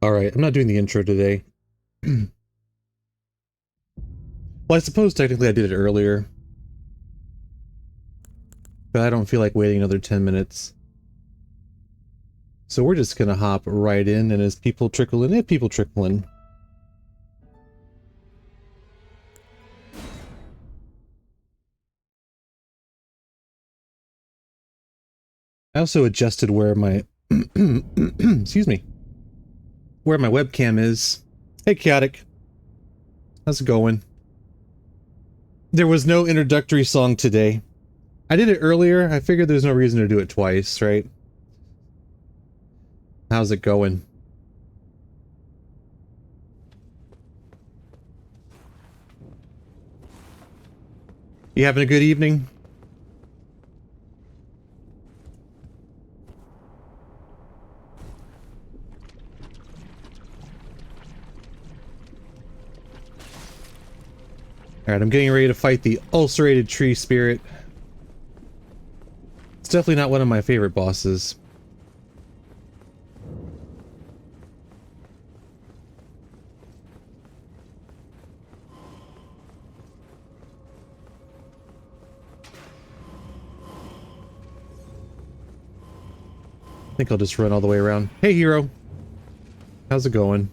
Alright, I'm not doing the intro today. Well, I suppose technically I did it earlier. But I don't feel like waiting another 10 minutes. So we're just gonna hop right in, and as people trickle in, if people trickle in. I also adjusted where my excuse me, where my webcam is. Hey Chaotic, how's it going? There was no introductory song today. I did it earlier. I figured there's no reason to do it twice, right? How's it going? You having a good evening? Alright, I'm getting ready to fight the ulcerated tree spirit. It's definitely not one of my favorite bosses. I think I'll just run all the way around. Hey Hero! How's it going?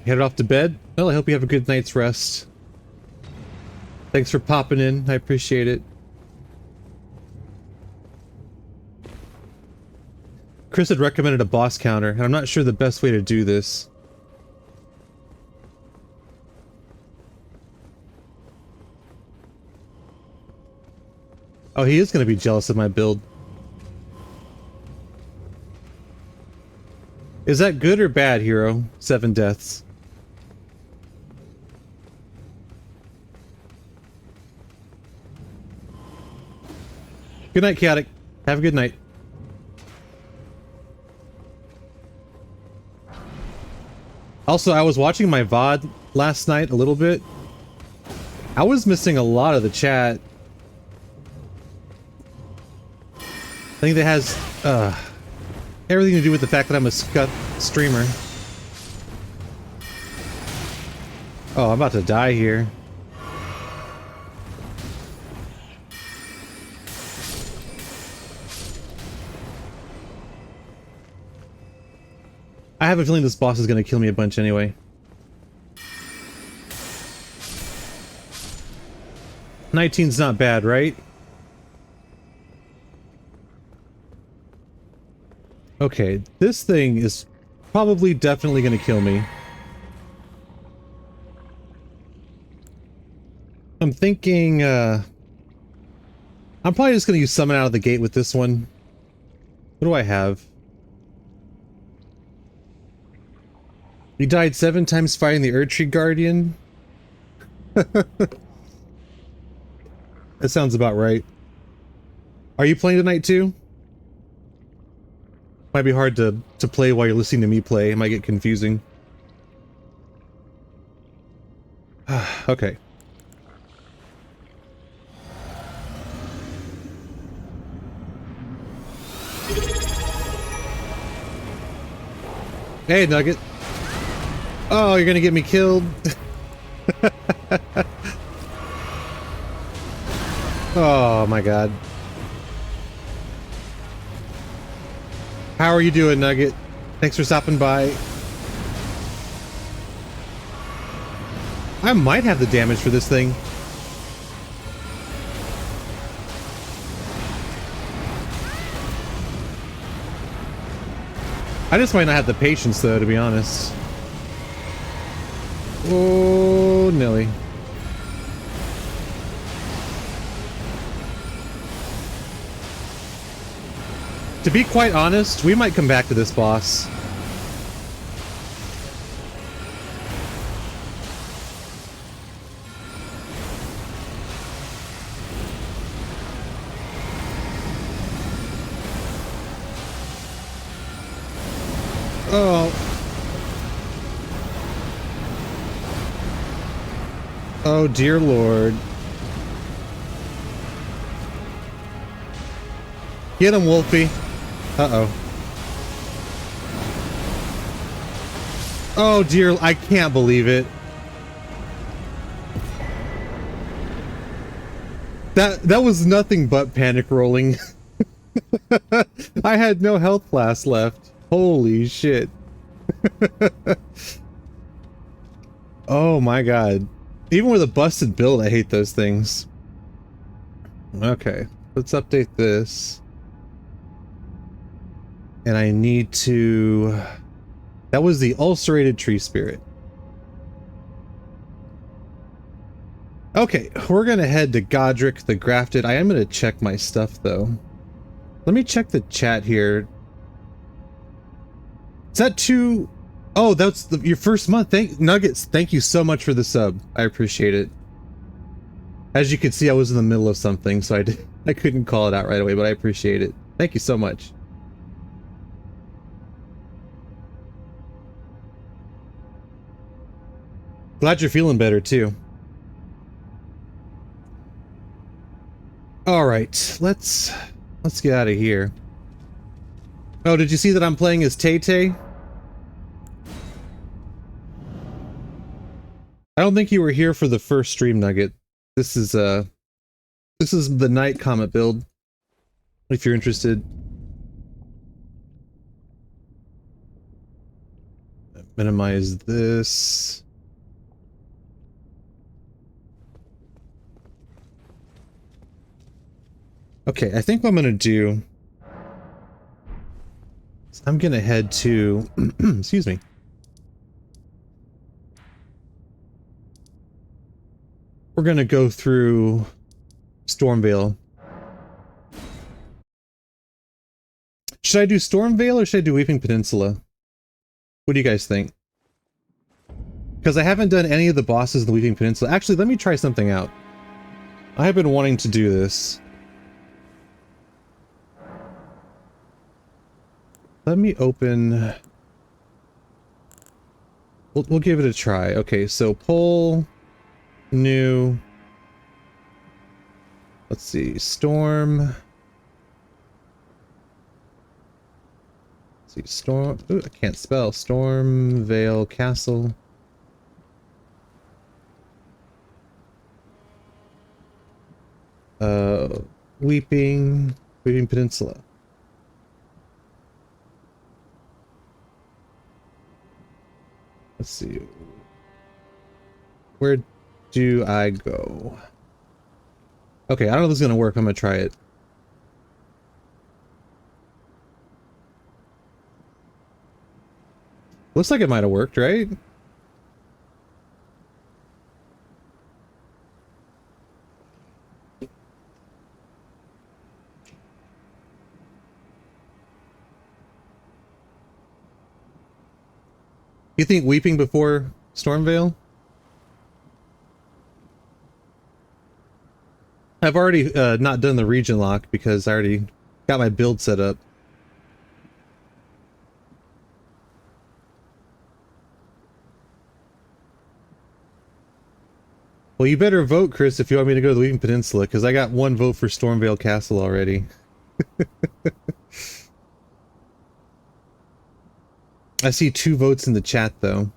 Headed off to bed? Well, I hope you have a good night's rest. Thanks for popping in, I appreciate it. Chris had recommended a boss counter, and I'm not sure the best way to do this. Oh, he is going to be jealous of my build. Is that good or bad, Hero? 7 deaths. Good night, Chaotic. Have a good night. Also, I was watching my VOD last night a little bit. I was missing a lot of the chat. I think that has everything to do with the fact that I'm a scut streamer. Oh, I'm about to die here. I have a feeling this boss is going to kill me a bunch anyway. 19's not bad, right? Okay, this thing is probably definitely going to kill me. I'm thinking, I'm probably just going to use summon out of the gate with this one. What do I have? You died 7 times fighting the Erdtree Guardian? That sounds about right. Are you playing tonight too? Might be hard to play while you're listening to me play. It might get confusing. Okay. Hey, Nugget. Oh, you're gonna get me killed? Oh my god. How are you doing, Nugget? Thanks for stopping by. I might have the damage for this thing. I just might not have the patience, though, to be honest. Oh, Nelly. To be quite honest, we might come back to this boss. Oh. Oh, dear Lord. Get him, Wolfie. Uh-oh. Oh dear, I can't believe it. That was nothing but panic rolling. I had no health blast left. Holy shit. Oh my god. Even with a busted build, I hate those things. Okay, let's update this. And I need to... That was the ulcerated tree spirit. Okay, we're gonna head to Godric the Grafted. I am gonna check my stuff though. Let me check the chat here. Is that two? Oh, that's your first month. Nuggets, thank you so much for the sub. I appreciate it. As you can see, I was in the middle of something, so I couldn't call it out right away, but I appreciate it. Thank you so much. Glad you're feeling better too. All right, let's get out of here. Oh, did you see that I'm playing as Tay-Tay? I don't think you were here for the first stream, Nugget. This is the Night Comet build, if you're interested. Minimize this. Okay, I think what I'm gonna do is I'm gonna head to excuse me. We're gonna go through Stormvale. Should I do Stormvale or should I do Weeping Peninsula? What do you guys think? Because I haven't done any of the bosses in the Weeping Peninsula. Actually, let me try something out. I have been wanting to do this. Let me open... We'll give it a try. Okay, so pull... New... Let's see, Storm... Let's see, Storm... Ooh, I can't spell. Stormvale Castle. Weeping Peninsula. Let's see. Where do I go? Okay, I don't know if this is gonna work. I'm gonna try it. Looks like it might have worked, right? You think Weeping before Stormvale? I've already not done the region lock because I already got my build set up. Well, you better vote, Chris, if you want me to go to the Weeping Peninsula, because I got one vote for Stormvale Castle already. I see 2 votes in the chat, though.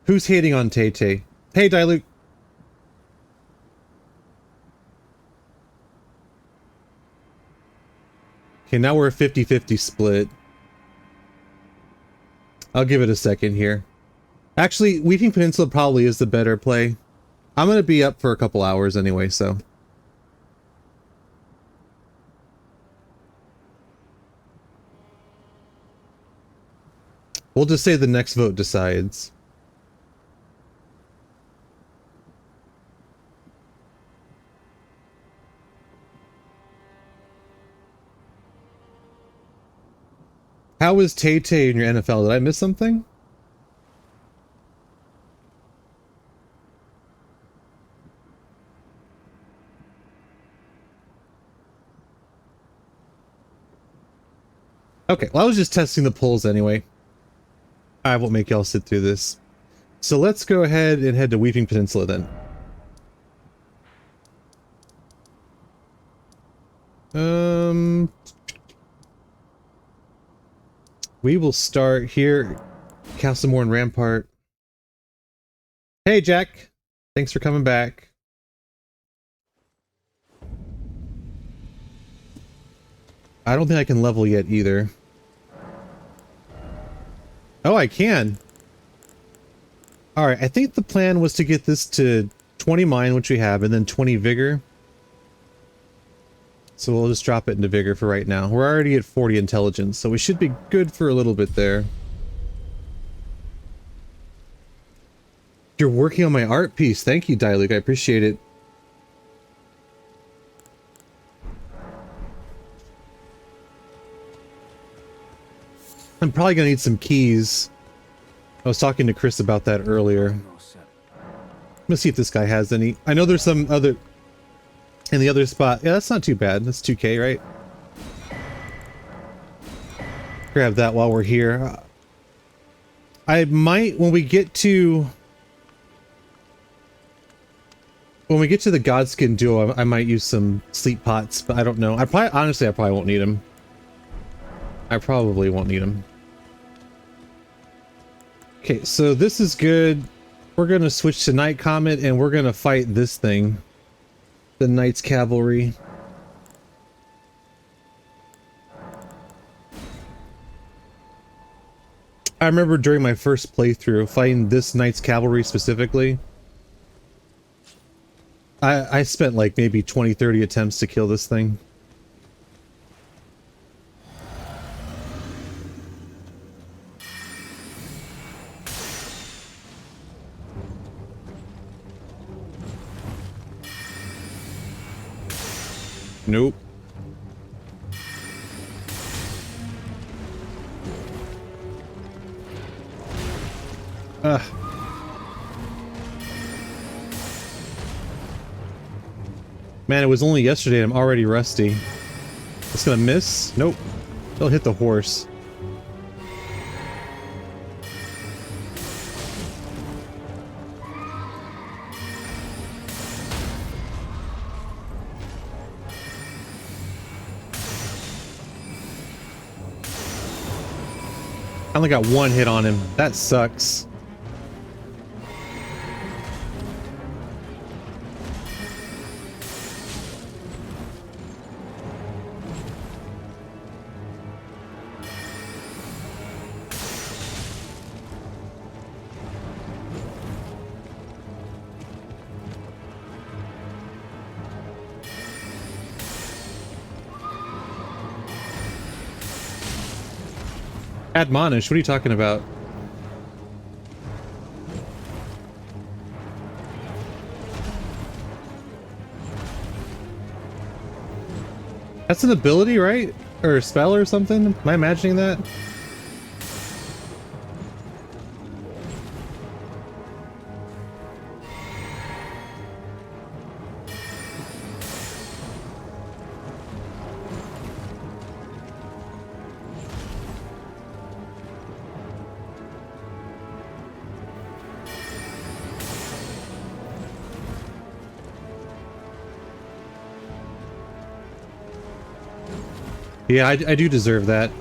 Who's hating on Tay-Tay? Hey, Dilute. Okay, now we're a 50-50 split. I'll give it a second here. Actually, Weeping Peninsula probably is the better play. I'm gonna be up for a couple hours anyway, so... We'll just say the next vote decides. How is Tay-Tay in your NFL? Did I miss something? Okay, well I was just testing the polls anyway. I won't make y'all sit through this. So let's go ahead and head to Weeping Peninsula then. We will start here. Castlemore and Rampart. Hey, Jack. Thanks for coming back. I don't think I can level yet either. Oh, I can. Alright, I think the plan was to get this to 20 Mind, which we have, and then 20 Vigor. So we'll just drop it into Vigor for right now. We're already at 40 Intelligence, so we should be good for a little bit there. You're working on my art piece. Thank you, Diluc. I appreciate it. I'm probably gonna need some keys. I was talking to Chris about that earlier. I'm gonna see if this guy has any. I know there's some other in the other spot. Yeah, that's not too bad. That's 2K, right? Grab that while we're here. I might, when we get to the Godskin duo, I might use some sleep pots, but I don't know. Honestly, I probably won't need them. I probably won't need them. Okay, so this is good. We're gonna switch to Night Comet and we're gonna fight this thing. The Knight's Cavalry. I remember during my first playthrough fighting this Knight's Cavalry specifically. I spent like maybe 20-30 attempts to kill this thing. Nope. Ugh. Man, it was only yesterday. I'm already rusty. It's gonna miss? Nope. They'll hit the horse. I only got one hit on him. That sucks. Admonish, what are you talking about? That's an ability, right? Or a spell or something? Am I imagining that? Yeah, I do deserve that.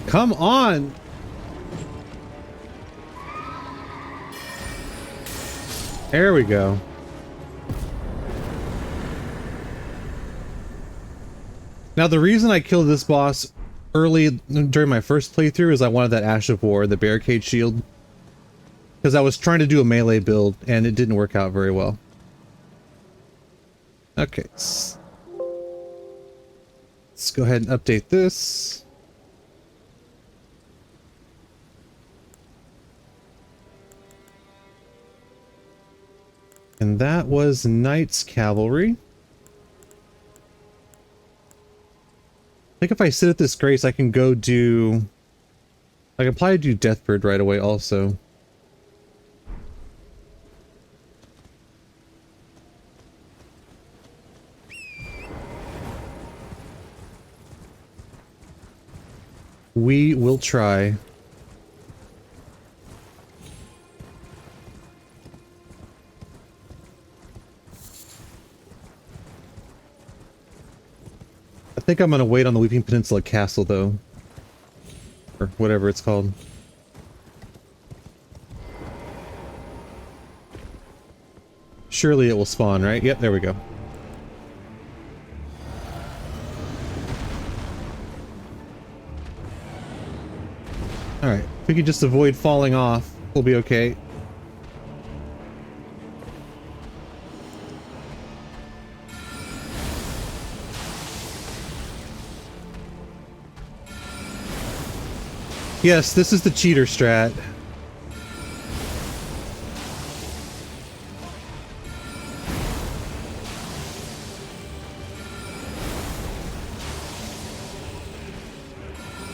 Come on! There we go. Now the reason I killed this boss early during my first playthrough is I wanted that Ash of War, the barricade shield. Because I was trying to do a melee build and it didn't work out very well. Okay. Let's go ahead and update this. And that was Knight's Cavalry. I think if I sit at this grace, I can go do... I can probably do Deathbird right away also. We will try. I think I'm gonna wait on the Weeping Peninsula Castle, though. Or whatever it's called. Surely it will spawn, right? Yep, there we go. Alright, if we could just avoid falling off, we'll be okay. Yes, this is the cheater strat.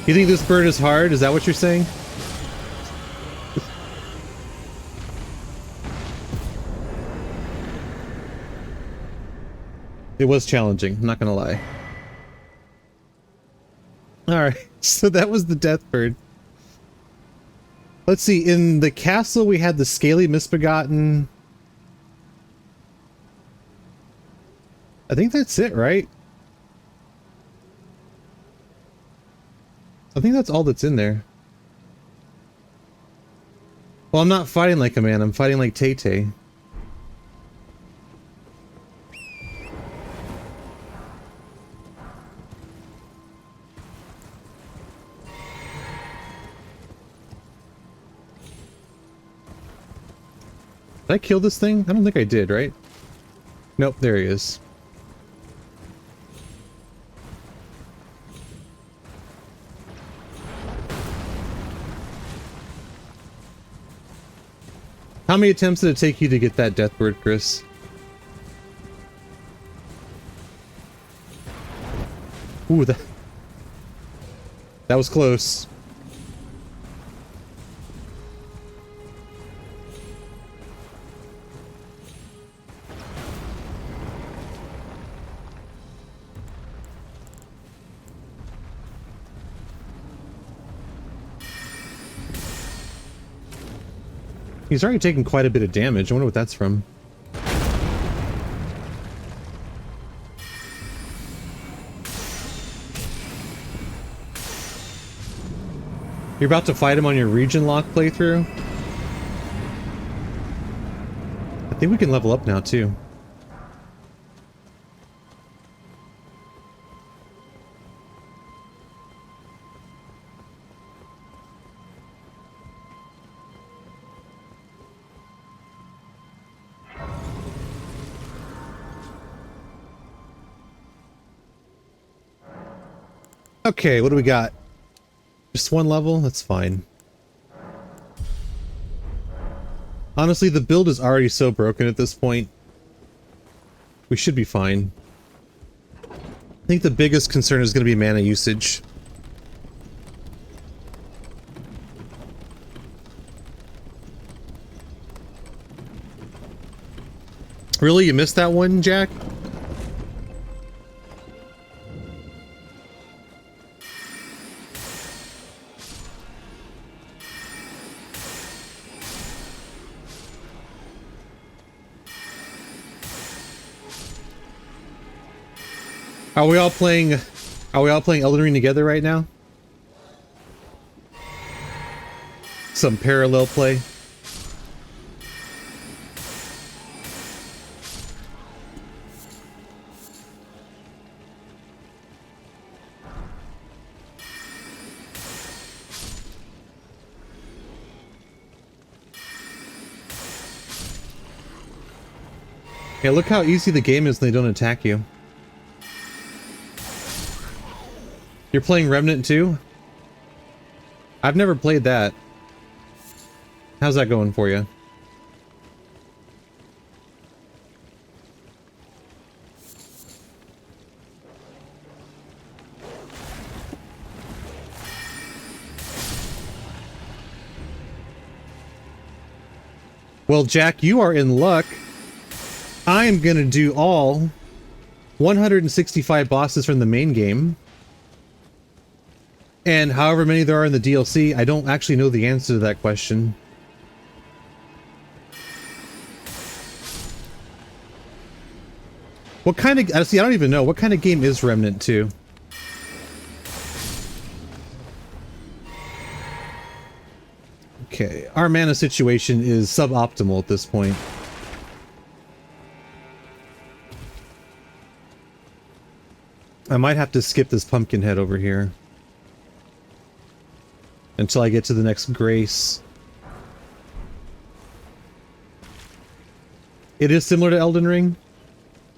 You think this bird is hard? Is that what you're saying? It was challenging, I'm not gonna lie. Alright, so that was the death bird. Let's see, in the castle we had the scaly misbegotten. I think that's it, right? I think that's all that's in there. Well, I'm not fighting like a man, I'm fighting like Tay-Tay. Did I kill this thing? I don't think I did, right? Nope, there he is. How many attempts did it take you to get that death bird, Chris? Ooh, that was close. He's already taken quite a bit of damage. I wonder what that's from. You're about to fight him on your region lock playthrough? I think we can level up now, too. Okay, what do we got? Just one level? That's fine. Honestly, the build is already so broken at this point. We should be fine. I think the biggest concern is going to be mana usage. Really? You missed that one, Jack? Are we all playing Elden Ring together right now? Some parallel play. Yeah, look how easy the game is when they don't attack you. You're playing Remnant 2? I've never played that. How's that going for you? Well, Jack, you are in luck. I am gonna do all 165 bosses from the main game. And however many there are in the DLC, I don't actually know the answer to that question. What kind of... See, I don't even know. What kind of game is Remnant 2? Okay, our mana situation is suboptimal at this point. I might have to skip this pumpkin head over here until I get to the next Grace. It is similar to Elden Ring?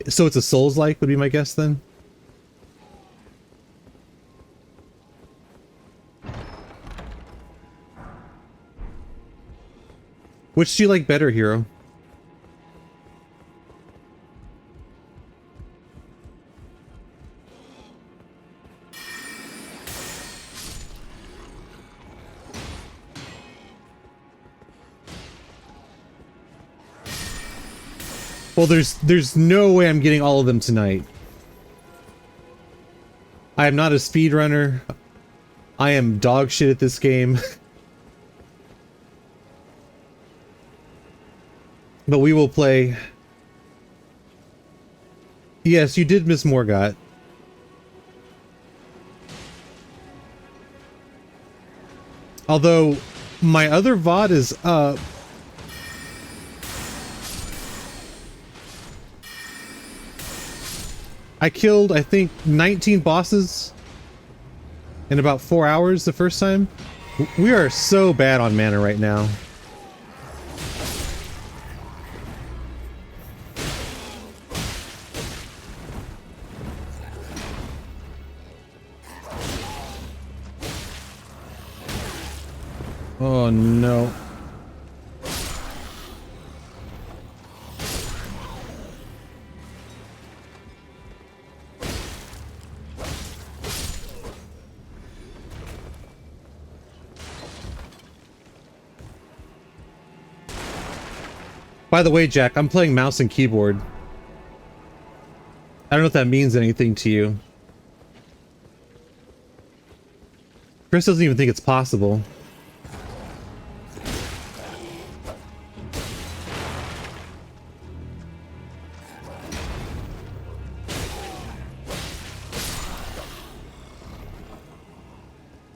So it's a Souls-like, would be my guess then? Which do you like better, Hero? Well, there's no way I'm getting all of them tonight. I am not a speedrunner. I am dog shit at this game. But we will play. Yes, you did miss Morgott. Although, my other VOD is up. I killed, I think, 19 bosses in about 4 hours the first time. We are so bad on mana right now. Oh no. By the way, Jack, I'm playing mouse and keyboard. I don't know if that means anything to you. Chris doesn't even think it's possible.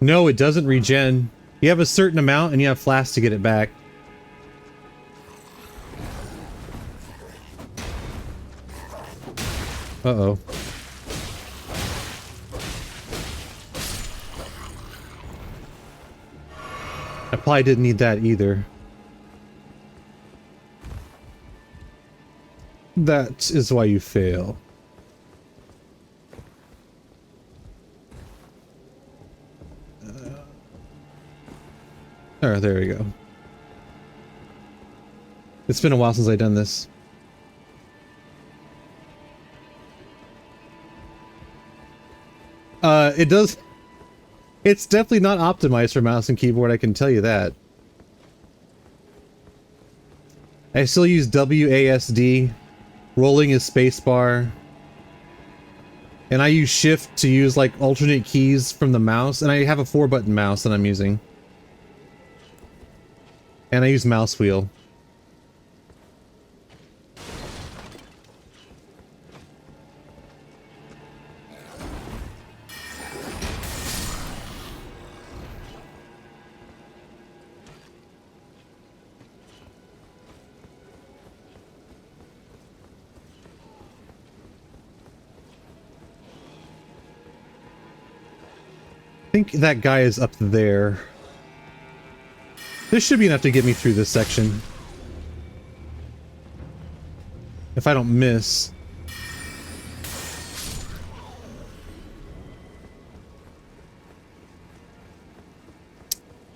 No, it doesn't regen. You have a certain amount and you have flasks to get it back. Uh-oh. I probably didn't need that either. That is why you fail. Oh, there we go. It's been a while since I've done this. It does... It's definitely not optimized for mouse and keyboard, I can tell you that. I still use WASD. Rolling is spacebar. And I use shift to use like alternate keys from the mouse. And I have a 4-button mouse that I'm using. And I use mouse wheel. I think that guy is up there. This should be enough to get me through this section. If I don't miss.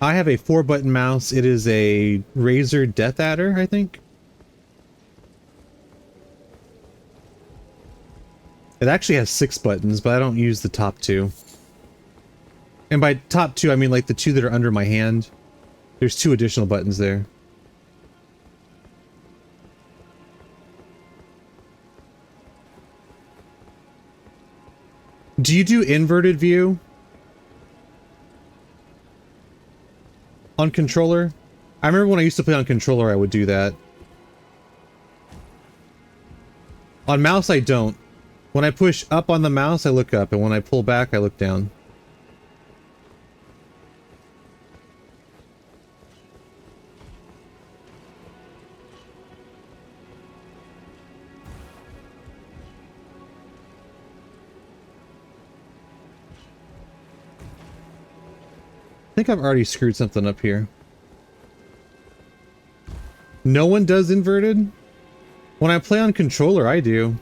I have a 4-button mouse. It is a Razer Death Adder, I think. It actually has 6 buttons, but I don't use the top 2. And by top 2, I mean like the 2 that are under my hand. There's 2 additional buttons there. Do you do inverted view? On controller? I remember when I used to play on controller, I would do that. On mouse, I don't. When I push up on the mouse, I look up, and when I pull back, I look down. I think I've already screwed something up here. No one does inverted? When I play on controller, I do.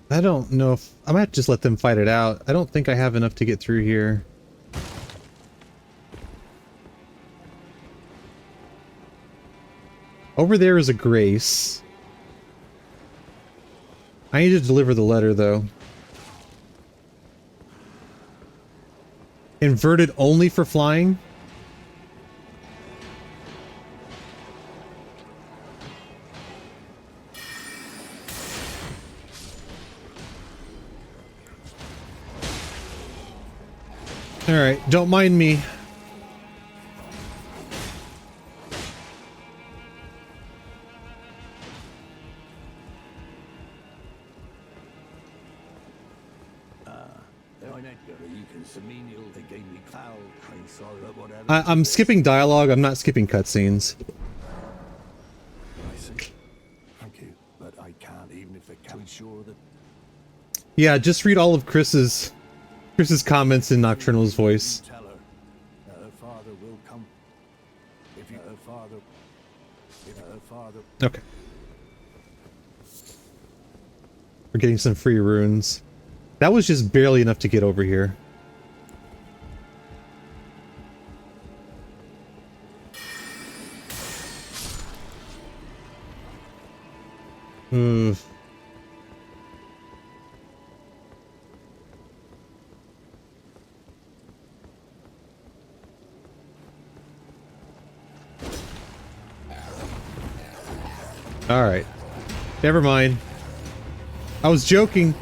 I don't know if... I might just let them fight it out. I don't think I have enough to get through here. Over there is a grace. I need to deliver the letter, though. Inverted only for flying? Alright, don't mind me. I'm skipping dialogue, I'm not skipping cutscenes. I see. Thank you, but I can't even if they can ensure that. Yeah, just read all of Chris's comments in Nocturnal's voice. Tell her that her father will come. If her father. Okay. We're getting some free runes. That was just barely enough to get over here. Alright. Never mind. I was joking.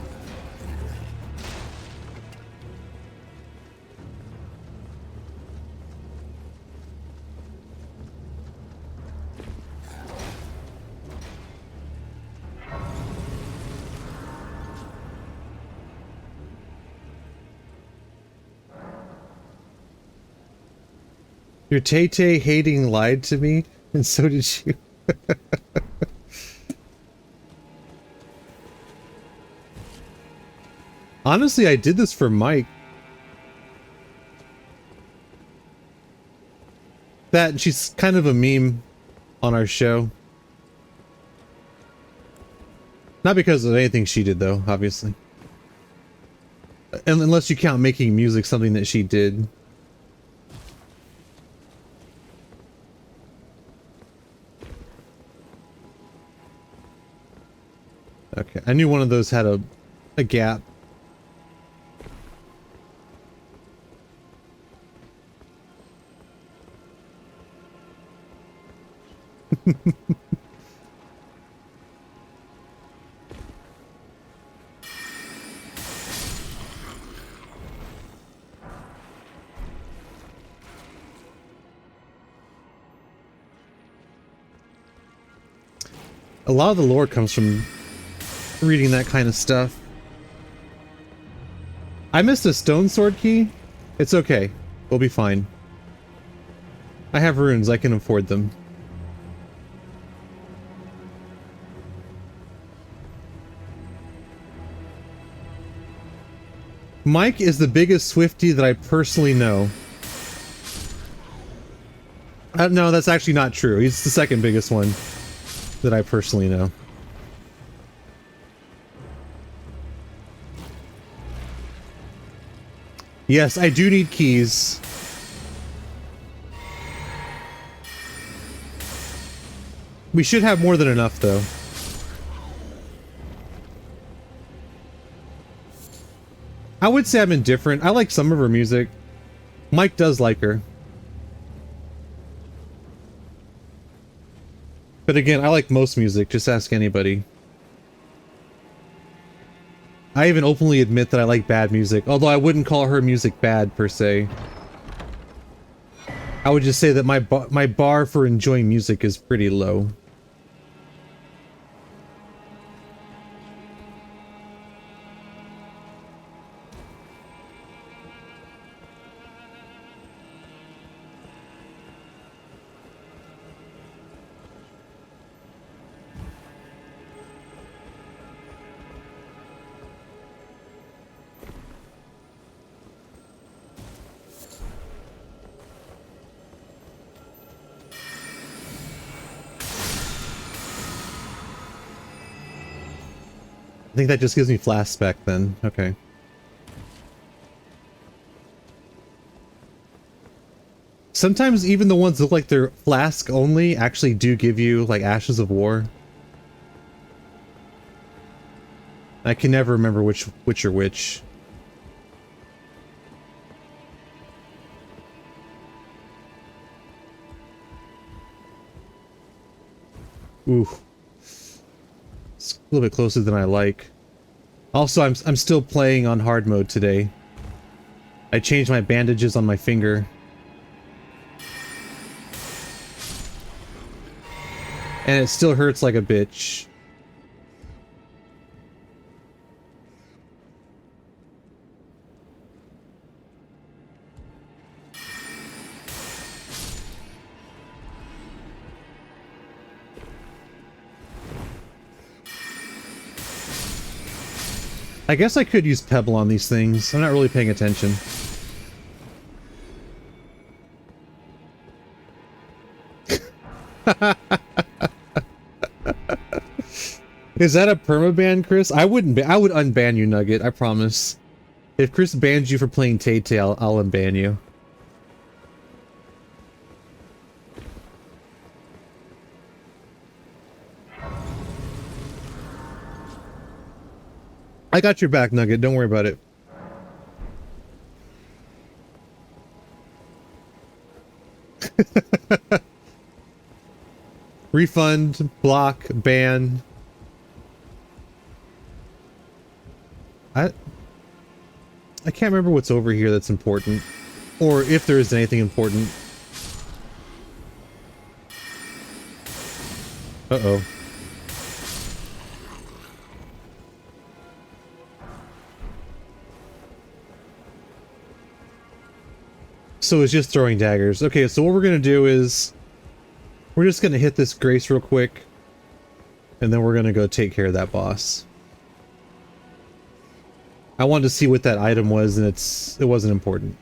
Your Tay-Tay hating lied to me, and so did you. Honestly, I did this for Mike. That, and she's kind of a meme on our show. Not because of anything she did, though, obviously. Unless you count making music something that she did. Okay, I knew one of those had a gap. A lot of the lore comes from reading that kind of stuff. I missed a stone sword key. It's okay. We'll be fine. I have runes. I can afford them. Mike is the biggest Swiftie that I personally know. No, that's actually not true. He's the second biggest one that I personally know. Yes, I do need keys. We should have more than enough, though. I would say I'm indifferent. I like some of her music. Mike does like her. But again, I like most music. Just ask anybody. I even openly admit that I like bad music, although I wouldn't call her music bad per se. I would just say that my bar for enjoying music is pretty low. I think that just gives me flashback then. Okay. Sometimes even the ones that look like they're flask only actually do give you like Ashes of War. I can never remember which are which. Ooh. It's a little bit closer than I like. Also, I'm still playing on hard mode today. I changed my bandages on my finger. And it still hurts like a bitch. I guess I could use Pebble on these things. I'm not really paying attention. Is that a permaban, Chris? I would unban you, Nugget, I promise. If Chris bans you for playing Tay-Tay, I'll unban you. I got your back, Nugget. Don't worry about it. Refund, block, ban. I can't remember what's over here that's important. Or if there is anything important. Uh-oh. So it's just throwing daggers. Okay, so what we're gonna do is we're just gonna hit this Grace real quick, and then we're gonna go take care of that boss. I wanted to see what that item was, and it wasn't important.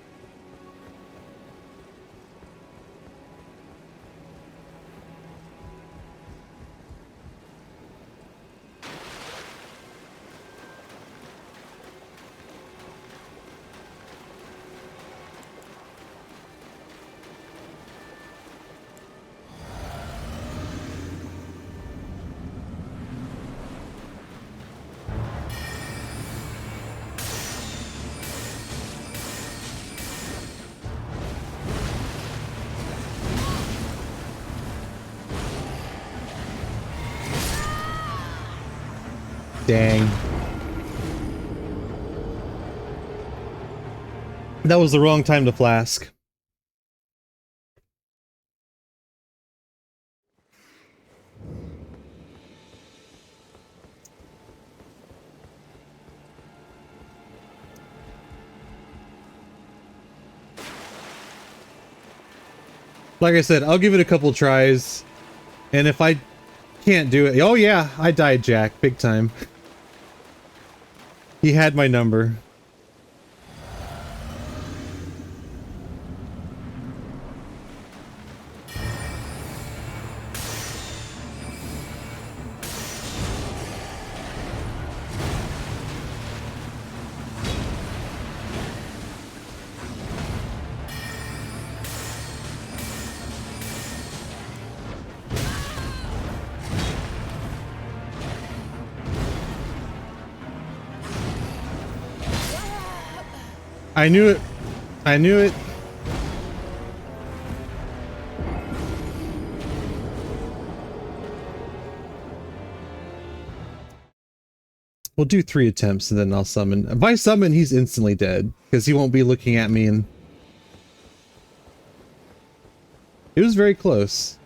Dang. That was the wrong time to flask. Like I said, I'll give it a couple tries, and if I can't do it... Oh yeah, I died, Jack, big time. He had my number. I knew it. I knew it. We'll do 3 attempts and then I'll summon. By summon, he's instantly dead because he won't be looking at me. And it was very close.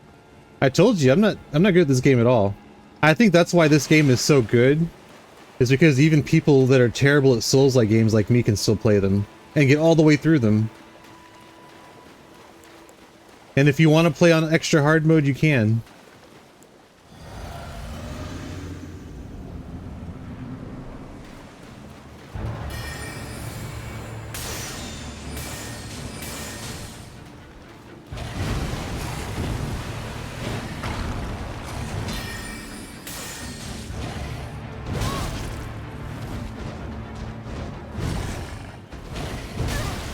I told you I'm not good at this game at all. I think that's why this game is so good, is because even people that are terrible at Souls-like games like me can still play them and get all the way through them. And if you want to play on extra hard mode, you can.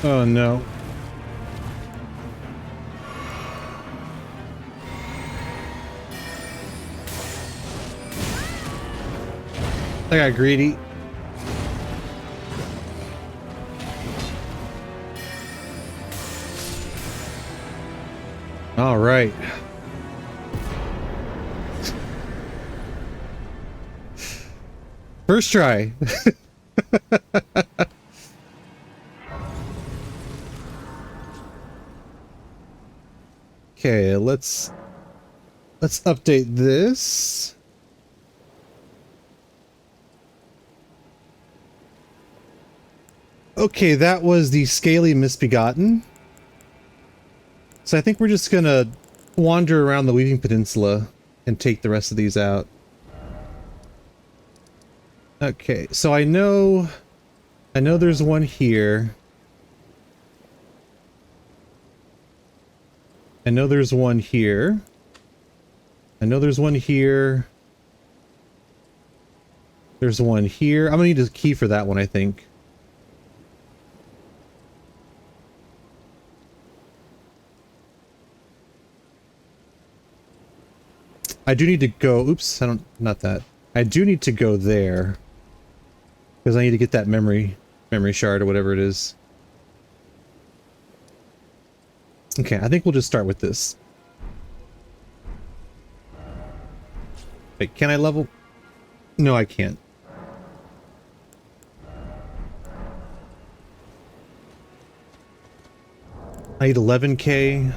Oh no. I got greedy. All right. First try. Okay, let's update this. Okay, that was the Scaly Misbegotten. So I think we're just gonna wander around the Weaving Peninsula and take the rest of these out. Okay, so I know there's one here. I know there's one here. I know there's one here. There's one here. I'm gonna need a key for that one, I think. I do need to go, oops, not that. I do need to go there. Because I need to get that memory shard or whatever it is. Okay, I think we'll just start with this. Wait, can I level? No, I can't. I need 11K.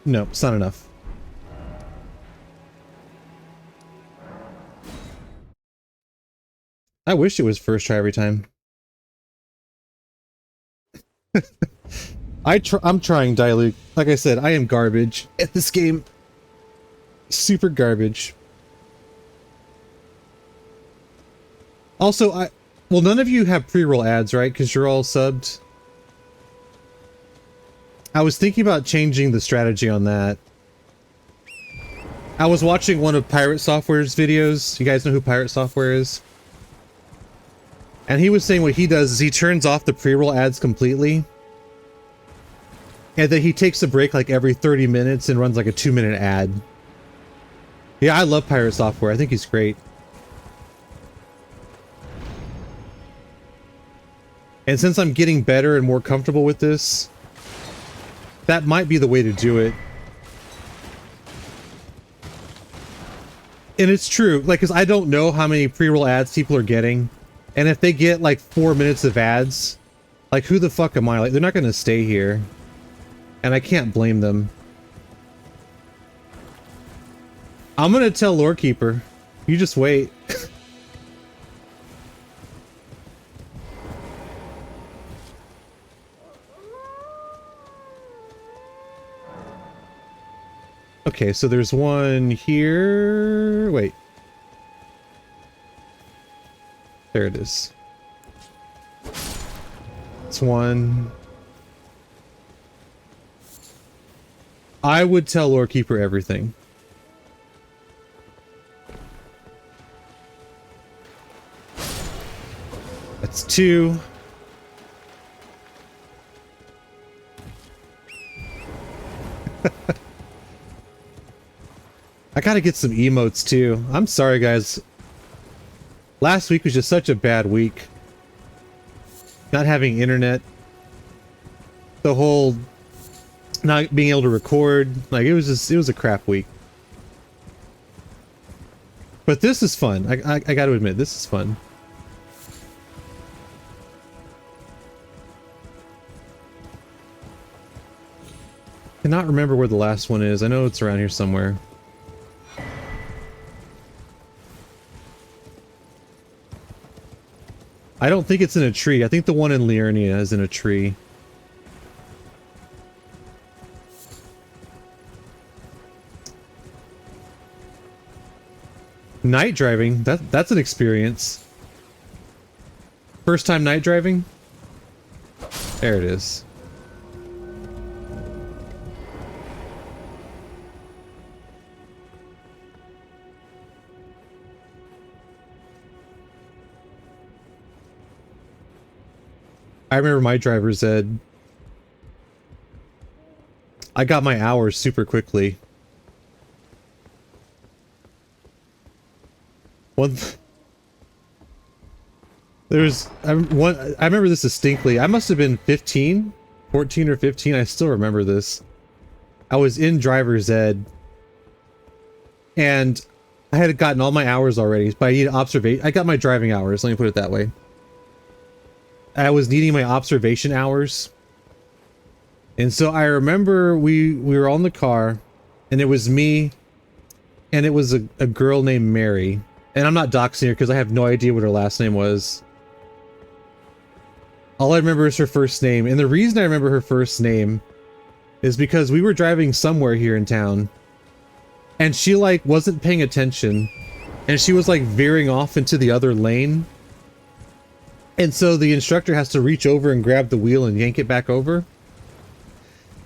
No, it's not enough. I wish it was first try every time. I'm trying, Diluc. Like I said, I am garbage at this game. Super garbage. Also, well, none of you have pre-roll ads, right? Because you're all subbed. I was thinking about changing the strategy on that. I was watching one of Pirate Software's videos. You guys know who Pirate Software is? And he was saying what he does is he turns off the pre-roll ads completely. And then he takes a break like every 30 minutes and runs like a 2-minute ad. Yeah, I love Pirate Software. I think he's great. And since I'm getting better and more comfortable with this, that might be the way to do it. And it's true, like, because I don't know how many pre-roll ads people are getting. And if they get like 4 minutes of ads, like, who the fuck am I? Like, they're not going to stay here. And I can't blame them. I'm going to tell Lorekeeper. You just wait. Okay, so there's one here. Wait. There it is. It's one. I would tell Lorekeeper everything. That's two. I gotta get some emotes too. I'm sorry, guys. Last week was just such a bad week. Not having internet. The whole not being able to record. Like, it was a crap week. But this is fun. I got to admit, this is fun. Cannot remember where the last one is. I know it's around here somewhere. I don't think it's in a tree. I think the one in Liurnia is in a tree. Night driving? That's an experience. First time night driving? There it is. I remember my driver's ed. I got my hours super quickly. I remember this distinctly. I must have been 15, 14 or 15. I still remember this. I was in driver's ed and I had gotten all my hours already, but I needed observation. I got my driving hours, let me put it that way. I was needing my observation hours. And so I remember we were on the car and it was me and it was a girl named Mary. And I'm not doxing her because I have no idea what her last name was. All I remember is her first name. And the reason I remember her first name is because we were driving somewhere here in town and she like wasn't paying attention and she was like veering off into the other lane. And so the instructor has to reach over and grab the wheel and yank it back over.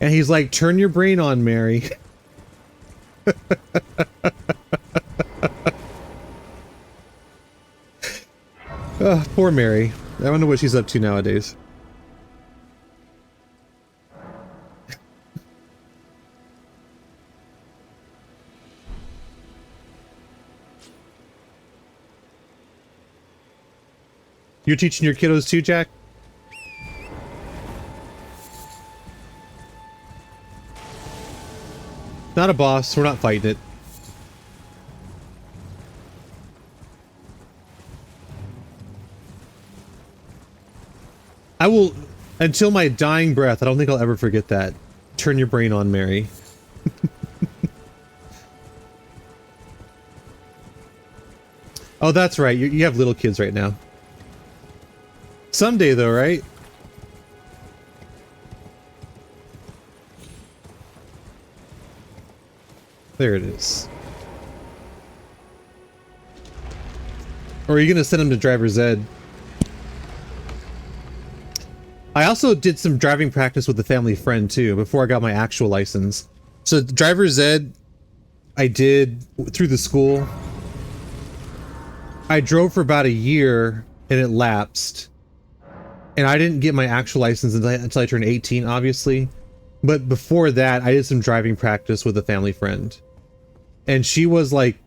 And he's like, turn your brain on, Mary. Oh, poor Mary. I wonder what she's up to nowadays. You're teaching your kiddos too, Jack? Not a boss. We're not fighting it. I will, until my dying breath, I don't think I'll ever forget that. Turn your brain on, Mary. Oh, that's right. You have little kids right now. Someday, though, right? There it is. Or are you going to send them to driver's ed? I also did some driving practice with a family friend, too, before I got my actual license. So driver's ed, I did through the school. I drove for about a year, and it lapsed. And I didn't get my actual license until I turned 18, obviously. But before that, I did some driving practice with a family friend. And she was like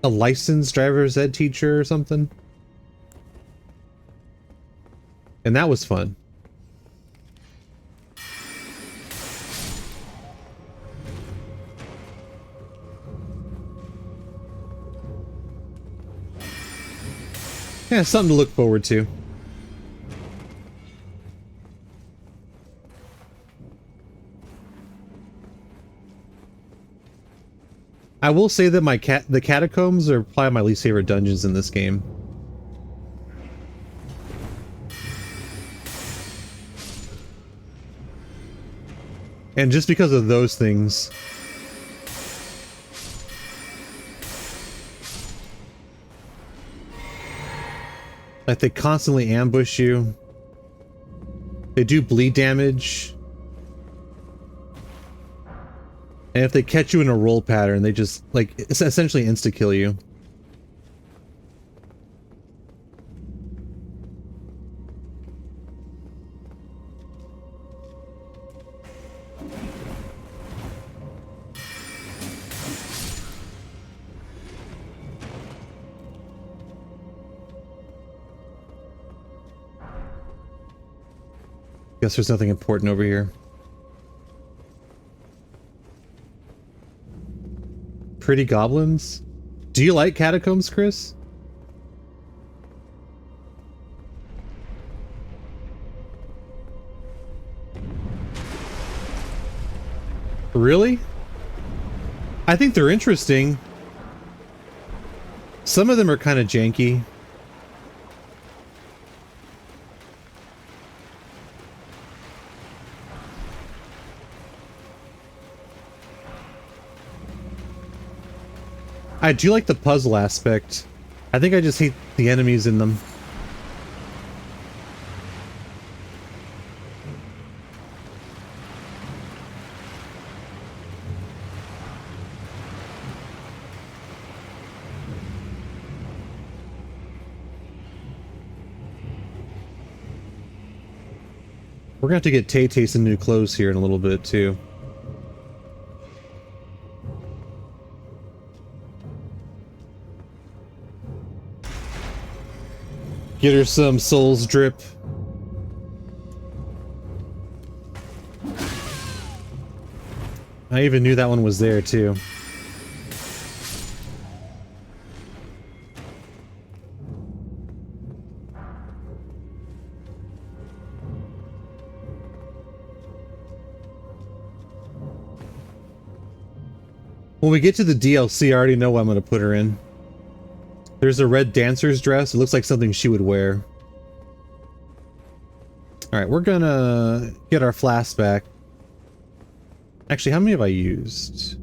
a licensed driver's ed teacher or something. And that was fun. Yeah, something to look forward to. I will say that the catacombs are probably my least favorite dungeons in this game. And just because of those things. Like, they constantly ambush you. They do bleed damage. And if they catch you in a roll pattern, they just, like, it's essentially insta-kill you. Guess there's nothing important over here. pretty goblins. Do you like catacombs, Chris? Really? I think they're interesting. Some of them are kind of janky. I do like the puzzle aspect. I think I just hate the enemies in them. We're gonna have to get Tay-Tay some new clothes here in a little bit too. Get her some Souls drip. I even knew that one was there too. When we get to the DLC, I already know what I'm going to put her in. There's a red dancer's dress. It looks like something she would wear. Alright, we're gonna get our flask back. Actually, how many have I used?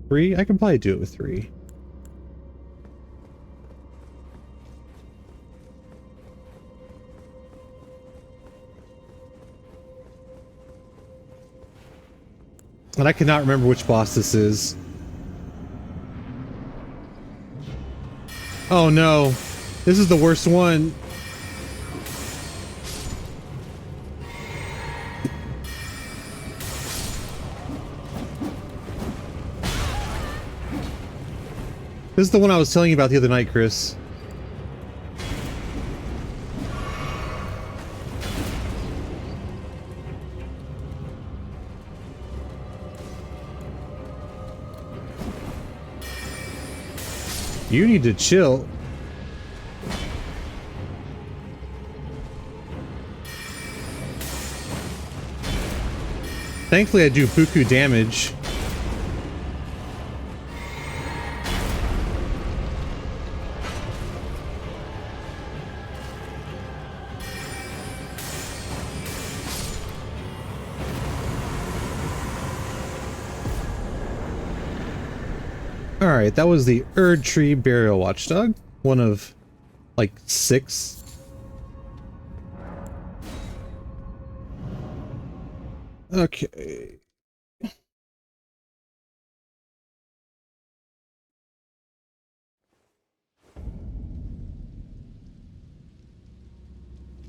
3? I can probably do it with 3. And I cannot remember which boss this is. Oh no, this is the worst one. This is the one I was telling you about the other night, Chris. You need to chill. Thankfully, I do buku damage. Alright, that was the Erd Tree Burial Watchdog. One of, like, 6. Okay.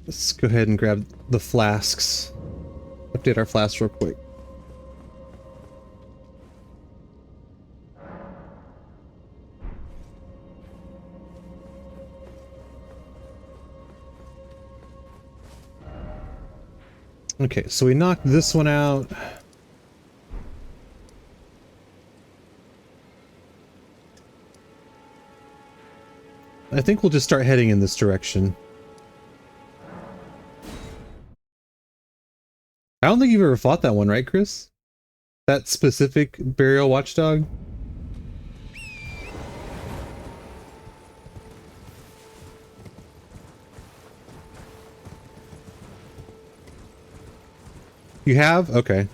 Let's go ahead and grab the flasks. Update our flasks real quick. Okay, so we knocked this one out. I think we'll just start heading in this direction. I don't think you've ever fought that one, right, Chris? That specific burial watchdog? You have? Okay.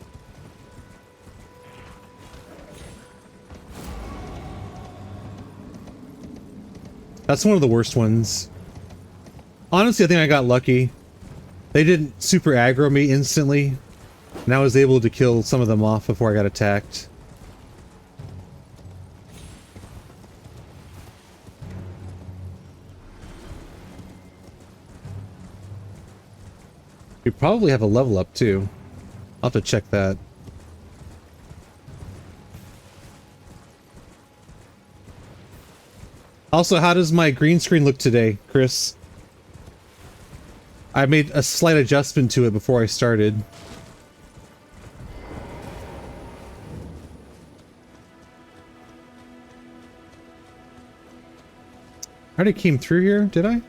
That's one of the worst ones. Honestly, I think I got lucky. They didn't super aggro me instantly, and I was able to kill some of them off before I got attacked. You probably have a level up too. I'll have to check that. Also, how does my green screen look today, Chris? I made a slight adjustment to it before I started. I already came through here, did I?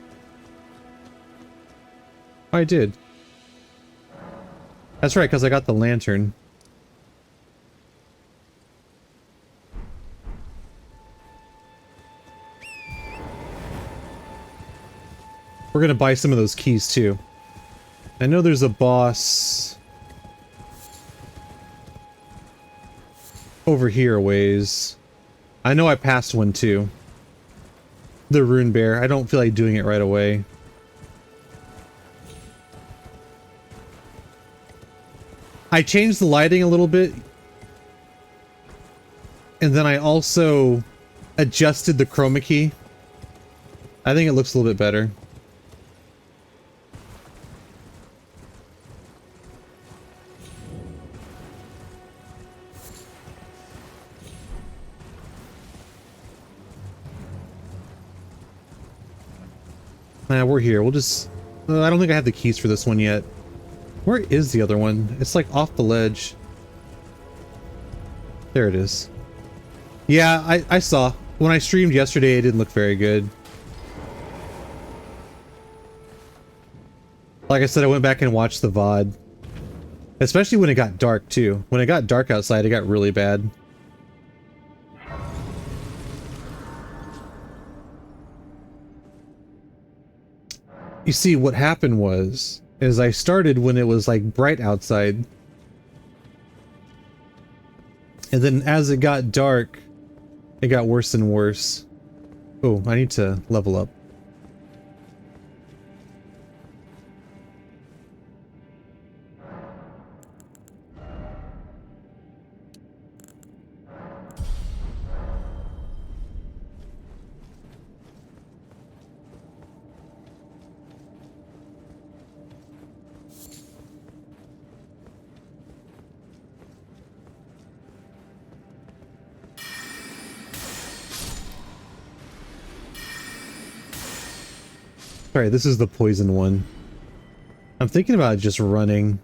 Oh, I did. That's right, because I got the lantern. We're gonna buy some of those keys too. I know there's a boss over here a ways. I know I passed one too. The Rune Bear. I don't feel like doing it right away. I changed the lighting a little bit. And then I also adjusted the chroma key. I think it looks a little bit better. Nah, we're here. We'll just... I don't think I have the keys for this one yet. Where is the other one? It's like off the ledge. There it is. Yeah, I saw. When I streamed yesterday, it didn't look very good. Like I said, I went back and watched the VOD. Especially when it got dark, too. When it got dark outside, it got really bad. You see, what happened was, is I started when it was like bright outside. And then as it got dark, it got worse and worse. Oh, I need to level up. Alright, this is the poison one. I'm thinking about just running.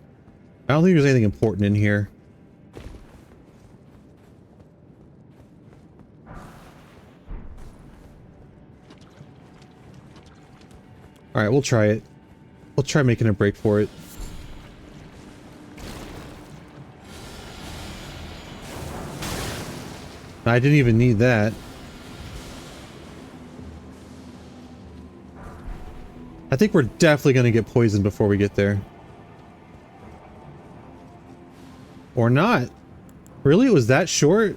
I don't think there's anything important in here. Alright, we'll try it. We'll try making a break for it. I didn't even need that. I think we're definitely going to get poisoned before we get there. Or not. Really? It was that short?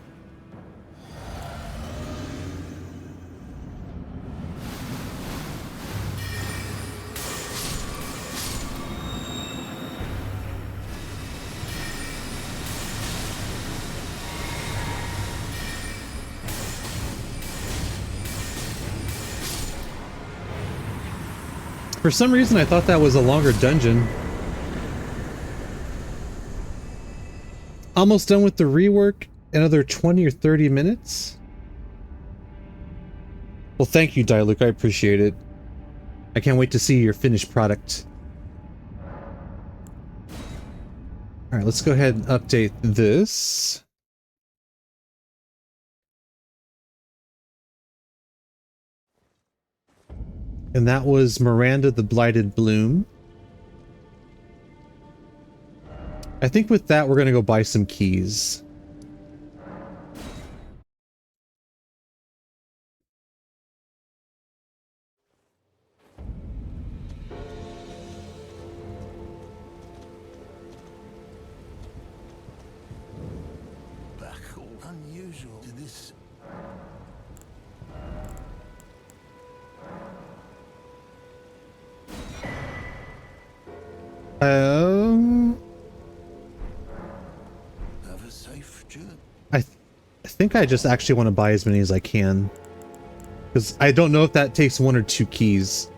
For some reason, I thought that was a longer dungeon. Almost done with the rework. Another 20 or 30 minutes? Well, thank you, Diluc. I appreciate it. I can't wait to see your finished product. Alright, let's go ahead and update this. And that was Miranda the Blighted Bloom. I think with that, we're going to go buy some keys. Unusual to this. Have a safe journey. I think I just actually want to buy as many as I can. Because I don't know if that takes 1 or 2 keys.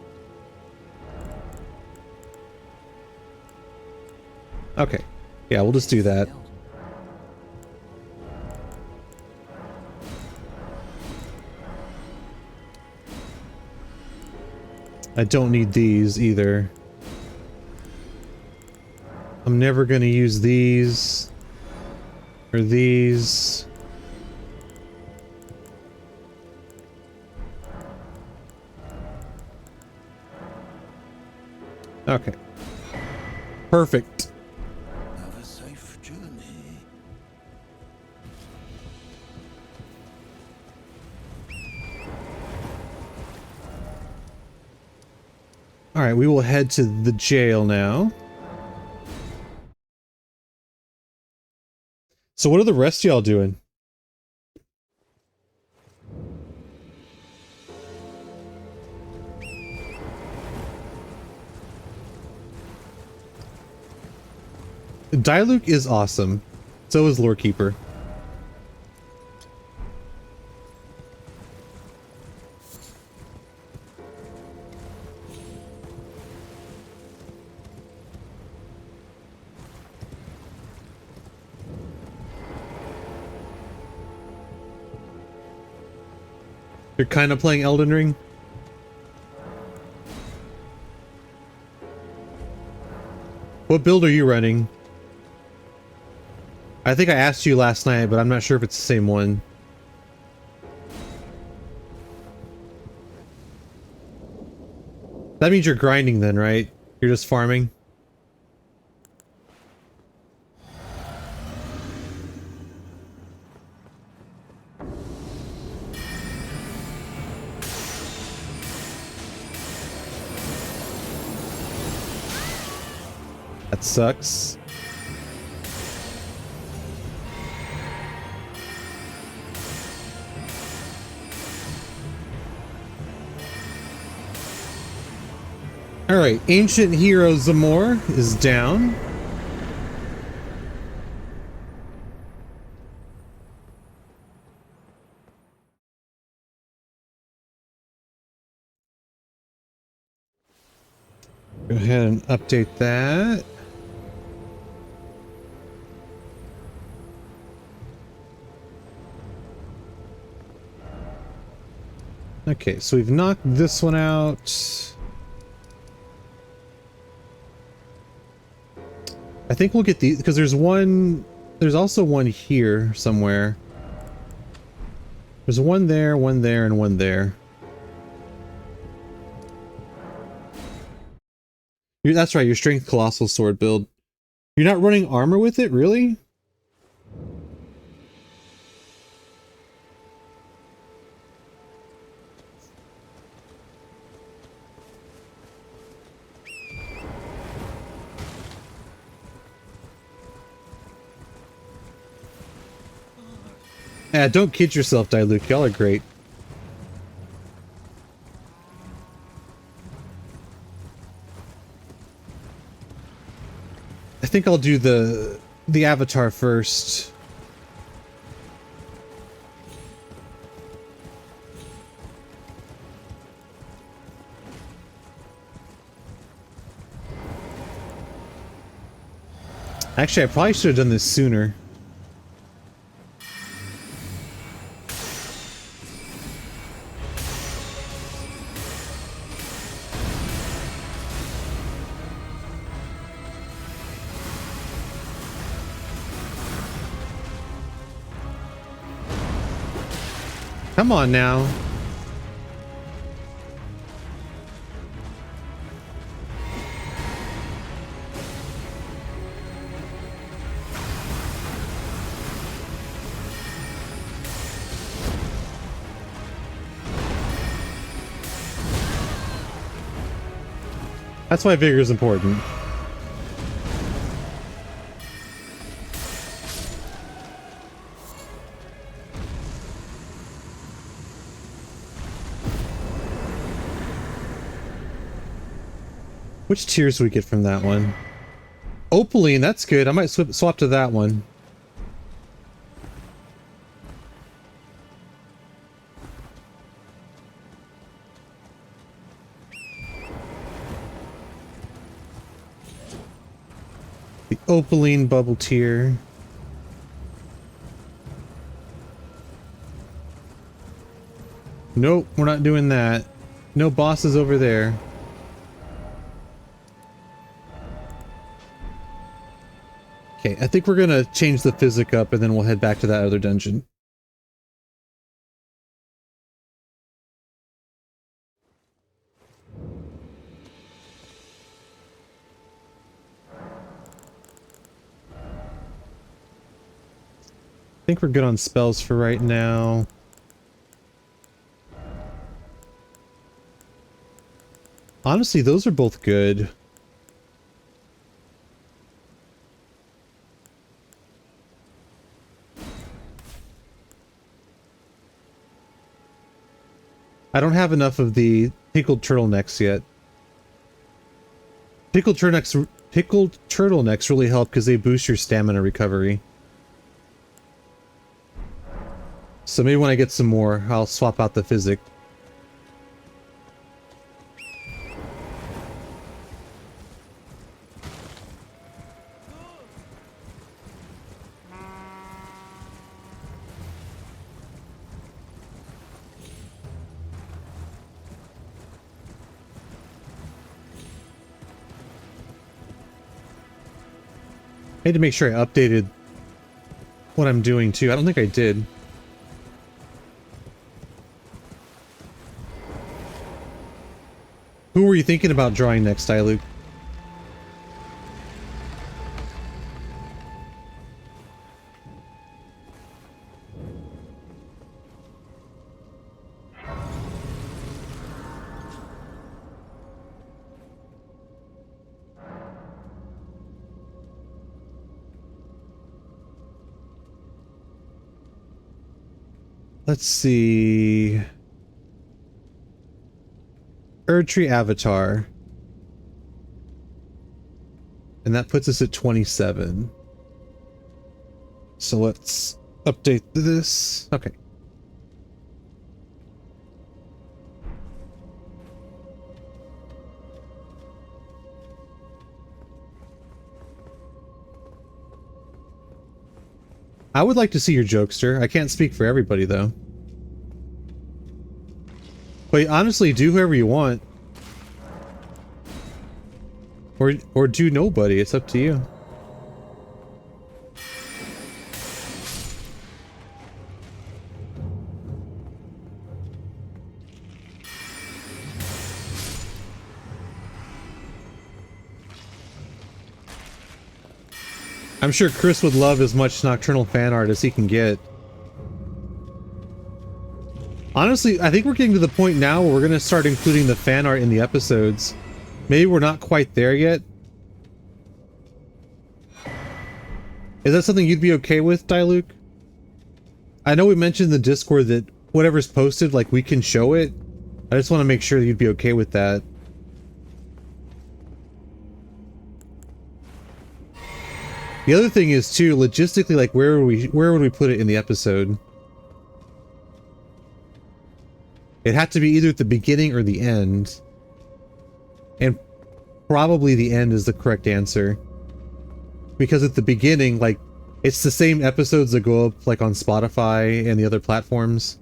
Okay. Yeah, we'll just do that. I don't need these either. I'm never going to use these. Or these. Okay. Perfect. Have a safe journey. Alright, we will head to the jail now. So what are the rest of y'all doing? Diluc is awesome. So is Lorekeeper. You're kind of playing Elden Ring? What build are you running? I think I asked you last night, but I'm not sure if it's the same one. That means you're grinding then, right? You're just farming? That sucks. Alright, Ancient Hero Zamor is down. Go ahead and update that. Okay, so we've knocked this one out. I think we'll get these, because there's also one here somewhere. There's one there, and one there. That's right, your Strength Colossal Sword build. You're not running armor with it, really? Yeah, don't kid yourself, Diluc. Y'all are great. I think I'll do the avatar first. Actually, I probably should have done this sooner. Come on now. That's why vigor is important. Which tiers do we get from that one? Opaline, that's good. I might swap to that one. The Opaline bubble tier. Nope, we're not doing that. No bosses over there. Okay, I think we're gonna change the physic up and then we'll head back to that other dungeon. think we're good on spells for right now. Honestly, those are both good. I don't have enough of the pickled turtlenecks yet. Pickled turtlenecks really help because they boost your stamina recovery. So maybe when I get some more, I'll swap out the physic. I had to make sure I updated what I'm doing too. I don't think I did. Who were you thinking about drawing next, Luke? Let's see. Erdtree Avatar. And that puts us at 27. So let's update this. Okay. I would like to see your jokester. I can't speak for everybody, though. But honestly, do whoever you want. Or do nobody. It's up to you. I'm sure Chris would love as much Nocturnal fan art as he can get. Honestly, I think we're getting to the point now where we're going to start including the fan art in the episodes. Maybe we're not quite there yet. Is that something you'd be okay with, Diluke? I know we mentioned in the Discord that whatever's posted, like, we can show it. I just want to make sure that you'd be okay with that. The other thing is, too, logistically, like, where would we put it in the episode? It had to be either at the beginning or the end. And probably the end is the correct answer. Because at the beginning, like, it's the same episodes that go up, like, on Spotify and the other platforms.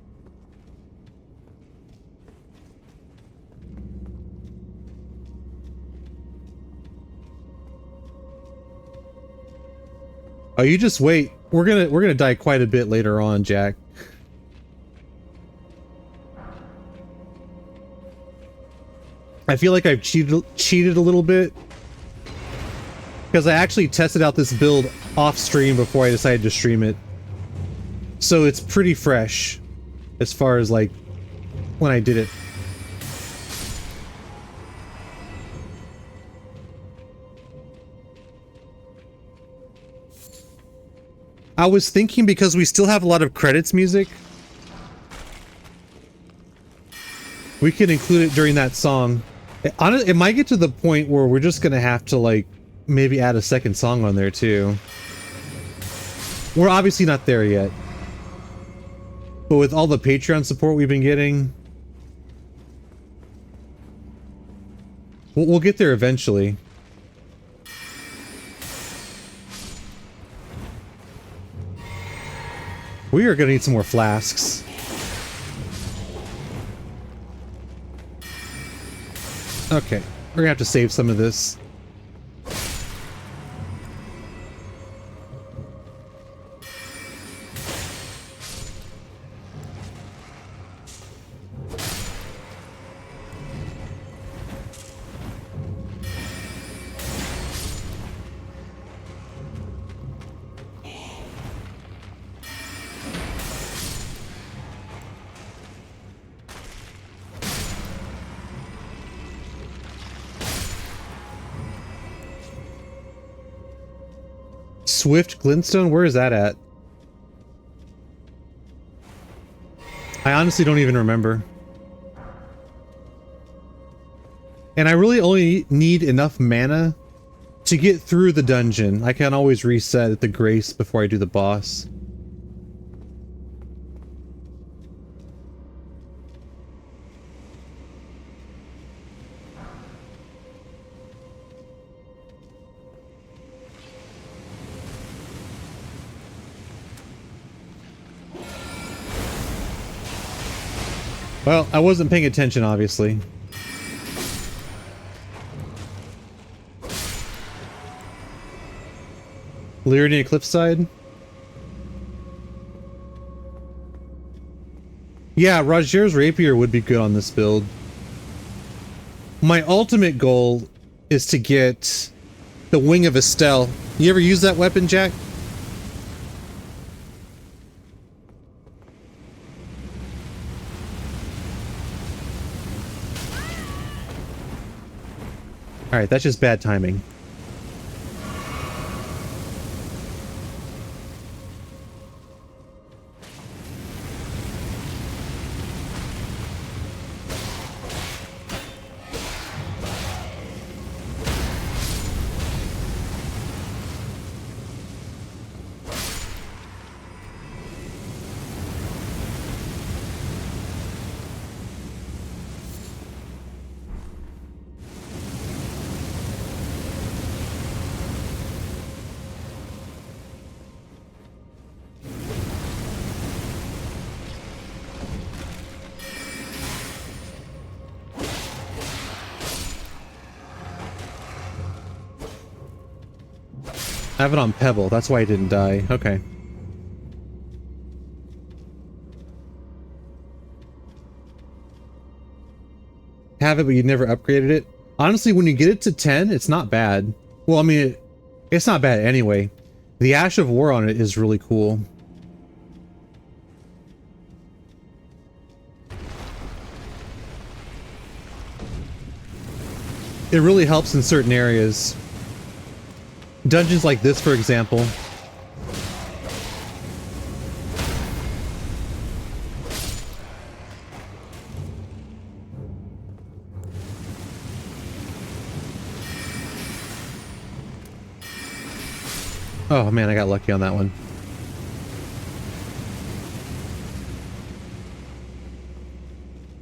Oh, you just wait. We're gonna die quite a bit later on, Jack. I feel like I've cheated a little bit. Because I actually tested out this build off stream before I decided to stream it. So it's pretty fresh as far as like when I did it. I was thinking because we still have a lot of credits music, we can include it during that song. It might get to the point where we're just gonna have to like maybe add a second song on there too. We're obviously not there yet, but with all the Patreon support we've been getting, we'll get there eventually. We are gonna need some more flasks. Okay, we're gonna have to save some of this. Swift Glintstone? Where is that at? I honestly don't even remember. And I really only need enough mana to get through the dungeon. I can always reset at the Grace before I do the boss. Well, I wasn't paying attention, obviously. Lyridia Cliffside? Yeah, Roger's Rapier would be good on this build. My ultimate goal is to get the Wing of Estelle. You ever use that weapon, Jack? Alright, that's just bad timing. I have it on Pebble, that's why I didn't die. Okay. Have it, but you never upgraded it? Honestly, when you get it to 10, it's not bad. Well, I mean, it's not bad anyway. The Ash of War on it is really cool. It really helps in certain areas. Dungeons like this, for example. Oh man, I got lucky on that one.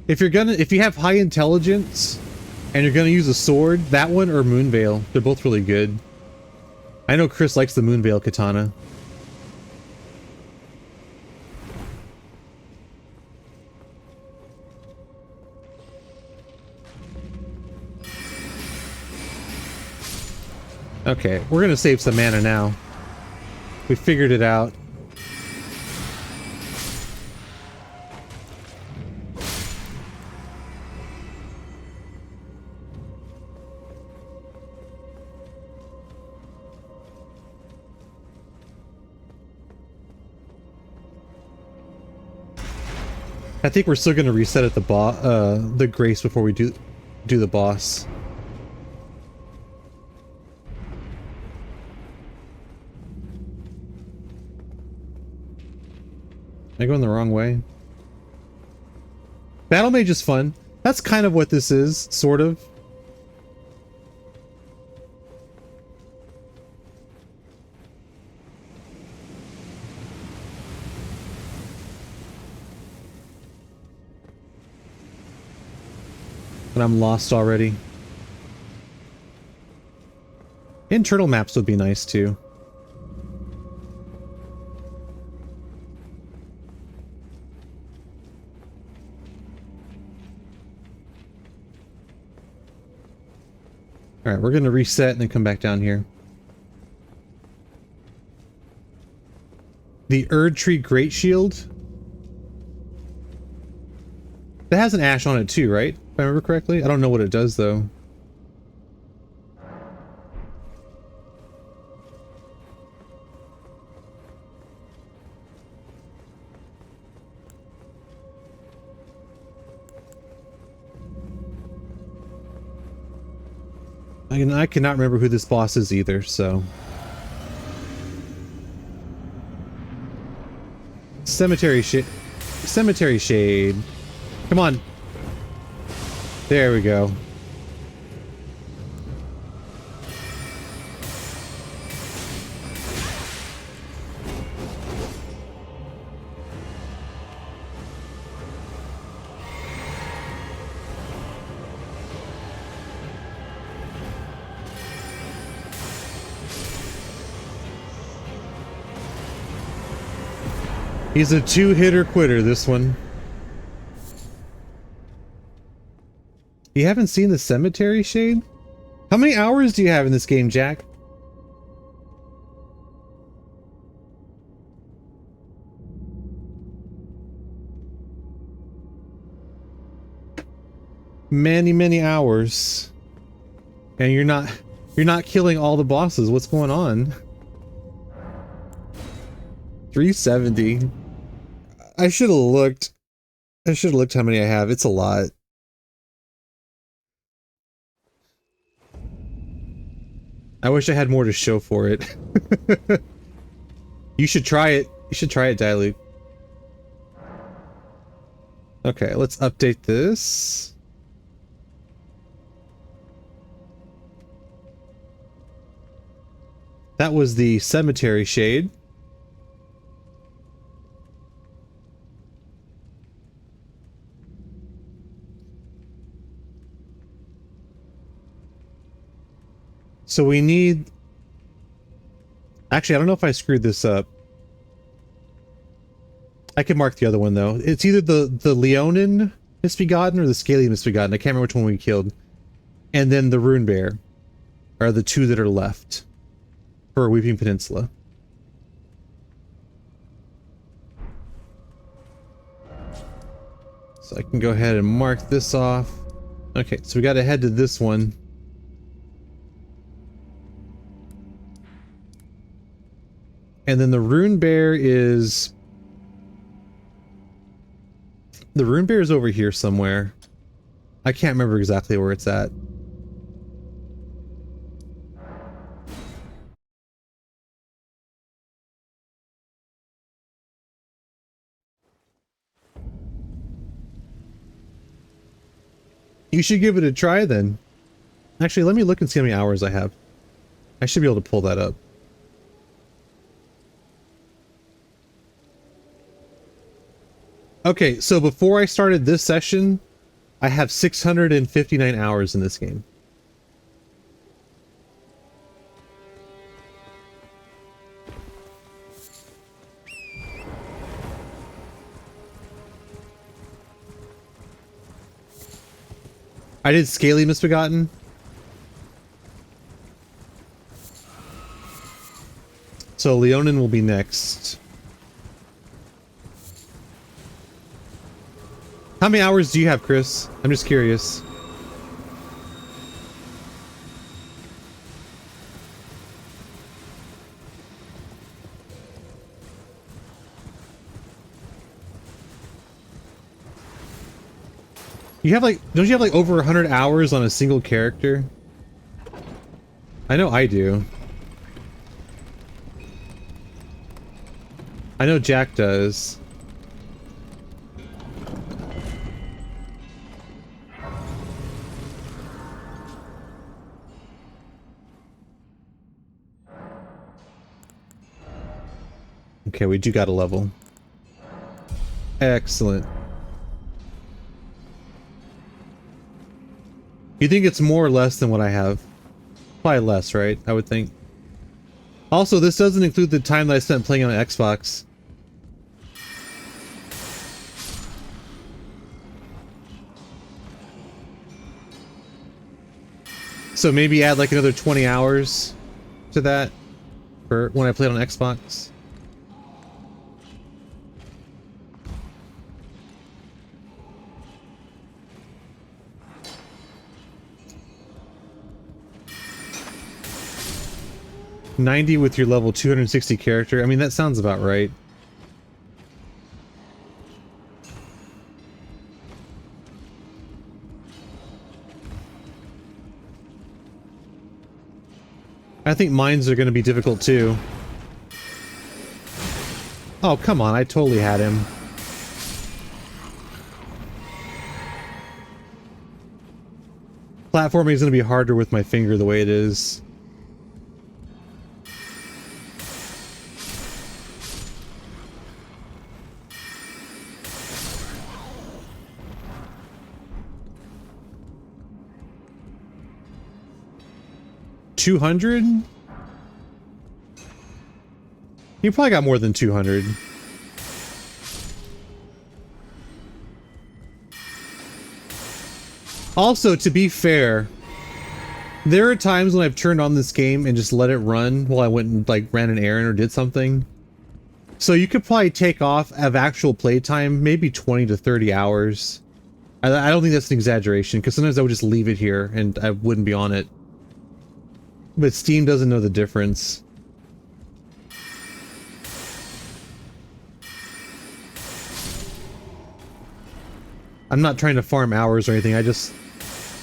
If you have high intelligence and you're gonna use a sword, that one or Moonveil, they're both really good. I know Chris likes the Moonveil katana. Okay, we're gonna save some mana now. We figured it out. I think we're still gonna reset at the Grace before we do the boss. Am I going the wrong way? Battle Mage is fun. That's kind of what this is, sort of. And I'm lost already. Internal maps would be nice too. Alright, we're gonna reset and then come back down here. The Erdtree Great Shield? That has an ash on it too, right? If I remember correctly? I don't know what it does though. I cannot remember who this boss is either, so... Cemetery shade. Cemetery shade. Come on. There we go. He's a two-hitter quitter, this one. You haven't seen the cemetery shade? How many hours do you have in this game, Jack? Many, many hours. And you're not killing all the bosses. What's going on? 370. I should have looked. I should have looked how many I have. It's a lot. I wish I had more to show for it. You should try it. You should try it, Dilute. Okay, let's update this. That was the cemetery shade. So we need... Actually, I don't know if I screwed this up. I can mark the other one, though. It's either the Leonin Misbegotten or the Scaly Misbegotten. I can't remember which one we killed. And then the Rune Bear are the two that are left for Weeping Peninsula. So I can go ahead and mark this off. Okay, so we got to head to this one. And then the Rune Bear is... The Rune Bear is over here somewhere. I can't remember exactly where it's at. You should give it a try then. Actually, let me look and see how many hours I have. I should be able to pull that up. Okay, so before I started this session, I have 659 hours in this game. I did Scaly Misbegotten. So Leonin will be next. How many hours do you have, Chris? I'm just curious. You have like, don't you have like over 100 hours on a single character? I know I do. I know Jack does. Okay, we do got a level. Excellent. You think it's more or less than what I have? Probably less, right? I would think. Also, this doesn't include the time that I spent playing on Xbox. So maybe add like another 20 hours to that for when I played on Xbox. $90 with your level 260 character. I mean, that sounds about right. I think mines are going to be difficult too. Oh, come on, I totally had him. Platforming is going to be harder with my finger the way it is. $200? You probably got more than 200. Also, to be fair, there are times when I've turned on this game and just let it run while I went and like ran an errand or did something. So you could probably take off of actual playtime maybe 20 to 30 hours. I don't think that's an exaggeration, because sometimes I would just leave it here and I wouldn't be on it. But Steam doesn't know the difference. I'm not trying to farm hours or anything, I just...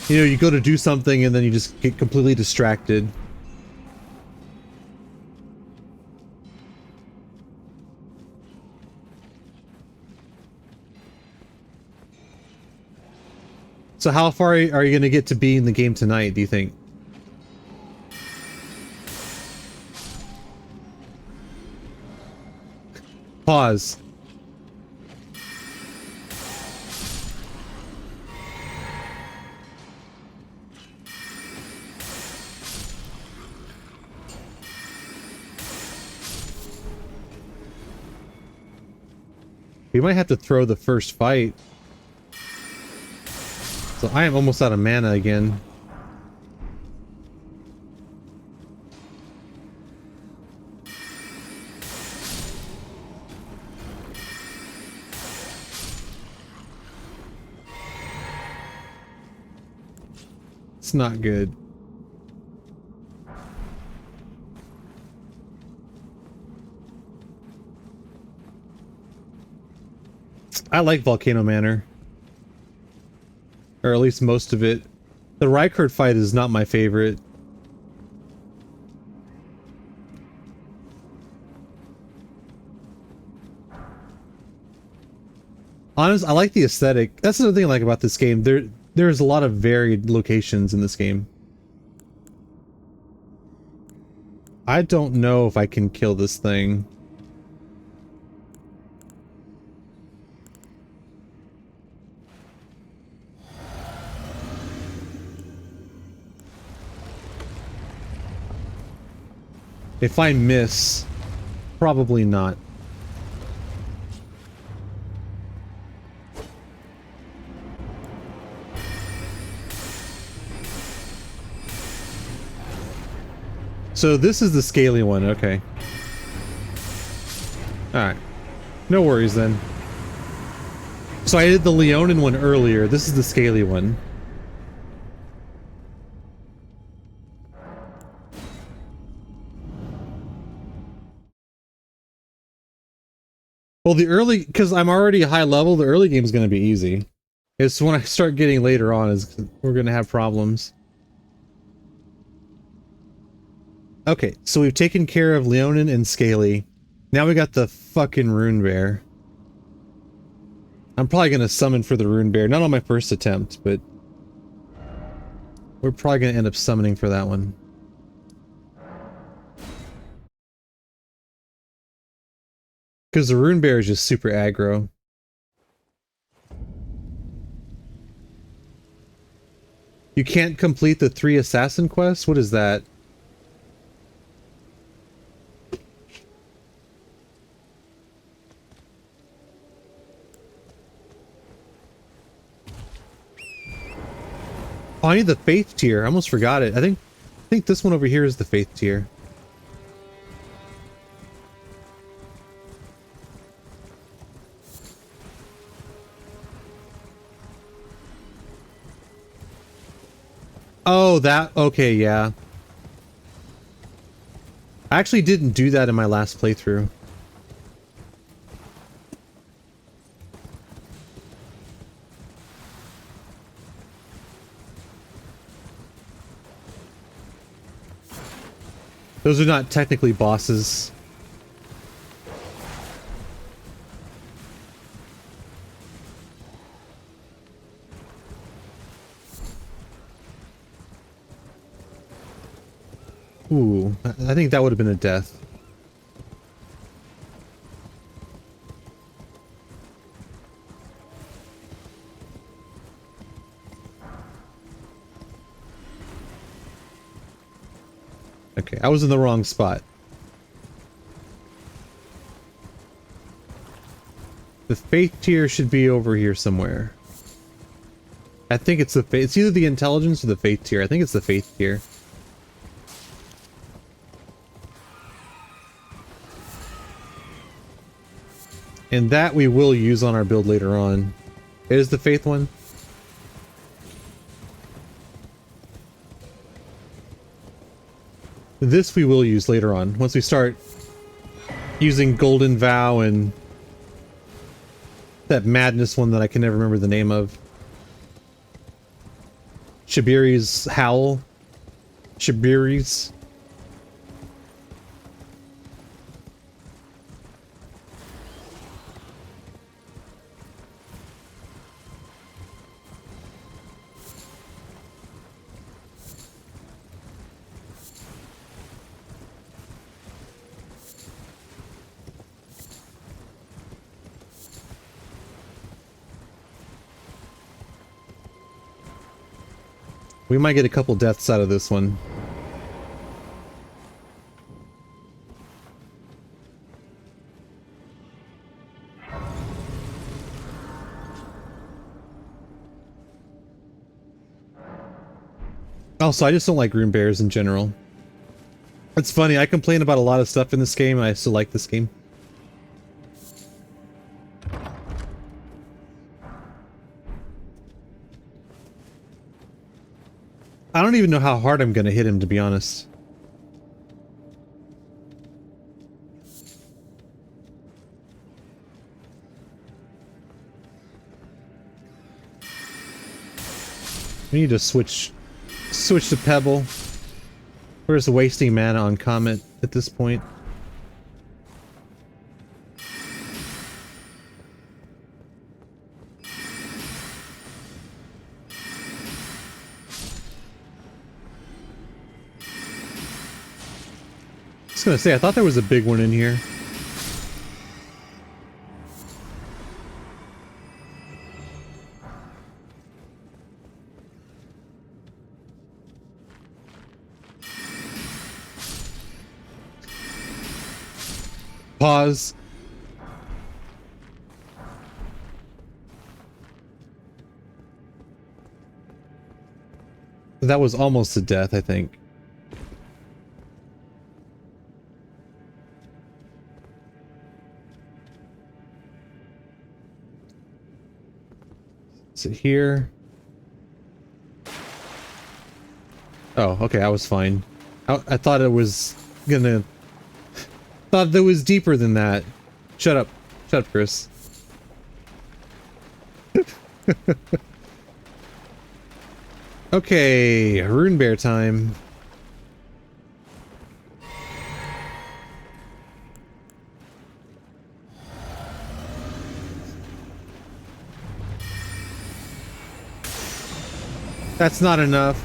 You know, you go to do something and then you just get completely distracted. So how far are you going to get to be in the game tonight, do you think? Pause. We might have to throw the first fight. So I am almost out of mana again. It's not good. I like Volcano Manor. Or at least most of it. The Rykard fight is not my favorite. Honestly, I like the aesthetic. That's the thing I like about this game. There's a lot of varied locations in this game. I don't know if I can kill this thing. If I miss, probably not. So this is the scaly one, okay. Alright. No worries then. So I did the Leonin one earlier, this is the scaly one. Well, the early, because I'm already high level, the early game is going to be easy. It's when I start getting later on is we're going to have problems. Okay, so we've taken care of Leonin and Scaly. Now we got the fucking Rune Bear. I'm probably going to summon for the Rune Bear. Not on my first attempt, but... we're probably going to end up summoning for that one. Because the Rune Bear is just super aggro. You can't complete the 3 assassin quests? What is that? Oh, I need the faith tier. I almost forgot it. I think this one over here is the faith tier. Oh, that... okay, yeah. I actually didn't do that in my last playthrough. Those are not technically bosses. Ooh, I think that would have been a death. Okay, I was in the wrong spot. The faith tier should be over here somewhere. I think it's the faith. It's either the intelligence or the faith tier. I think it's the faith tier. And that we will use on our build later on. It is the faith one. This we will use later on, once we start using Golden Vow and that madness one that I can never remember the name of. Shabiri's Howl. Shabiri's. We might get a couple deaths out of this one. Also, I just don't like rune bears in general. It's funny, I complain about a lot of stuff in this game, and I still like this game. I don't even know how hard I'm gonna hit him, to be honest. We need to switch to Pebble. We're just wasting mana on Comet at this point. I was gonna say, I thought there was a big one in here. Pause. That was almost a death, I think. Is it here? Oh, okay, I was fine. I thought it was gonna... Thought that was deeper than that. Shut up. Shut up, Chris. Okay, Rune Bear time. That's not enough.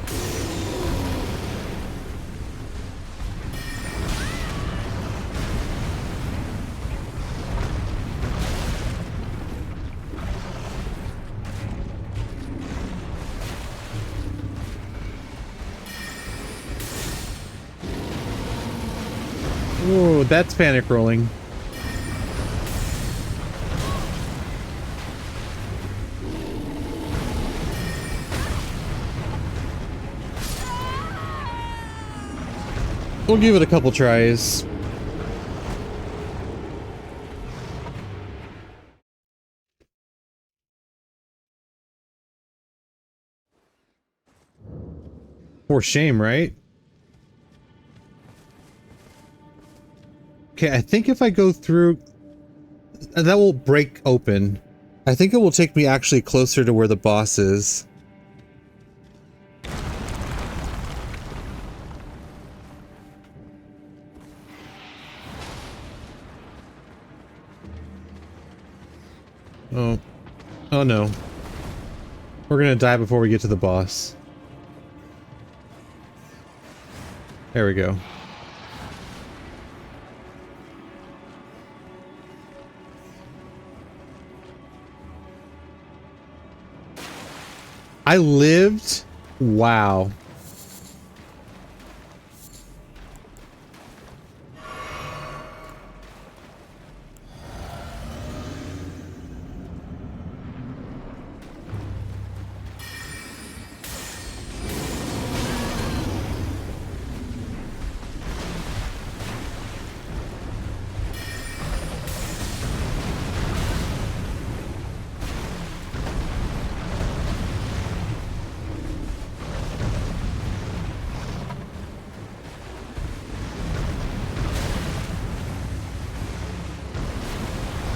Ooh, that's panic rolling. We'll give it a couple tries. For shame, right? Okay, I think if I go through... that will break open. I think it will take me actually closer to where the boss is. Oh. Oh no. We're gonna die before we get to the boss. There we go. I lived? Wow.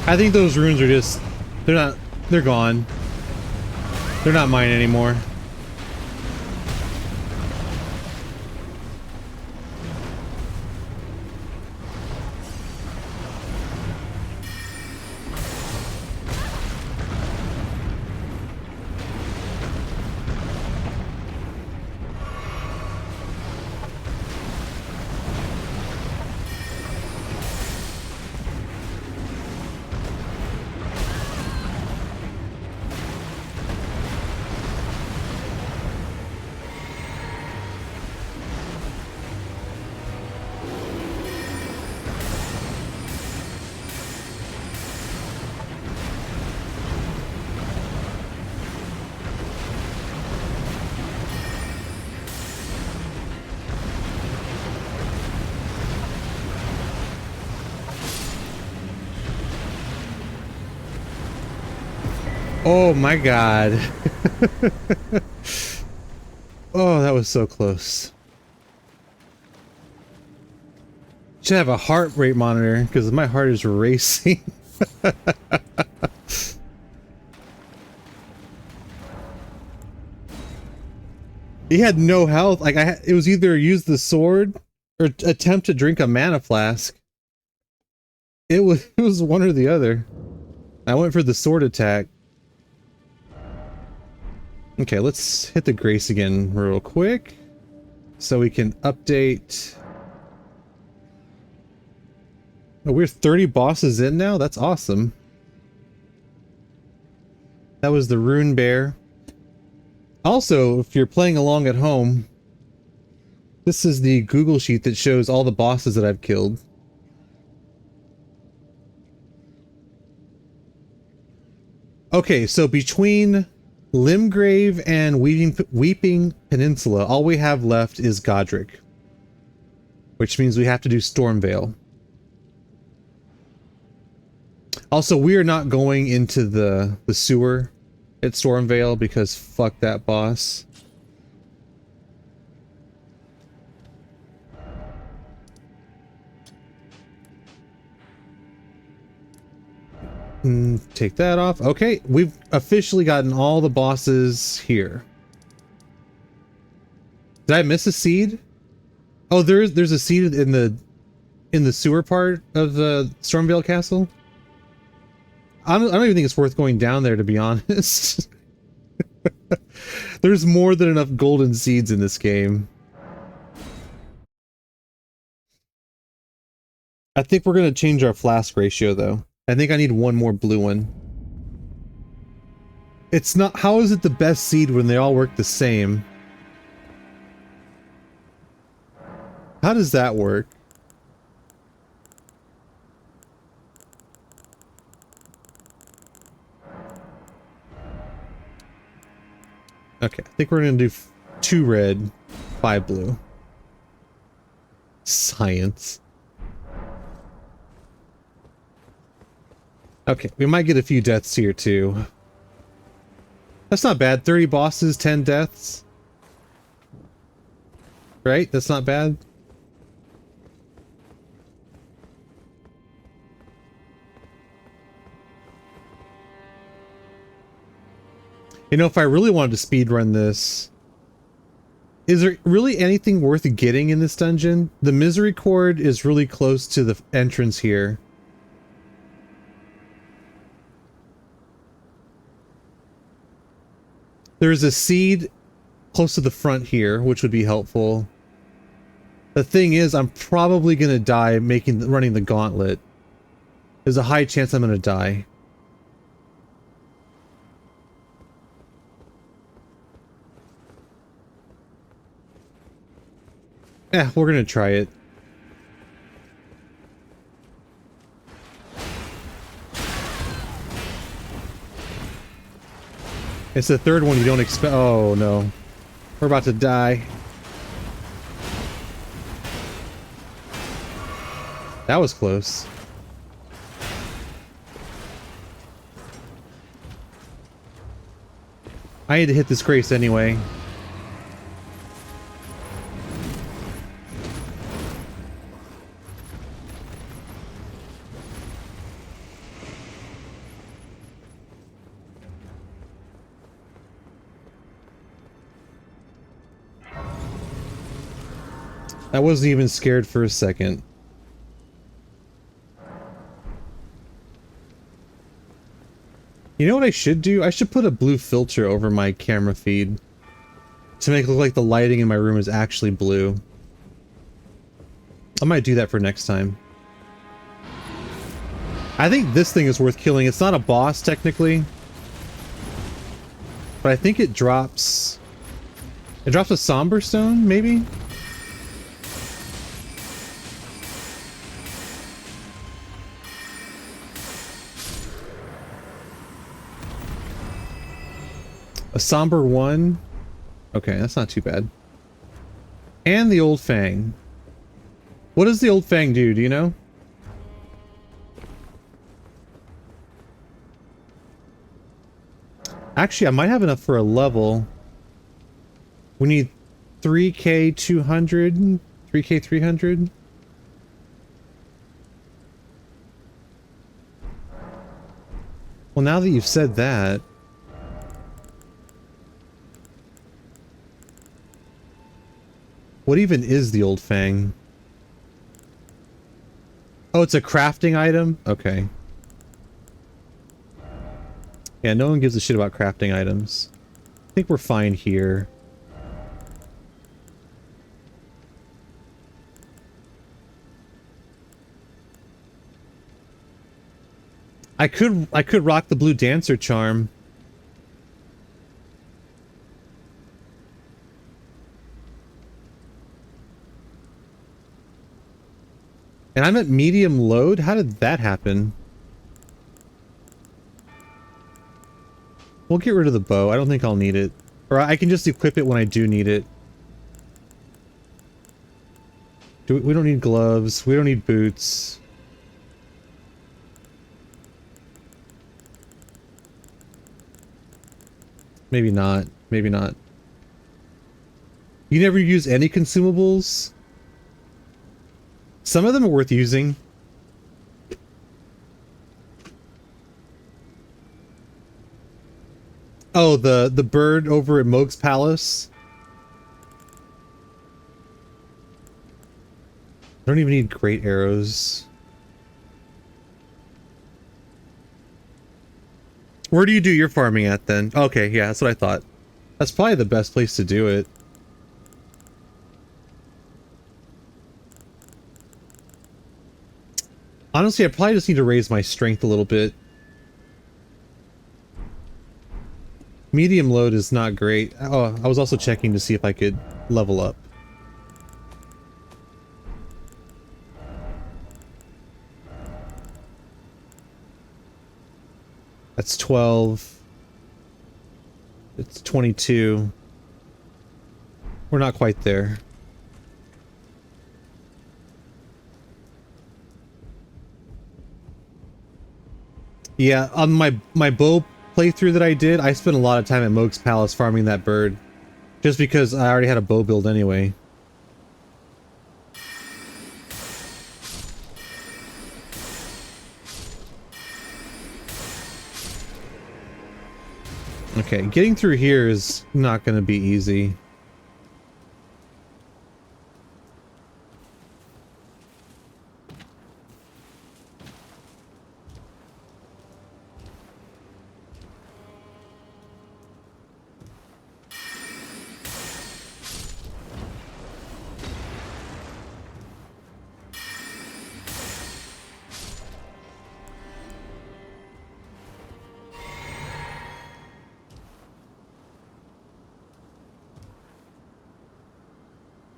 I think those runes are just, they're gone. They're not mine anymore. Oh my god. Oh, that was so close. Should have a heart rate monitor because my heart is racing. He had no health. Like it was either use the sword or attempt to drink a mana flask. It was one or the other. I went for the sword attack. Okay, let's hit the Grace again real quick so we can update. Oh, we're 30 bosses in now? That's awesome. That was the Rune Bear. Also, if you're playing along at home, this is the Google Sheet that shows all the bosses that I've killed. Okay, so between Limgrave and Weeping Peninsula, all we have left is Godric. Which means we have to do Stormvale. Also, we are not going into the sewer at Stormvale because fuck that boss. Take that off. Okay, we've officially gotten all the bosses here. Did I miss a seed? Oh, there's a seed in the sewer part of the Stormvale Castle. I don't even think it's worth going down there, to be honest. There's more than enough golden seeds in this game. I think we're gonna change our flask ratio though. I think I need one more blue one. It's not. How is it the best seed when they all work the same? How does that work? Okay, I think we're gonna do 2 red, 5 blue. Science. Okay, we might get a few deaths here too. That's not bad. 30 bosses, 10 deaths. Right? That's not bad. You know, if I really wanted to speedrun this, is there really anything worth getting in this dungeon? The Misery Cord is really close to the entrance here. There's a seed close to the front here, which would be helpful. The thing is, I'm probably gonna die running the gauntlet. There's a high chance I'm gonna die. Yeah, we're gonna try it. It's the third one you don't expect. Oh no. We're about to die. That was close. I had to hit this grace anyway. I wasn't even scared for a second. You know what I should do? I should put a blue filter over my camera feed to make it look like the lighting in my room is actually blue. I might do that for next time. I think this thing is worth killing. It's not a boss technically, but I think it drops... It drops a somber stone, maybe? A somber one. Okay, that's not too bad. And the old fang. What does the old fang do? Do you know? Actually, I might have enough for a level. We need 3k 200, 3k 300. Well, now that you've said that, what even is the old fang? Oh, it's a crafting item? Okay. Yeah, no one gives a shit about crafting items. I think we're fine here. I could rock the blue dancer charm. And I'm at medium load? How did that happen? We'll get rid of the bow. I don't think I'll need it. Or I can just equip it when I do need it. We don't need gloves. We don't need boots. Maybe not. Maybe not. You never use any consumables? Some of them are worth using. Oh, the bird over at Moog's Palace. I don't even need great arrows. Where do you do your farming at then? Okay, yeah, that's what I thought. That's probably the best place to do it. Honestly, I probably just need to raise my strength a little bit. Medium load is not great. Oh, I was also checking to see if I could level up. That's 12. It's 22. We're not quite there. Yeah, on my bow playthrough that I did, I spent a lot of time at Moog's Palace farming that bird. Just because I already had a bow build anyway. Okay, getting through here is not going to be easy.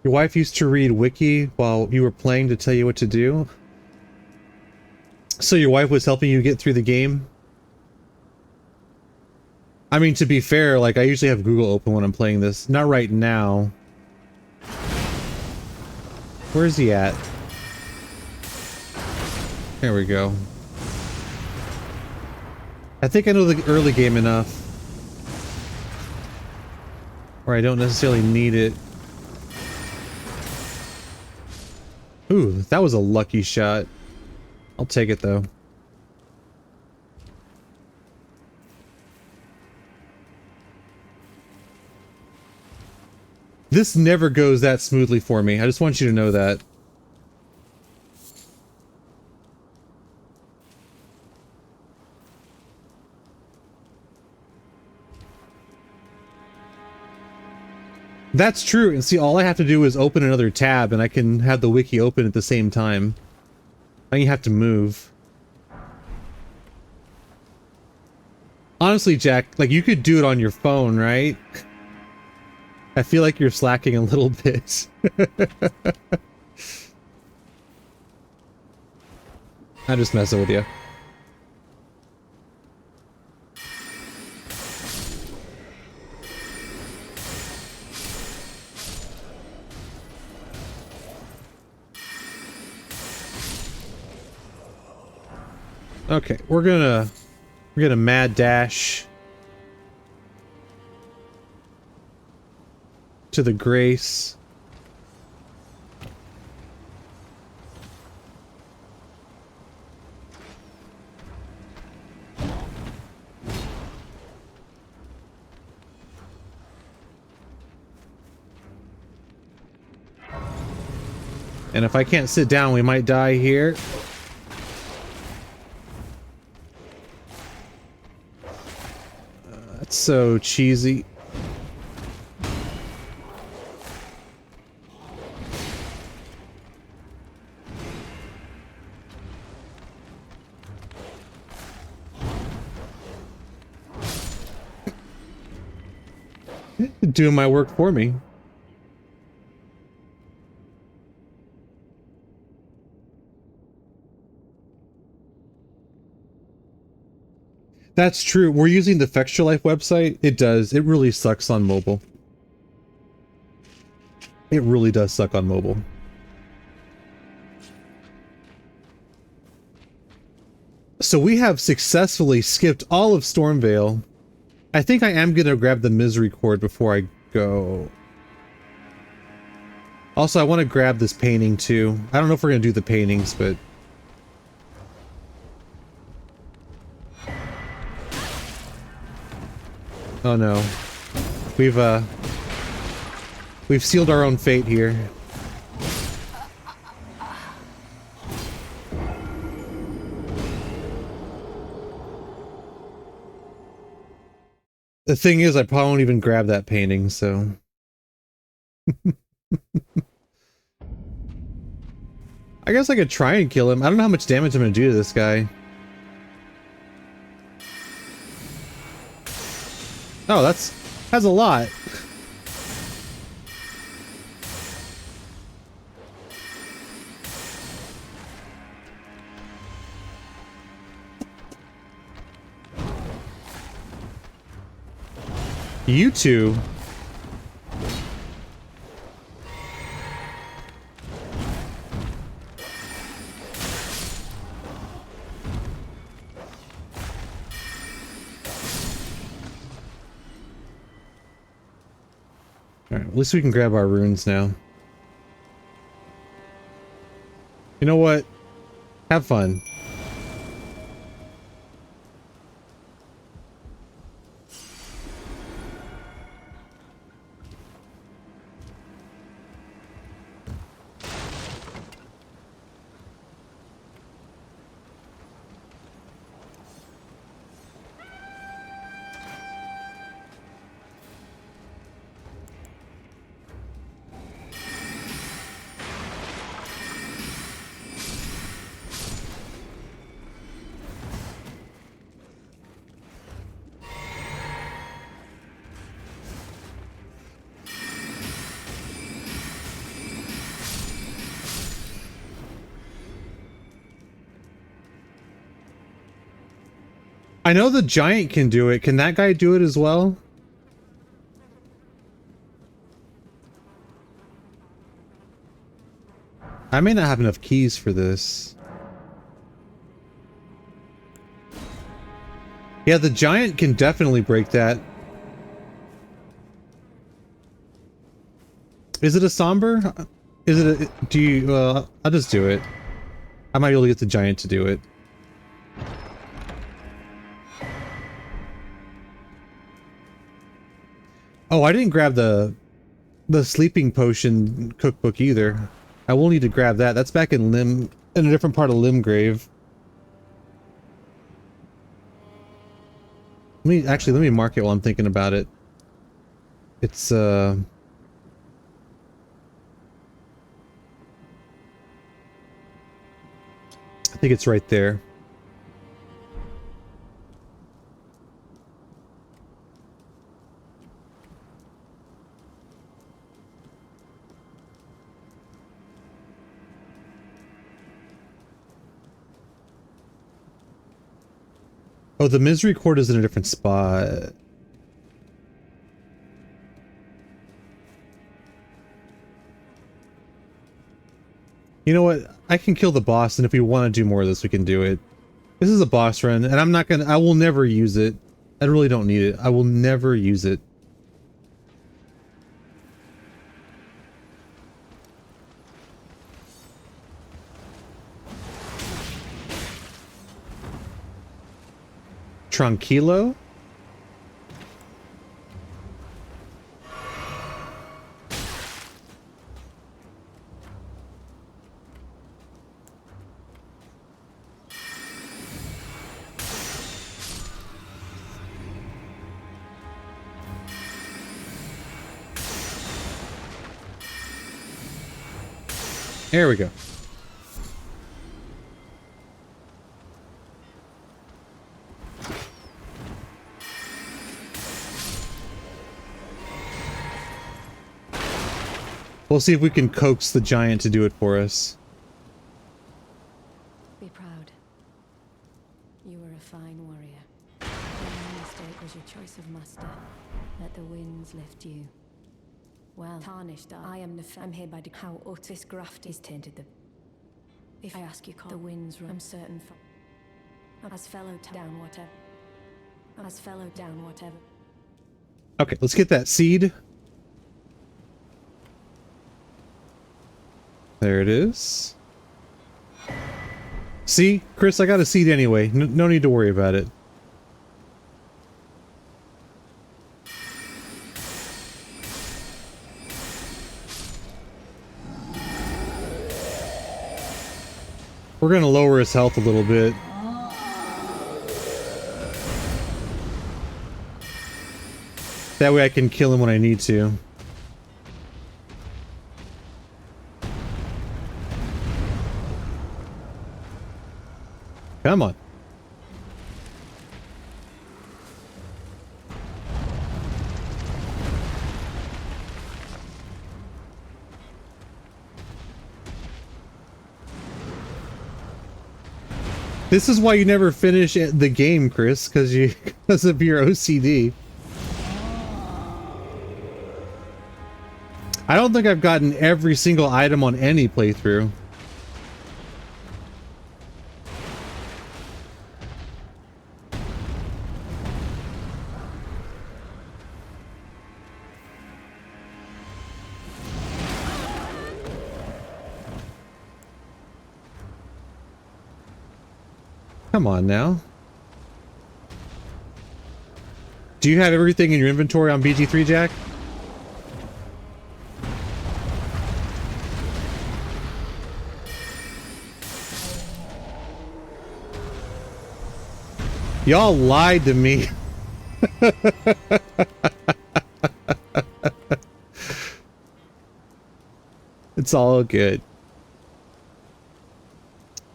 Your wife used to read wiki while you were playing to tell you what to do? So your wife was helping you get through the game? I mean, to be fair, like, I usually have Google open when I'm playing this. Not right now. Where is he at? There we go. I think I know the early game enough where I don't necessarily need it. Ooh, that was a lucky shot. I'll take it though. This never goes that smoothly for me. I just want you to know that. That's true, and see, all I have to do is open another tab and I can have the wiki open at the same time. I you have to move. Honestly, Jack, like, you could do it on your phone, right? I feel like you're slacking a little bit. I'm just messing with you. Okay, we're gonna mad dash to the Grace. And if I can't sit down, we might die here. That's so cheesy. Doing my work for me. That's true. We're using the Fextra Life website. It does. It really sucks on mobile. It really does suck on mobile. So we have successfully skipped all of Stormvale. I think I am gonna grab the Misery Cord before I go. Also, I want to grab this painting too. I don't know if we're gonna do the paintings, but... Oh no. We've sealed our own fate here. The thing is, I probably won't even grab that painting, so... I guess I could try and kill him. I don't know how much damage I'm gonna do to this guy. Oh, that's a lot. You two. Alright, at least we can grab our runes now. You know what? Have fun. I know the giant can do it. Can that guy do it as well? I may not have enough keys for this. Yeah, the giant can definitely break that. Is it a somber? Is it a... Do you... I'll just do it. I might be able to get the giant to do it. Oh, I didn't grab the sleeping potion cookbook either. I will need to grab that. That's back in a different part of Limgrave. Let me mark it while I'm thinking about it. It's I think it's right there. Oh, the misery cord is in a different spot. You know what? I can kill the boss, and if we want to do more of this, we can do it. This is a boss run, and I will never use it. I really don't need it. I will never use it. Tranquilo? There we go. We'll see if we can coax the giant to do it for us. Be proud. You were a fine warrior. The only mistake was your choice of master. Let the winds lift you. Well, tarnished, I am I'm here by how Otis graft is tainted the... If I ask you, call the winds run. I'm certain as fellow down whatever. As fellow down whatever. Okay, let's get that seed. There it is. See, Chris, I got a seed anyway. No need to worry about it. We're gonna lower his health a little bit. That way I can kill him when I need to. Come on. This is why you never finish the game, Chris, because of your OCD. I don't think I've gotten every single item on any playthrough. Come on now. Do you have everything in your inventory on BG3, Jack? Y'all lied to me. It's all good.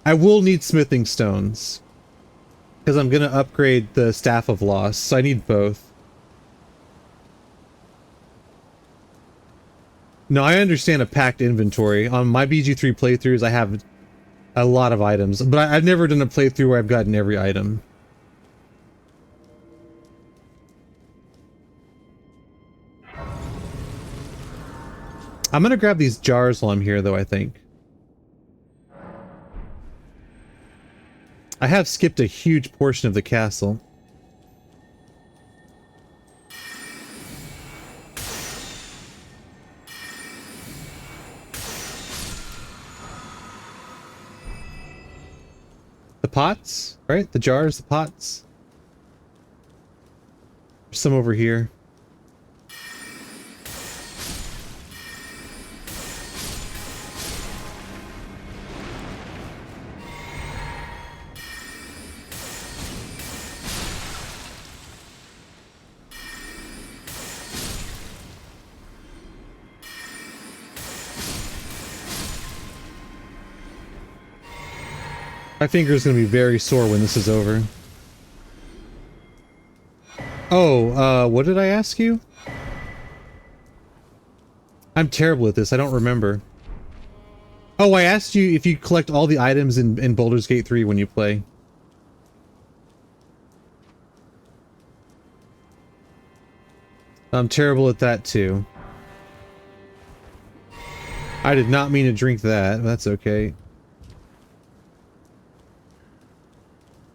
I will need smithing stones. Because I'm going to upgrade the Staff of Loss, so I need both. No, I understand a packed inventory. On my BG3 playthroughs, I have a lot of items. But I've never done a playthrough where I've gotten every item. I'm gonna grab these jars while I'm here, though, I think. I have skipped a huge portion of the castle. The pots, right? The jars, the pots. There's some over here. My finger's gonna be very sore when this is over. Oh, what did I ask you? I'm terrible at this, I don't remember. Oh, I asked you if you collect all the items in Baldur's Gate 3 when you play. I'm terrible at that too. I did not mean to drink that, that's okay.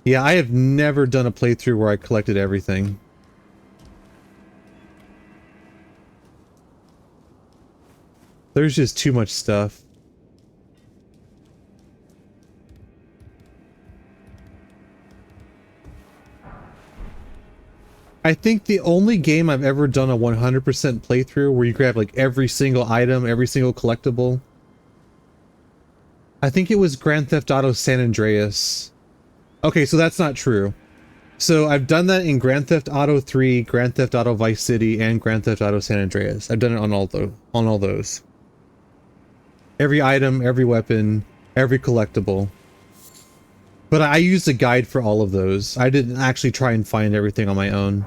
Yeah, I have never done a playthrough where I collected everything. There's just too much stuff. I think the only game I've ever done a 100% playthrough where you grab like every single item, every single collectible. I think it was Grand Theft Auto San Andreas. Okay, so that's not true. So I've done that in Grand Theft Auto 3, Grand Theft Auto Vice City, and Grand Theft Auto San Andreas. I've done it on all those. Every item, every weapon, every collectible. But I used a guide for all of those. I didn't actually try and find everything on my own.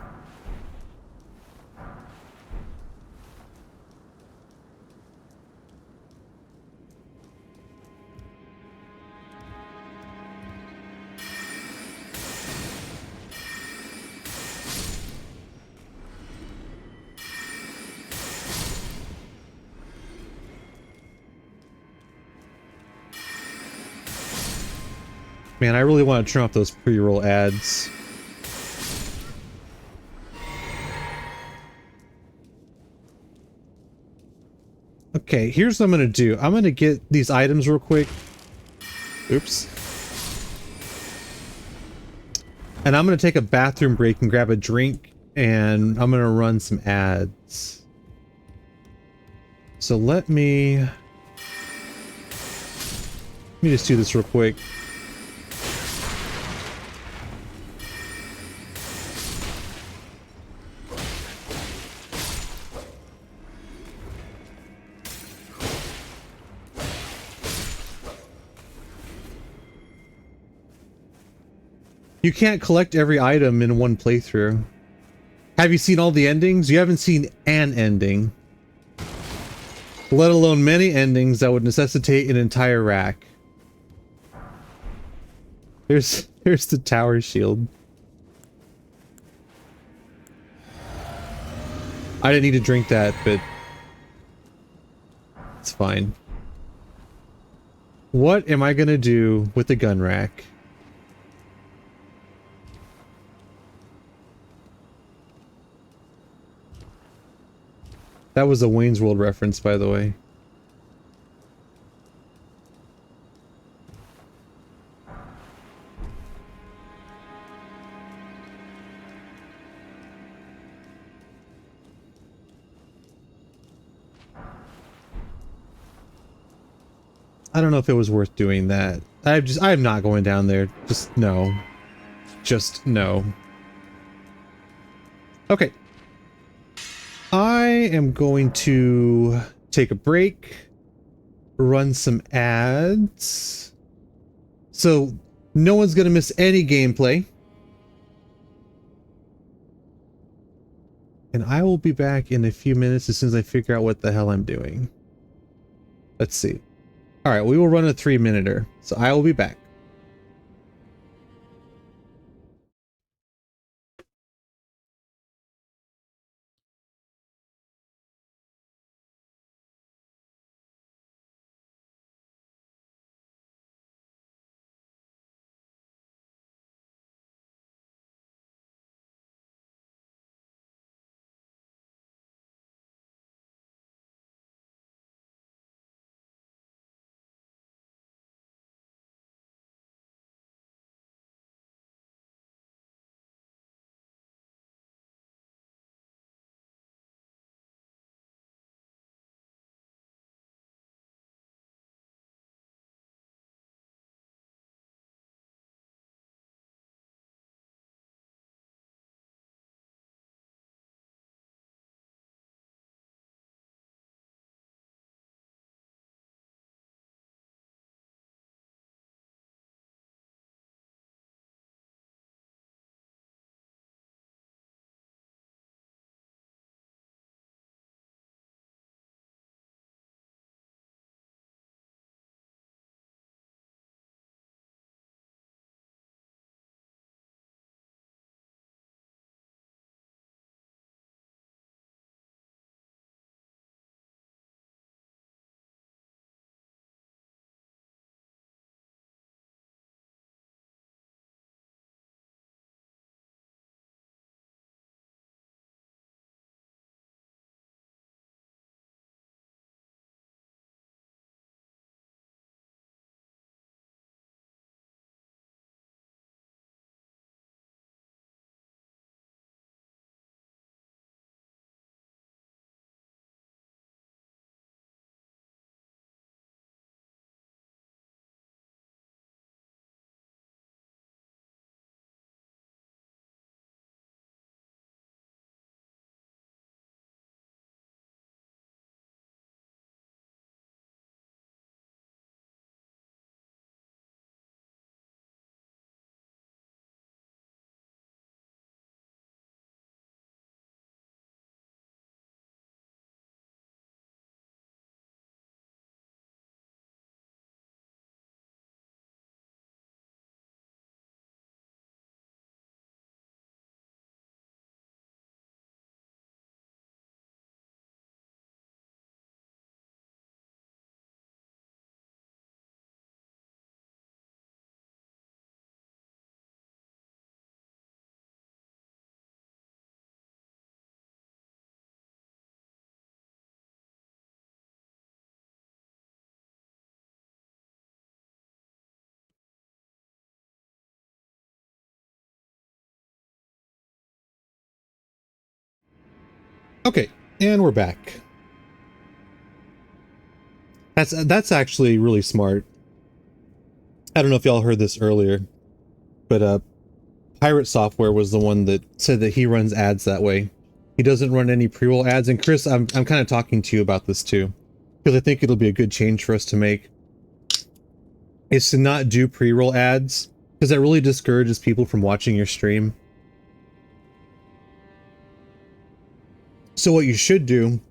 Man, I really want to turn off those pre-roll ads. Okay, here's what I'm gonna do. I'm gonna get these items real quick. Oops. And I'm gonna take a bathroom break and grab a drink, and I'm gonna run some ads. So let me just do this real quick. You can't collect every item in one playthrough. Have you seen all the endings? You haven't seen an ending. Let alone many endings that would necessitate an entire rack. Here's the tower shield. I didn't need to drink that, but it's fine. What am I gonna do with the gun rack? That was a Wayne's World reference, by the way. I don't know if it was worth doing that. I'm not going down there. Just no. Just no. Okay. I am going to take a break, run some ads. So no one's gonna miss any gameplay. And I will be back in a few minutes as soon as I figure out what the hell I'm doing. Let's see. Alright, we will run a 3-minuter. So I will be back. Okay, and we're back. That's actually really smart. I don't know if y'all heard this earlier, but Pirate Software was the one that said that he runs ads that way. He doesn't run any pre-roll ads. And Chris, I'm kind of talking to you about this too, because I think it'll be a good change for us to make. Is to not do pre-roll ads, because that really discourages people from watching your stream. So what you should do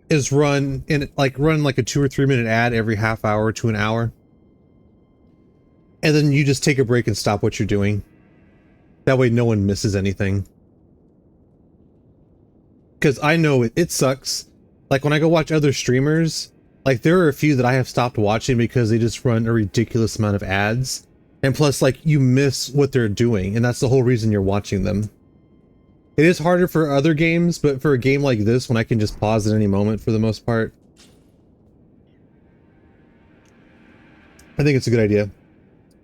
is run like a 2 or 3 minute ad every half hour to an hour. And then you just take a break and stop what you're doing. That way no one misses anything. Because I know it sucks. Like when I go watch other streamers, like there are a few that I have stopped watching because they just run a ridiculous amount of ads. And plus, like, you miss what they're doing, and that's the whole reason you're watching them. It is harder for other games, but for a game like this, when I can just pause at any moment for the most part, I think it's a good idea.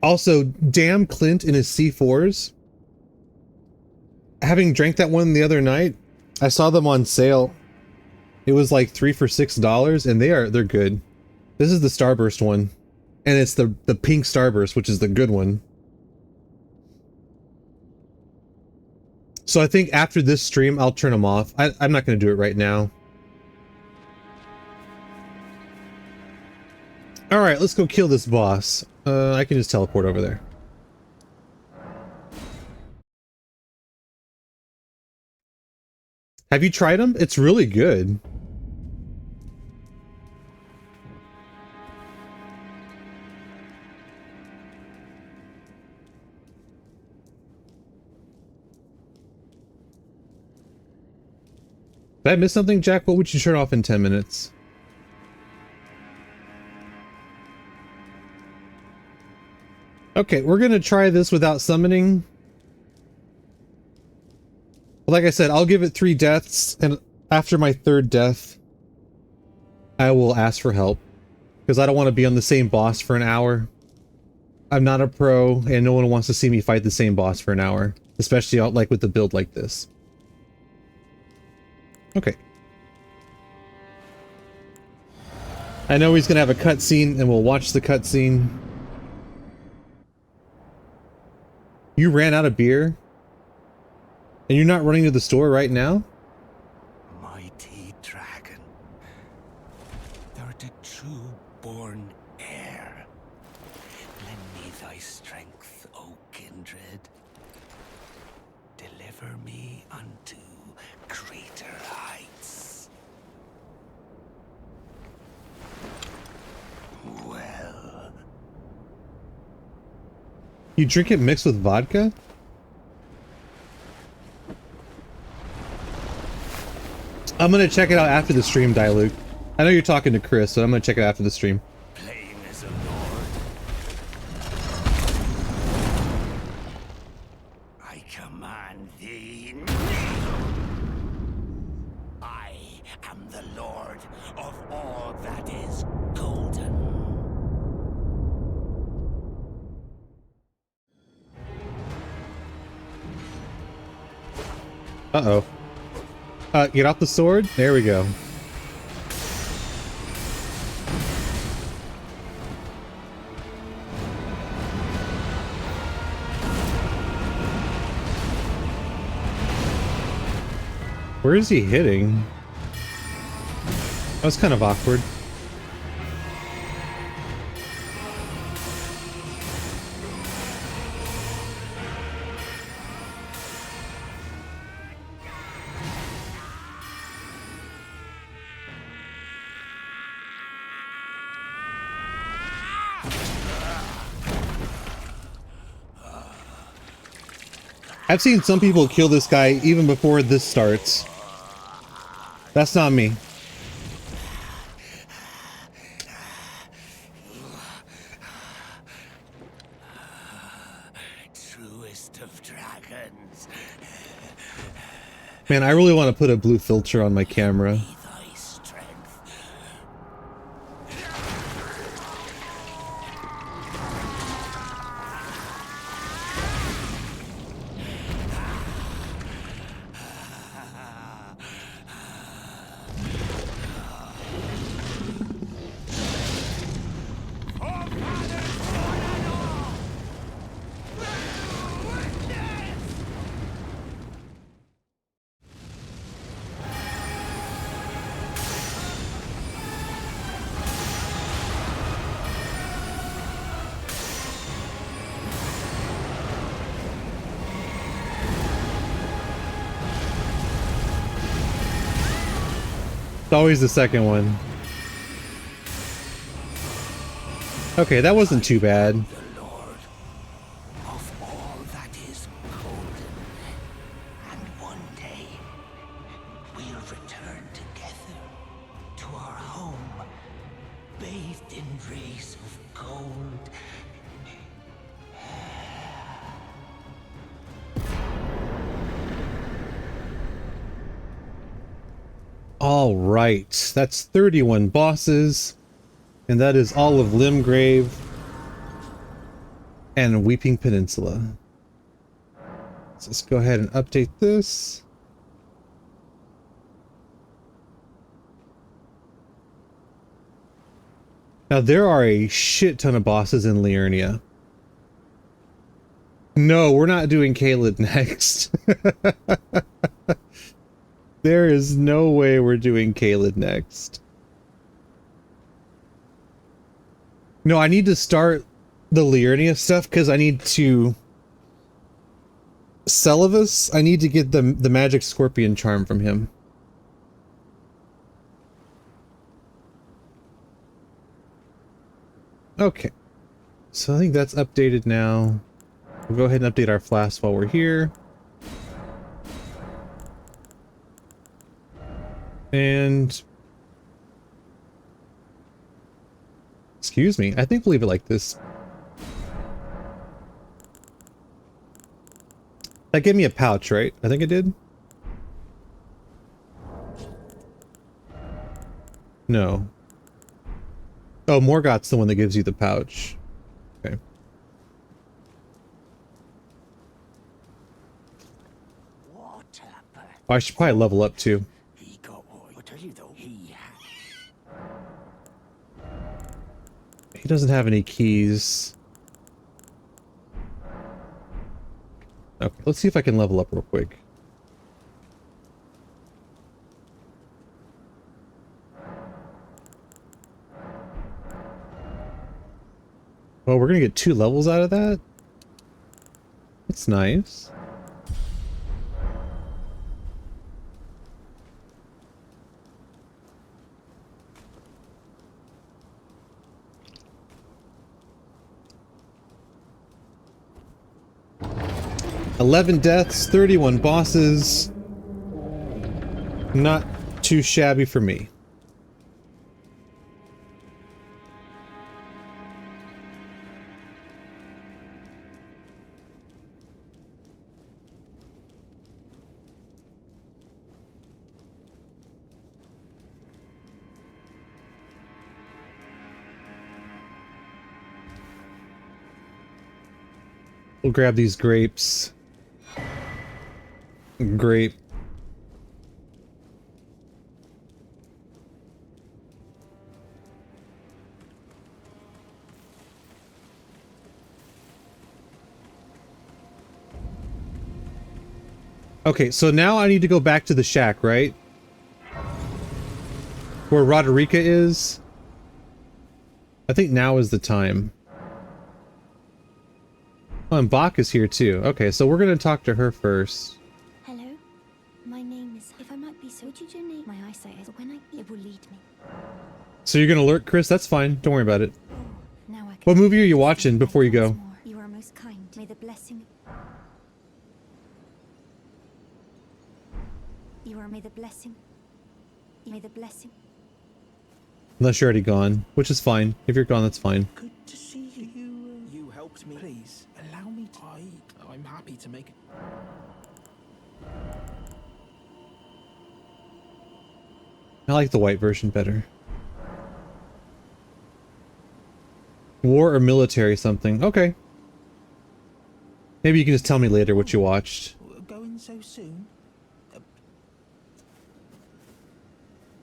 Also, damn Clint and his C4s. Having drank that one the other night, I saw them on sale. It was like 3 for $6, and they're good. This is the Starburst one, and it's the pink Starburst, which is the good one. So I think after this stream, I'll turn them off. I'm not going to do it right now. All right, let's go kill this boss. I can just teleport over there. Have you tried them? It's really good. Did I miss something, Jack? What would you turn off in 10 minutes? Okay, we're gonna try this without summoning. Like I said, I'll give it 3 deaths, and after my 3rd death, I will ask for help. Because I don't want to be on the same boss for an hour. I'm not a pro, and no one wants to see me fight the same boss for an hour. Especially like with a build like this. Okay. I know he's gonna have a cutscene, and we'll watch the cutscene. You ran out of beer? And you're not running to the store right now? Mighty dragon, thou art a true-born heir. Lend me thy strength, O kindred. Deliver me unto greater heights. Well. You drink it mixed with vodka? I'm gonna check it out after the stream, Diluc. I know you're talking to Chris, so I'm gonna check it out after the stream. Plain as a lord. I command thee. I am the lord of all that is golden. Uh-oh. Get off the sword? There we go. Where is he hitting? That was kind of awkward. I've seen some people kill this guy even before this starts. That's not me. Truest of dragons. Man, I really want to put a blue filter on my camera. Thy strength. It's always the second one. Okay, that wasn't too bad. The Lord of all that is golden, and one day we'll return together to our home, bathed in rays of gold. All right, that's 31 bosses, and that is all of Limgrave and Weeping Peninsula. So let's go ahead and update this. Now there are a shit ton of bosses in Liurnia. No, we're not doing Caelid next. There is no way we're doing Caelid next. No, I need to start the Liurnia stuff because I need to... Celavus, I need to get the magic scorpion charm from him. Okay. So I think that's updated now. We'll go ahead and update our flask while we're here. And... excuse me, I think we'll leave it like this. That gave me a pouch, right? I think it did? No. Oh, Morgott's the one that gives you the pouch. Okay. Oh, I should probably level up too. He got what I tell you though. He doesn't have any keys. Okay, let's see if I can level up real quick. Well, we're gonna get 2 levels out of that. That's nice. "11 deaths, 31 bosses. Not too shabby for me." We'll grab these grapes. Grape. Okay, so now I need to go back to the shack, right? Where Roderica is. I think now is the time. Oh, and Bach is here too. Okay, so we're gonna talk to her first. Hello, my name is... If I might be so... Would you donate my eyesight? When I... It will lead me. So you're gonna lurk, Chris? That's fine. Don't worry about it. Oh, now I can... What movie are you watching before you go? You are most kind. May the blessing... You are... May the blessing... May the blessing... Unless you're already gone, which is fine. If you're gone, that's fine. Good to see you. You helped me. Please, allow me to... I'm happy to make it. I like the white version better. War or military something. Okay. Maybe you can just tell me later what you watched. Going so soon?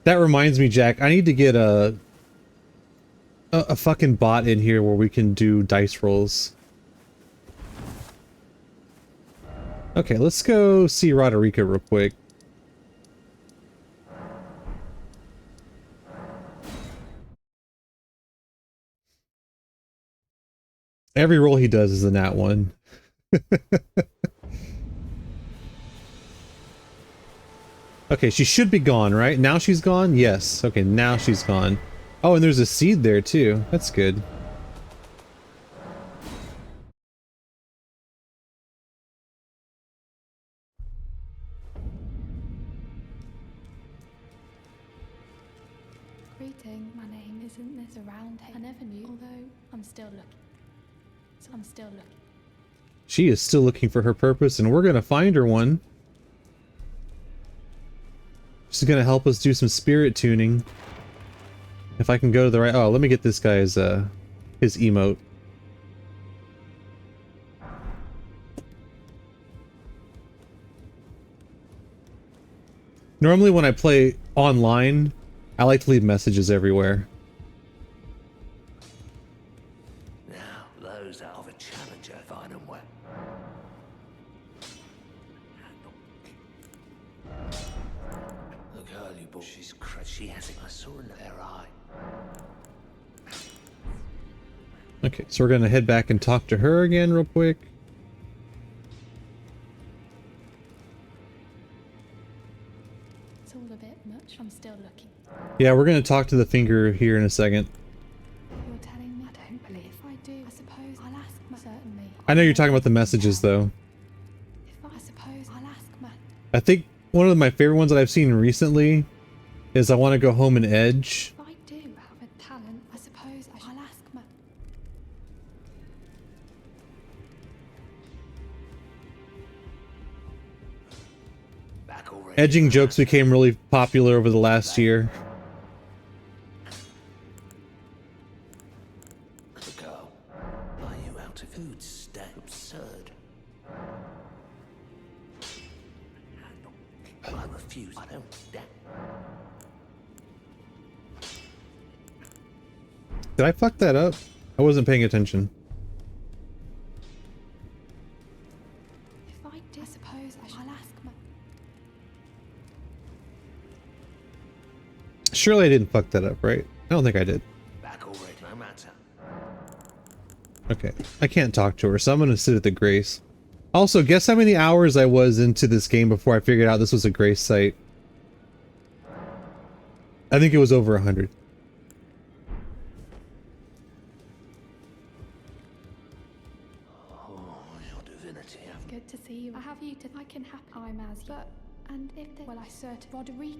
That reminds me, Jack, I need to get a fucking bot in here where we can do dice rolls. Okay, let's go see Roderica real quick. Every roll he does is a nat 1. Okay, she should be gone, right? Now she's gone? Yes. Okay, now she's gone. Oh, and there's a seed there too. That's good. Greeting, my name isn't this around here. I never knew, although I'm still looking. So I'm still looking. She is still looking for her purpose, and we're gonna find her one. She's gonna help us do some spirit tuning. If I can go to the right... Oh, let me get this guy's, his emote. Normally when I play online, I like to leave messages everywhere. Now, those are of a challenger, fine and well. The girl you bought, she's crazy. She has it. I saw in her eye. Okay, so we're gonna head back and talk to her again real quick. It's all a bit much. I'm still looking. Yeah, we're gonna talk to the finger here in a second. You're telling me I don't believe. If I do, I suppose I'll ask my certainly. I know you're talking about the messages though. If I suppose I'll ask my. I think one of my favorite ones that I've seen recently is I want to go home and edge. If I do have a talent, I suppose I'll ask my. Back already. Edging jokes became really popular over the last year. The girl. Are you out of food? Stay absurd. I refuse. I don't dare. Did I fuck that up? I wasn't paying attention. If I do, I suppose I'll ask my. Surely I didn't fuck that up, right? I don't think I did. Back already. No matter. Okay, I can't talk to her, so I'm gonna sit at the Grace. Also, guess how many hours I was into this game before I figured out this was a Grace site? I think it was over 100. Oh, your divinity. It's good to see you. I have you to. I can happen. I'm as. But and if they. Well, I cert Roderick.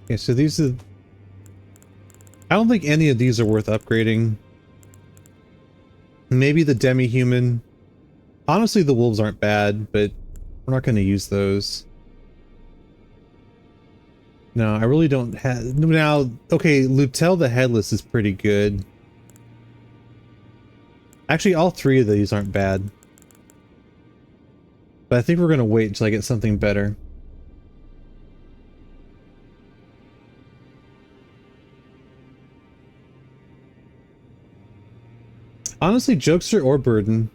Okay, so these are... I don't think any of these are worth upgrading. Maybe the demi-human. Honestly, the wolves aren't bad, but we're not going to use those. No, I really don't have... Now, okay, Lutel the Headless is pretty good. Actually, all three of these aren't bad. But I think we're going to wait until I get something better. Honestly, Jokester or Burden.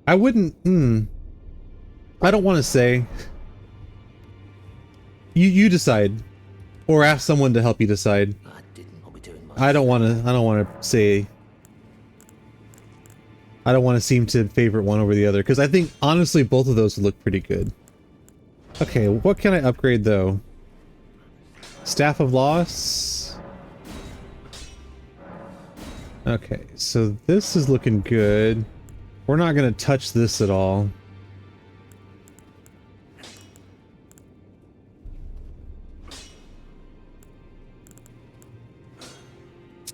I wouldn't... I don't want to say. You decide. Or ask someone to help you decide. I didn't. I'll be doing my. I don't want to say... I don't want to seem to favorite one over the other, because I think, honestly, both of those would look pretty good. Okay, what can I upgrade, though? Staff of Loss... Okay, so this is looking good. We're not going to touch this at all.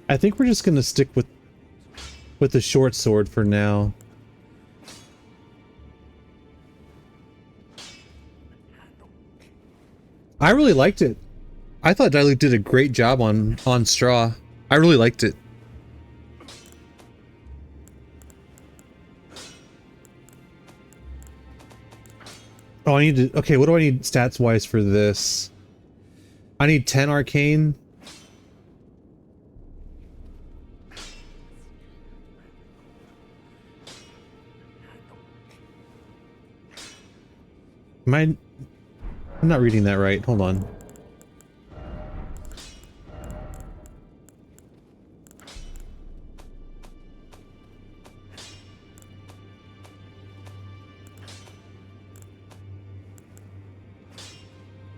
I think we're just going to stick with the short sword for now. I really liked it. I thought Dilek did a great job on Straw. I really liked it. Oh, I need to... Okay, what do I need stats-wise for this? I need 10 arcane. Am I... I'm not reading that right. Hold on.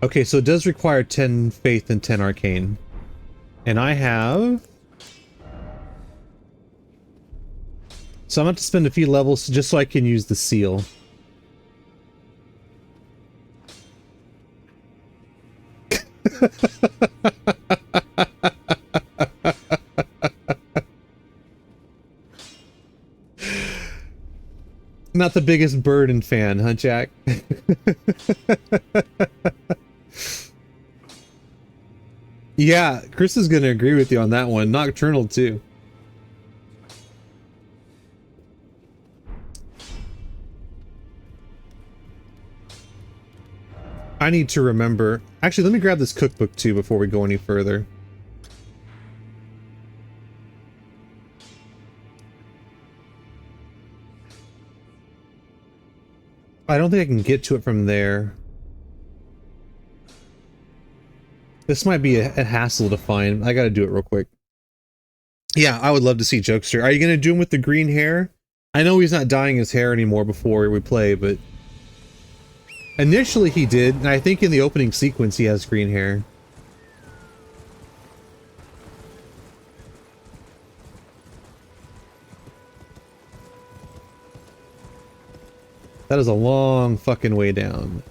Okay, so it does require 10 faith and 10 arcane. And I have... So I'm going to have to spend a few levels just so I can use the seal. Not the biggest Burden fan, huh, Jack? Yeah, Chris is gonna agree with you on that one. Nocturnal too. I need to remember. Actually, let me grab this cookbook too before we go any further. I don't think I can get to it from there. This might be a hassle to find. I gotta do it real quick. Yeah, I would love to see Jokester. Are you gonna do him with the green hair? I know he's not dyeing his hair anymore before we play, but... Initially he did, and I think in the opening sequence he has green hair. That is a long fucking way down.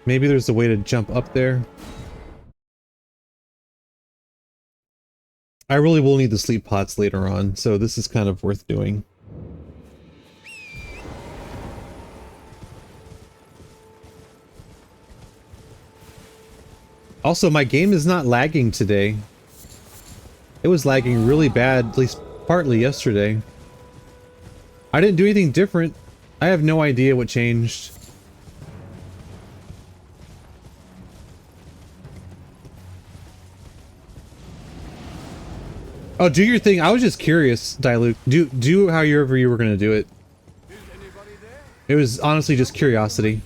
Maybe there's a way to jump up there. I really will need the sleep pots later on, so this is kind of worth doing. Also, my game is not lagging today. It was lagging really bad, at least partly yesterday. I didn't do anything different. I have no idea what changed. Oh, do your thing. I was just curious, Diluc. Do however you were gonna do it. It was honestly just curiosity.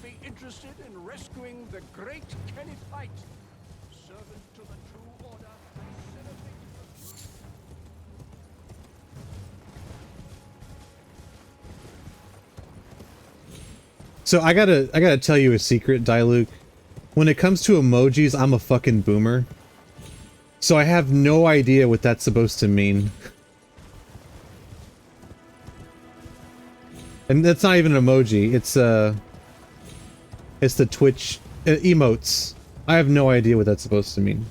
So I gotta tell you a secret, Diluc. When it comes to emojis, I'm a fucking boomer. So I have no idea what that's supposed to mean. And that's not even an emoji, it's the Twitch emotes. I have no idea what that's supposed to mean.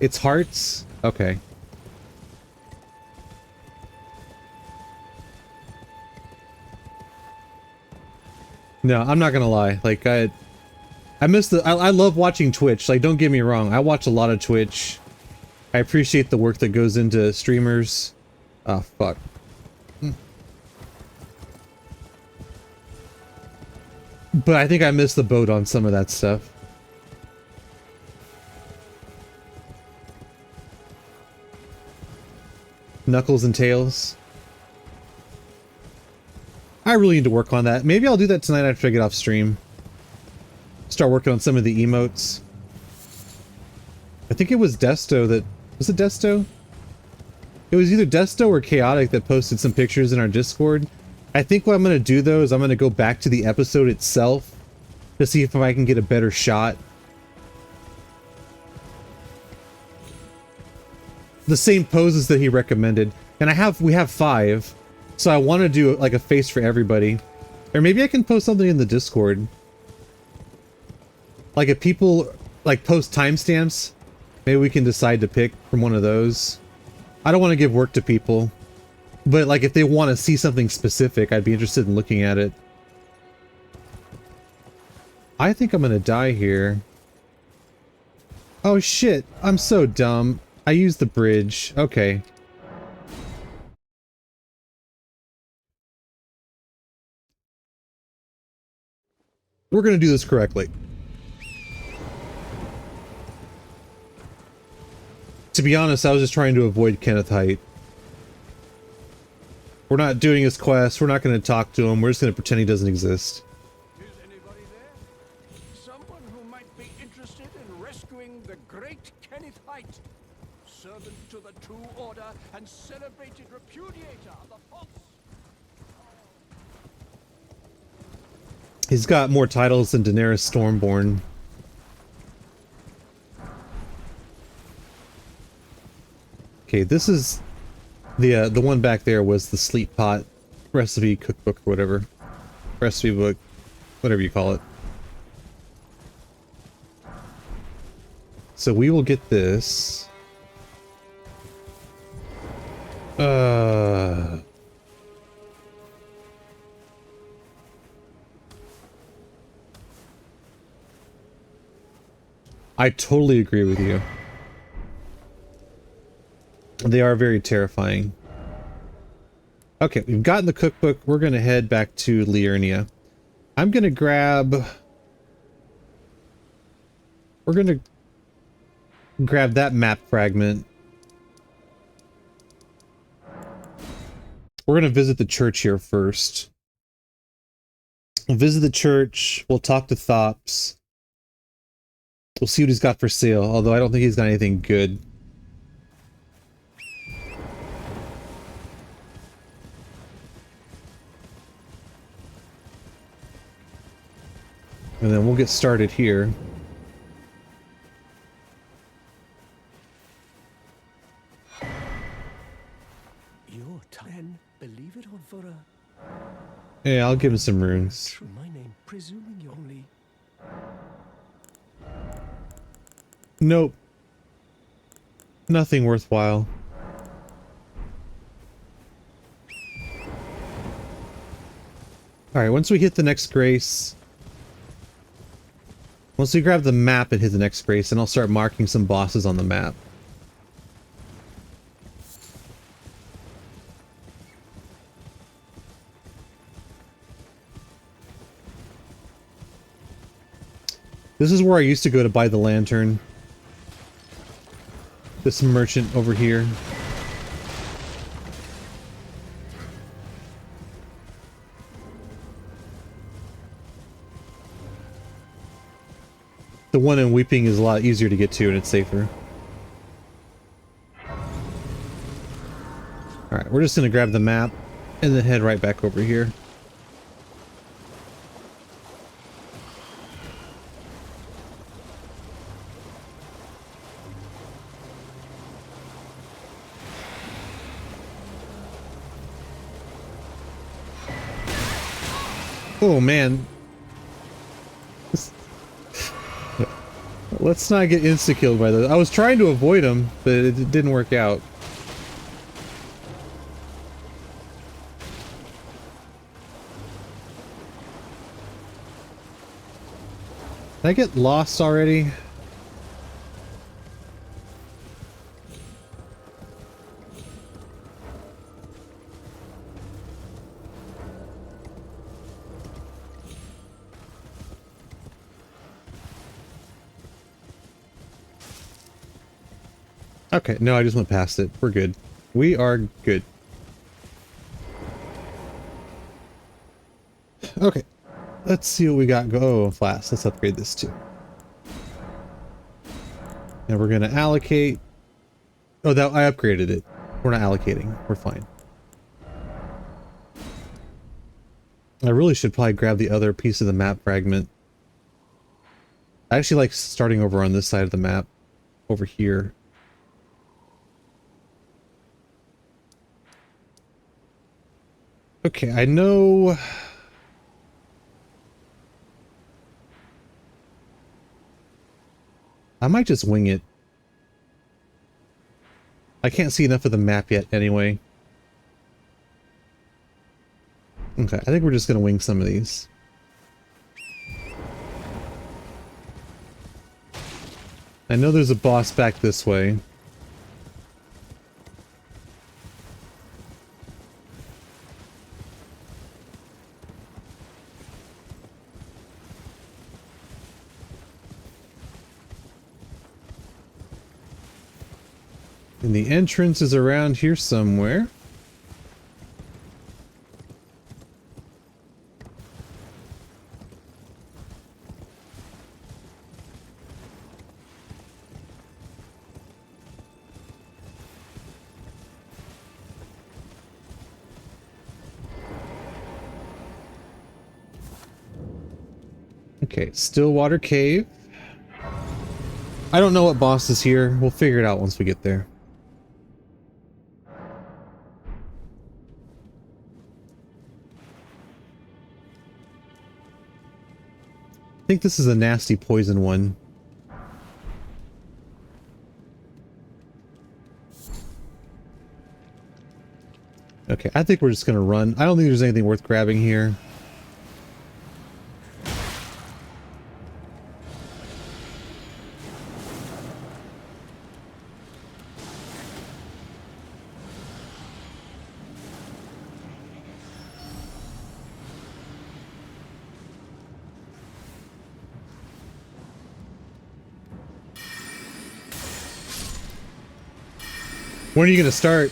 It's hearts? Okay. No, I'm not gonna lie. Like, I miss the... I love watching Twitch. Like, don't get me wrong. I watch a lot of Twitch. I appreciate the work that goes into streamers. Oh, fuck. But I think I missed the boat on some of that stuff. Knuckles and Tails. I really need to work on that. Maybe I'll do that tonight after I get off stream. Start working on some of the emotes. I think it was Desto that... Was it Desto? It was either Desto or Chaotic that posted some pictures in our Discord. I think what I'm going to do though is I'm going to go back to the episode itself to see if I can get a better shot. The same poses that he recommended. And we have 5. So I want to do like a face for everybody. Or maybe I can post something in the Discord. Like if people like post timestamps, maybe we can decide to pick from one of those. I don't want to give work to people. But like if they want to see something specific, I'd be interested in looking at it. I think I'm going to die here. Oh shit, I'm so dumb. I used the bridge. Okay. We're going to do this correctly. To be honest, I was just trying to avoid Kenneth Haight. We're not doing his quest. We're not going to talk to him. We're just going to pretend he doesn't exist. interested in rescuing the great Kenneth Height, servant to the True Order and celebrated repudiator of the false. He's got more titles than Daenerys Stormborn. Okay, this is the one back there was the sleep pot recipe cookbook or whatever. Recipe book, whatever you call it. So we will get this. I totally agree with you. They are very terrifying. Okay, we've gotten the cookbook. We're going to head back to Liurnia. I'm going to grab... We're going to grab that map fragment. We're going to visit the church here first. We'll visit the church. We'll talk to Thops. We'll see what he's got for sale, although I don't think he's got anything good. And then we'll get started here. Your ten, believe it or for a... Yeah, I'll give him some runes. Through my name, presuming you only... Nope. Nothing worthwhile. Alright, once we hit the next grace... Once we grab the map and hit the next grace, then I'll start marking some bosses on the map. This is where I used to go to buy the lantern. This merchant over here. The one in Weeping is a lot easier to get to and it's safer. Alright, we're just gonna grab the map and then head right back over here. Oh man. Let's not get insta-killed by those. I was trying to avoid them, but it didn't work out. Did I get lost already? Okay, no, I just went past it. We're good. We are good. Okay, let's see what we got. Go flask. Let's upgrade this too. Now we're gonna allocate. Oh, that I upgraded it. We're not allocating. We're fine. I really should probably grab the other piece of the map fragment. I actually like starting over on this side of the map, over here. Okay, I know... I might just wing it. I can't see enough of the map yet anyway. Okay, I think we're just gonna wing some of these. I know there's a boss back this way. And the entrance is around here somewhere. Okay, Stillwater Cave. I don't know what boss is here. We'll figure it out once we get there. I think this is a nasty poison one. Okay, I think we're just gonna run. I don't think there's anything worth grabbing here. When are you gonna start?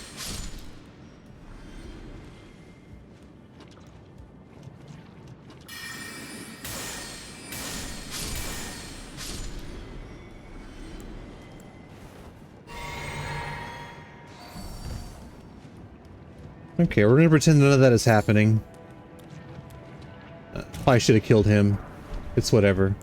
Okay, we're gonna pretend none of that is happening. Probably should have killed him. It's whatever.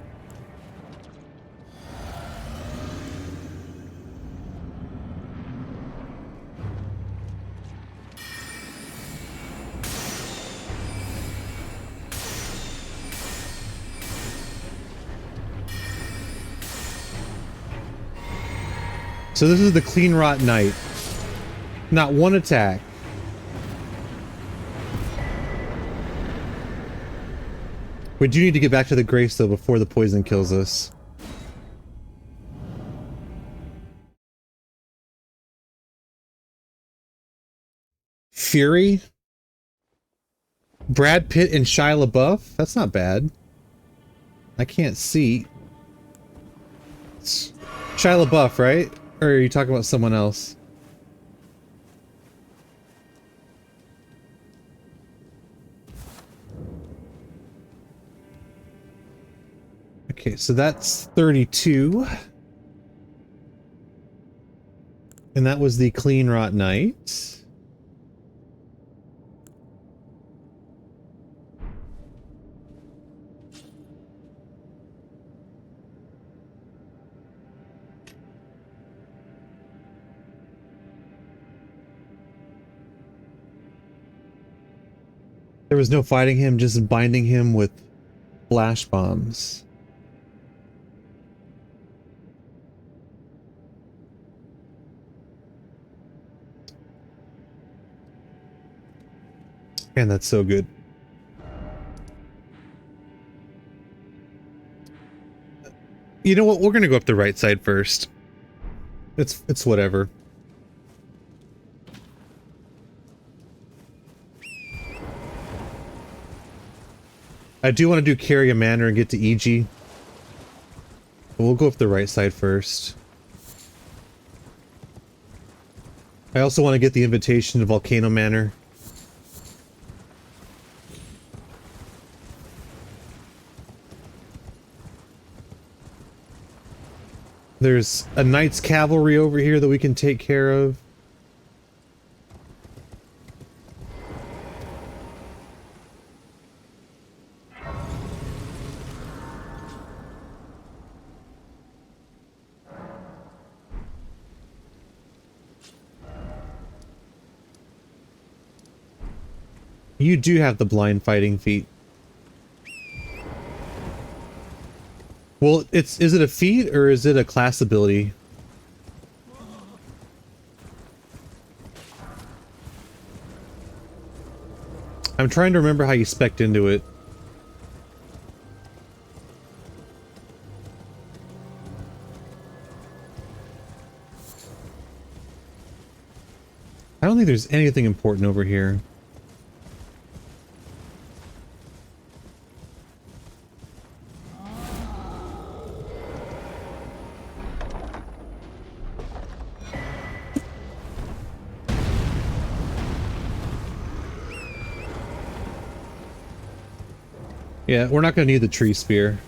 So this is the Clean Rot Knight. Not one attack. We do need to get back to the Grace though before the poison kills us. Fury? Brad Pitt and Shia LaBeouf? That's not bad. I can't see. It's Shia LaBeouf, right? Or are you talking about someone else? Okay, so that's 32. And that was the Clean Rot Knight. There was no fighting him, just binding him with flash bombs. Man, that's so good. You know what? We're gonna go up the right side first. It's whatever. I do want to do Carry a Manor and get to EG. But we'll go up the right side first. I also want to get the invitation to Volcano Manor. There's a Knight's Cavalry over here that we can take care of. You do have the blind fighting feat. Well, is it a feat or is it a class ability? I'm trying to remember how you spec'd into it. I don't think there's anything important over here. Yeah, we're not going to need the tree spear.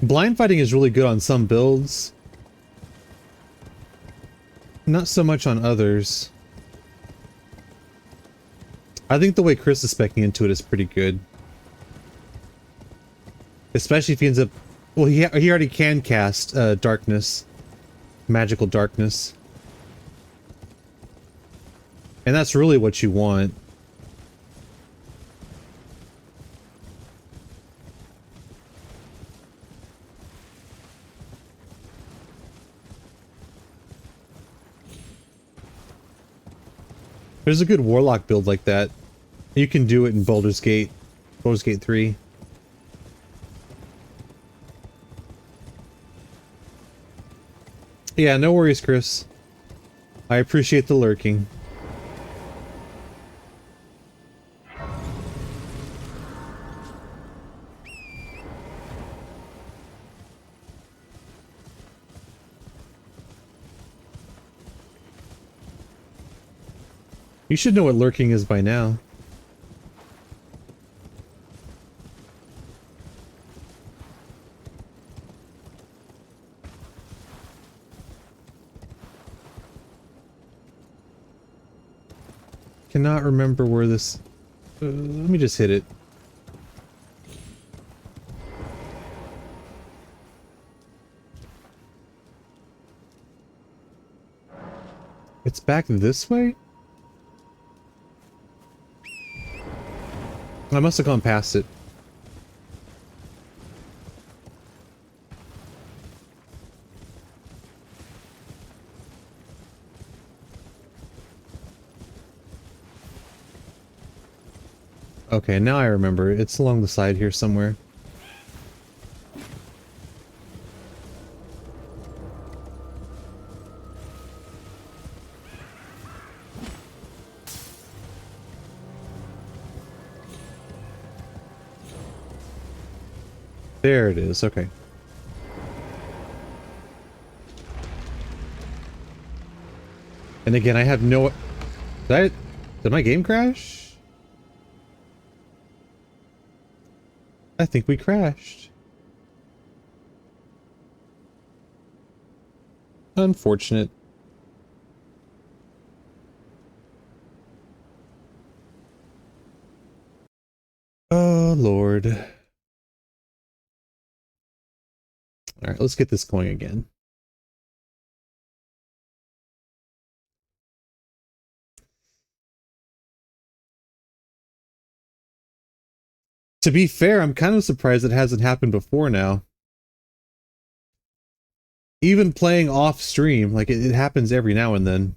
Blind fighting is really good on some builds. Not so much on others. I think the way Chris is speccing into it is pretty good. Especially if he ends up... Well, he already can cast darkness. Magical darkness. And that's really what you want. There's a good Warlock build like that. You can do it in Baldur's Gate 3. Yeah, no worries, Chris. I appreciate the lurking. You should know what lurking is by now. Cannot remember where this... let me just hit it. It's back this way? I must have gone past it. Okay, now I remember. It's along the side here somewhere. There it is, okay. And again, I have no... Did my game crash? I think we crashed. Unfortunate. Oh, Lord. Alright, let's get this going again. To be fair, I'm kind of surprised it hasn't happened before now. Even playing off stream, like it happens every now and then.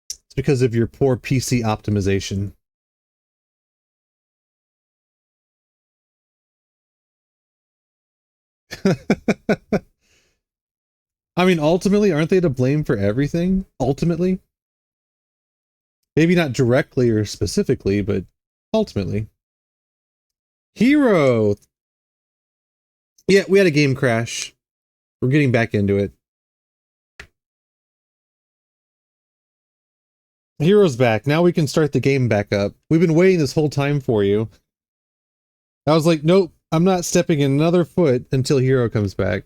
It's because of your poor PC optimization. I mean, ultimately, aren't they to blame for everything? Ultimately? Maybe not directly or specifically, but ultimately. Hero! Yeah, we had a game crash. We're getting back into it. Hero's back. Now we can start the game back up. We've been waiting this whole time for you. I was like, nope, I'm not stepping another foot until Hero comes back.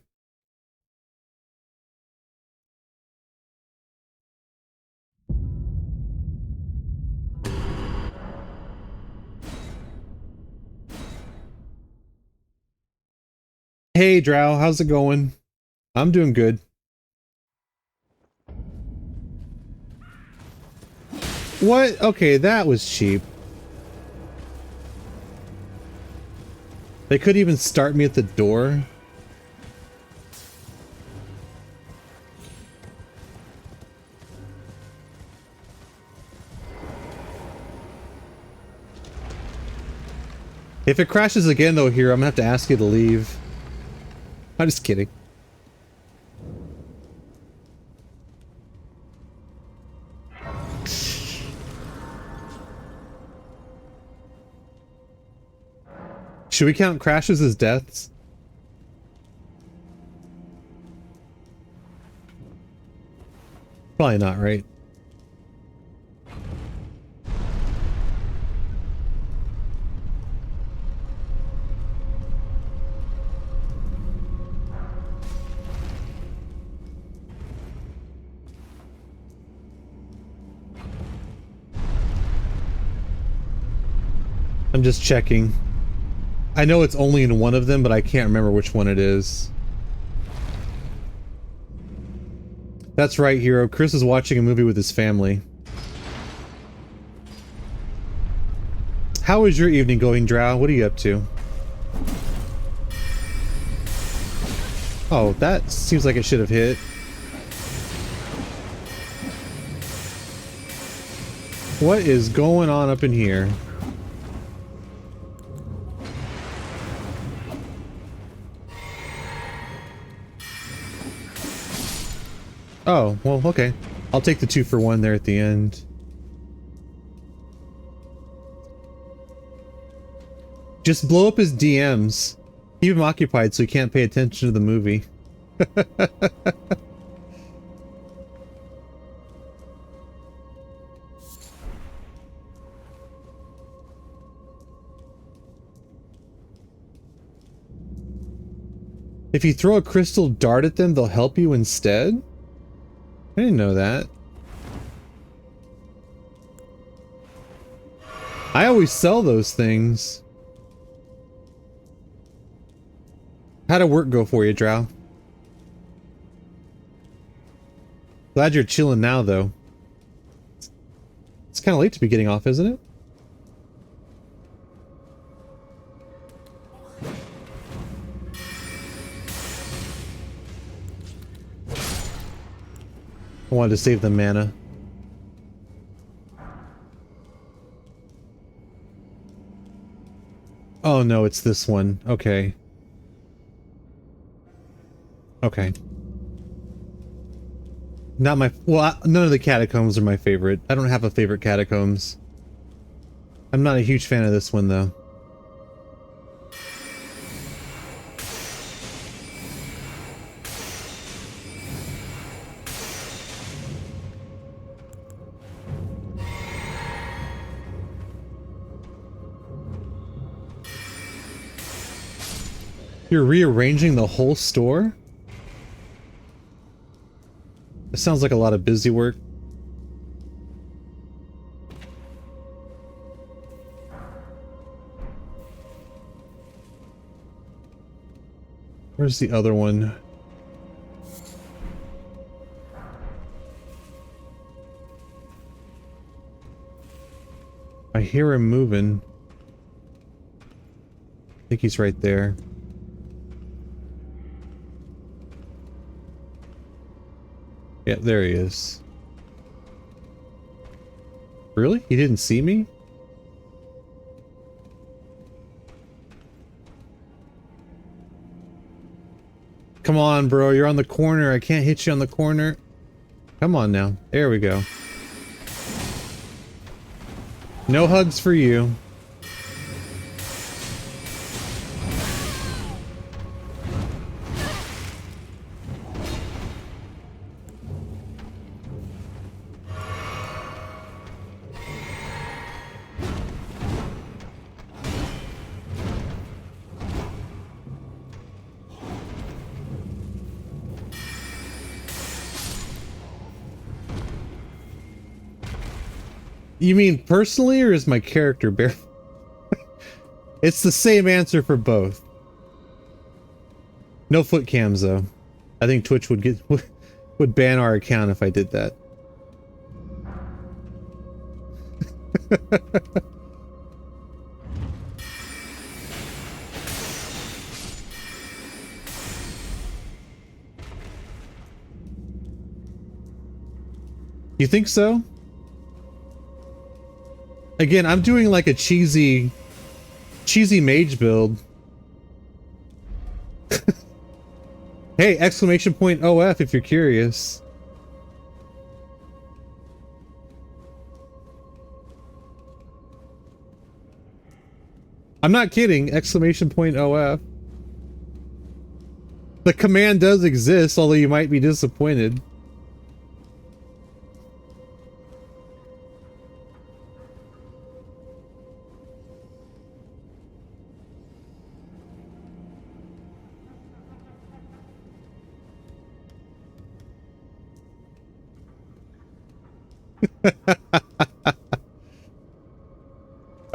Hey, Drow, how's it going? I'm doing good. What? Okay, that was cheap. They couldn't even start me at the door. If it crashes again though here, I'm gonna have to ask you to leave. I'm just kidding. Should we count crashes as deaths? Probably not, right? I'm just checking. I know it's only in one of them, but I can't remember which one it is. That's right, Hero. Chris is watching a movie with his family. How is your evening going, Drow? What are you up to? Oh, that seems like it should have hit. What is going on up in here? Oh, well, okay. I'll take the 2-for-1 there at the end. Just blow up his DMs. Keep him occupied so he can't pay attention to the movie. If you throw a crystal dart at them, they'll help you instead? I didn't know that. I always sell those things. How'd it work go for you, Drow? Glad you're chilling now, though. It's kind of late to be getting off, isn't it? I wanted to save the mana. Oh no, it's this one. Okay. Okay. Not my... Well, none of the catacombs are my favorite. I don't have a favorite catacombs. I'm not a huge fan of this one, though. You're rearranging the whole store? It sounds like a lot of busy work. Where's the other one? I hear him moving. I think he's right there. Yeah, there he is. Really? He didn't see me? Come on, bro. You're on the corner. I can't hit you on the corner. Come on now. There we go. No hugs for you. You mean personally, or is my character bare? It's the same answer for both. No foot cams though. I think Twitch would ban our account if I did that. You think so? Again, I'm doing like a cheesy mage build. Hey, exclamation point OF if you're curious. I'm not kidding, exclamation point OF. The command does exist, although you might be disappointed.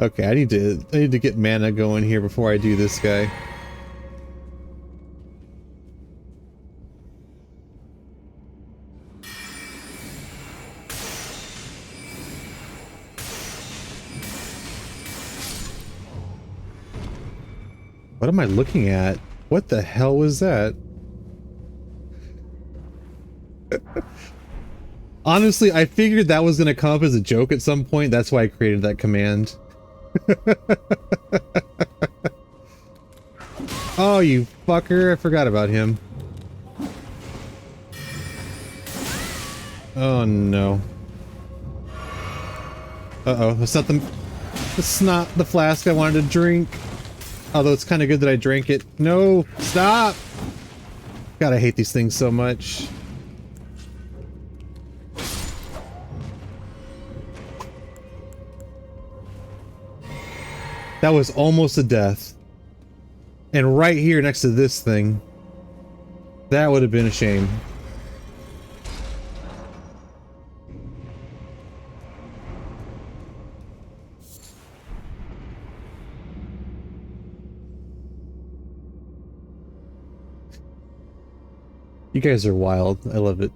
Okay, I need to get mana going here before I do this guy. What am I looking at? What the hell was that? Honestly, I figured that was going to come up as a joke at some point. That's why I created that command. Oh, you fucker. I forgot about him. Oh, no. Uh-oh. That's not the flask I wanted to drink. Although it's kind of good that I drank it. No! Stop! God, I hate these things so much. That was almost a death. And right here next to this thing. That would have been a shame. You guys are wild. I love it.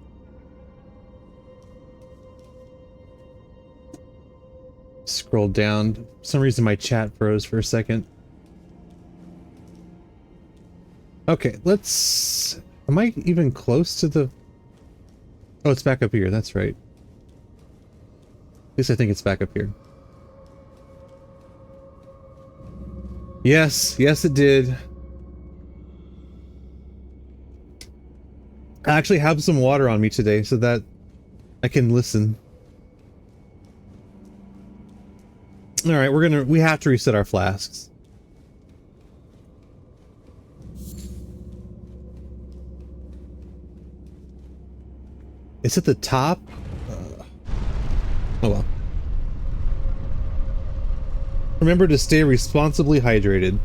Scroll down. For some reason my chat froze for a second. Okay, let's... Am I even close to the... Oh, it's back up here. That's right. At least I think it's back up here. Yes. Yes, it did. I actually have some water on me today so that I can listen. Alright, we have to reset our flasks. It's at the top? Oh well. Remember to stay responsibly hydrated.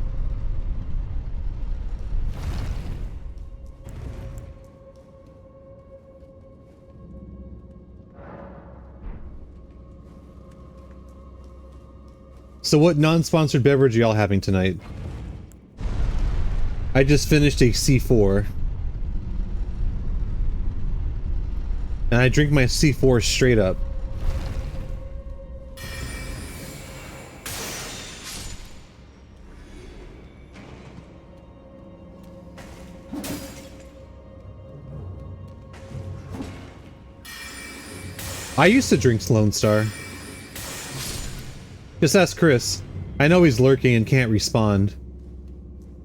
So what non-sponsored beverage are y'all having tonight? I just finished a C4. And I drink my C4 straight up. I used to drink Lone Star. Just ask Chris. I know he's lurking and can't respond.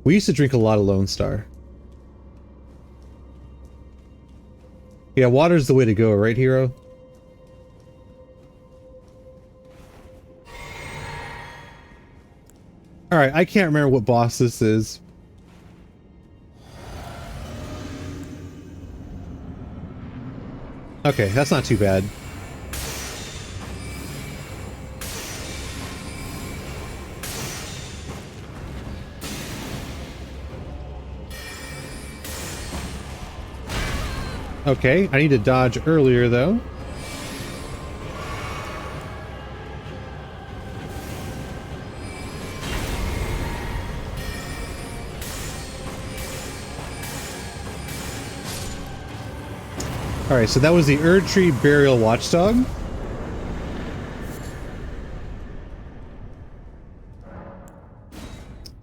We used to drink a lot of Lone Star. Yeah, water's the way to go, right, Hero? Alright, I can't remember what boss this is. Okay, that's not too bad. Okay, I need to dodge earlier though. Alright, so that was the Erdtree Burial Watchdog.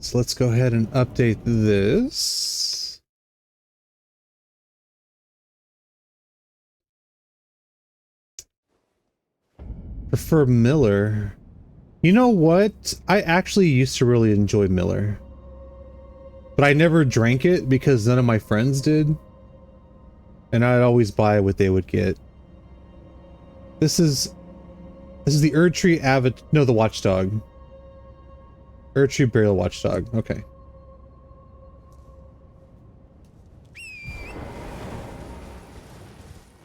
So let's go ahead and update this. Prefer Miller. You know what? I actually used to really enjoy Miller. But I never drank it because none of my friends did. And I'd always buy what they would get. This is the Erdtree the Watchdog. Erdtree Burial Watchdog. Okay.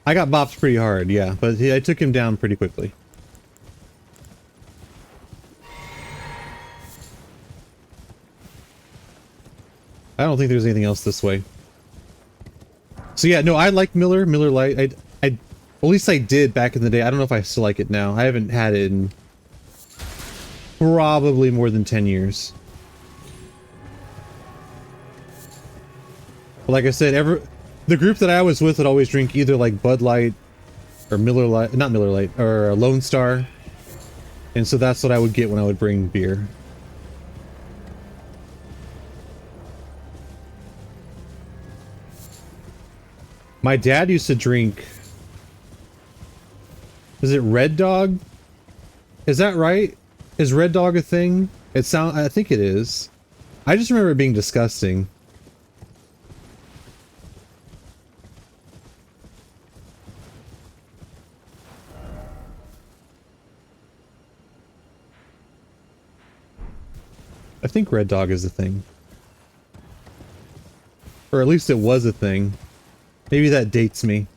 I got bopped pretty hard, yeah, but I took him down pretty quickly. I don't think there's anything else this way. So yeah, no, I like Miller Lite. At least I did back in the day. I don't know if I still like it now. I haven't had it in probably more than 10 years. But like I said, the group that I was with would always drink either like Bud Light or Miller Lite, not Miller Lite, or Lone Star. And so that's what I would get when I would bring beer. My dad used to drink... Is it Red Dog? Is that right? Is Red Dog a thing? I think it is. I just remember it being disgusting. I think Red Dog is a thing. Or at least it was a thing. Maybe that dates me.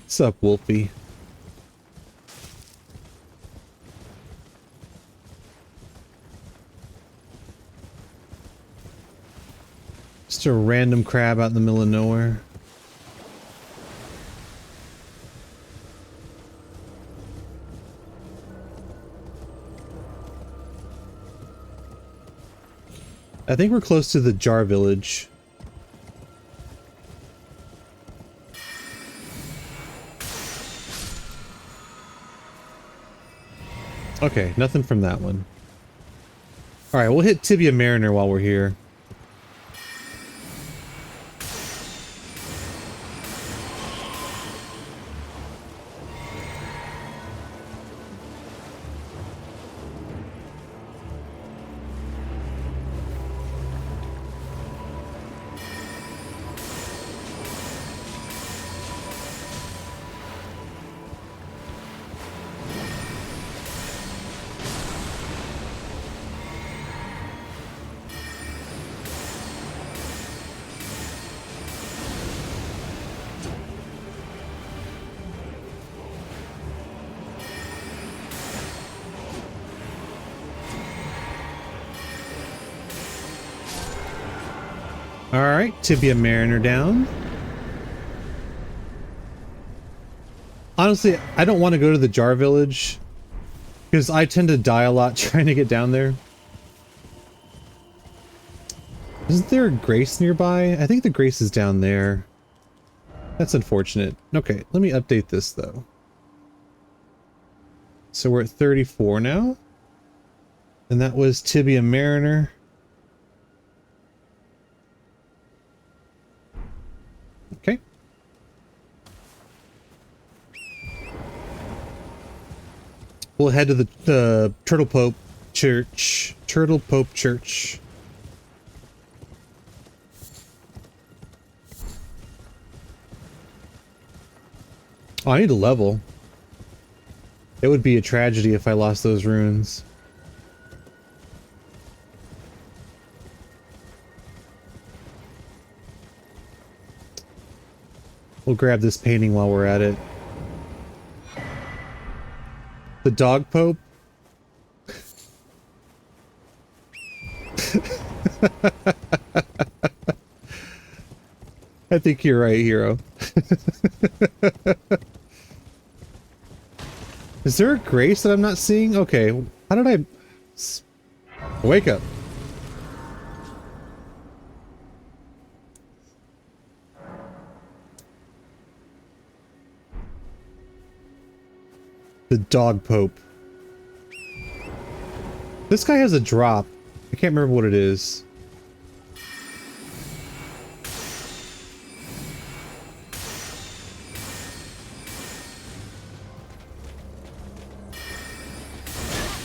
What's up, Wolfie? Just a random crab out in the middle of nowhere. I think we're close to the Jar Village. Okay, nothing from that one. Alright, we'll hit Tibia Mariner while we're here. Alright, Tibia Mariner down. Honestly, I don't want to go to the Jar Village because I tend to die a lot trying to get down there. Isn't there a Grace nearby? I think the Grace is down there. That's unfortunate. Okay, let me update this though. So we're at 34 now. And that was Tibia Mariner. Okay. We'll head to the Turtle Pope Church. Turtle Pope Church. Oh, I need to level. It would be a tragedy if I lost those runes. We'll grab this painting while we're at it. The Dog Pope? I think you're right, Hero. Is there a Grace that I'm not seeing? Okay, how did I... Wake up. The Dog Pope. This guy has a drop. I can't remember what it is.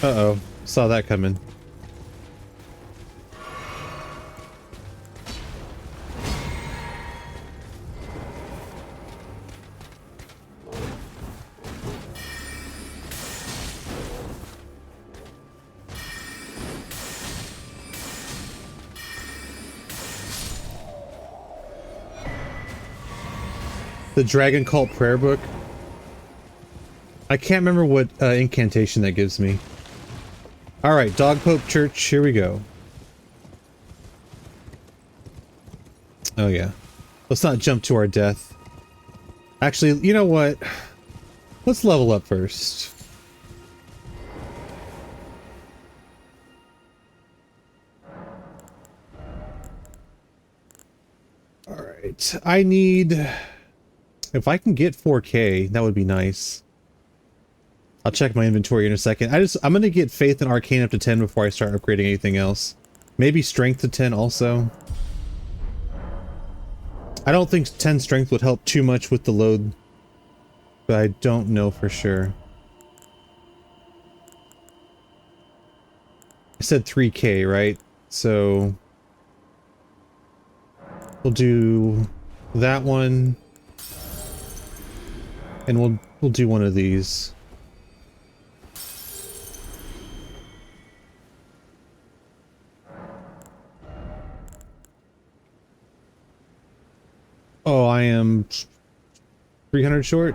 Uh-oh. Saw that coming. The Dragon Cult Prayer Book. I can't remember what incantation that gives me. Alright, Dog Pope Church, here we go. Oh yeah. Let's not jump to our death. Actually, you know what? Let's level up first. Alright. I need... If I can get 4K, that would be nice. I'll check my inventory in a second. I'm gonna get Faith and Arcane up to 10 before I start upgrading anything else. Maybe Strength to 10 also. I don't think 10 Strength would help too much with the load, but I don't know for sure. I said 3K, right? So we'll do that one, and we'll do one of these. Oh, I am 300 short.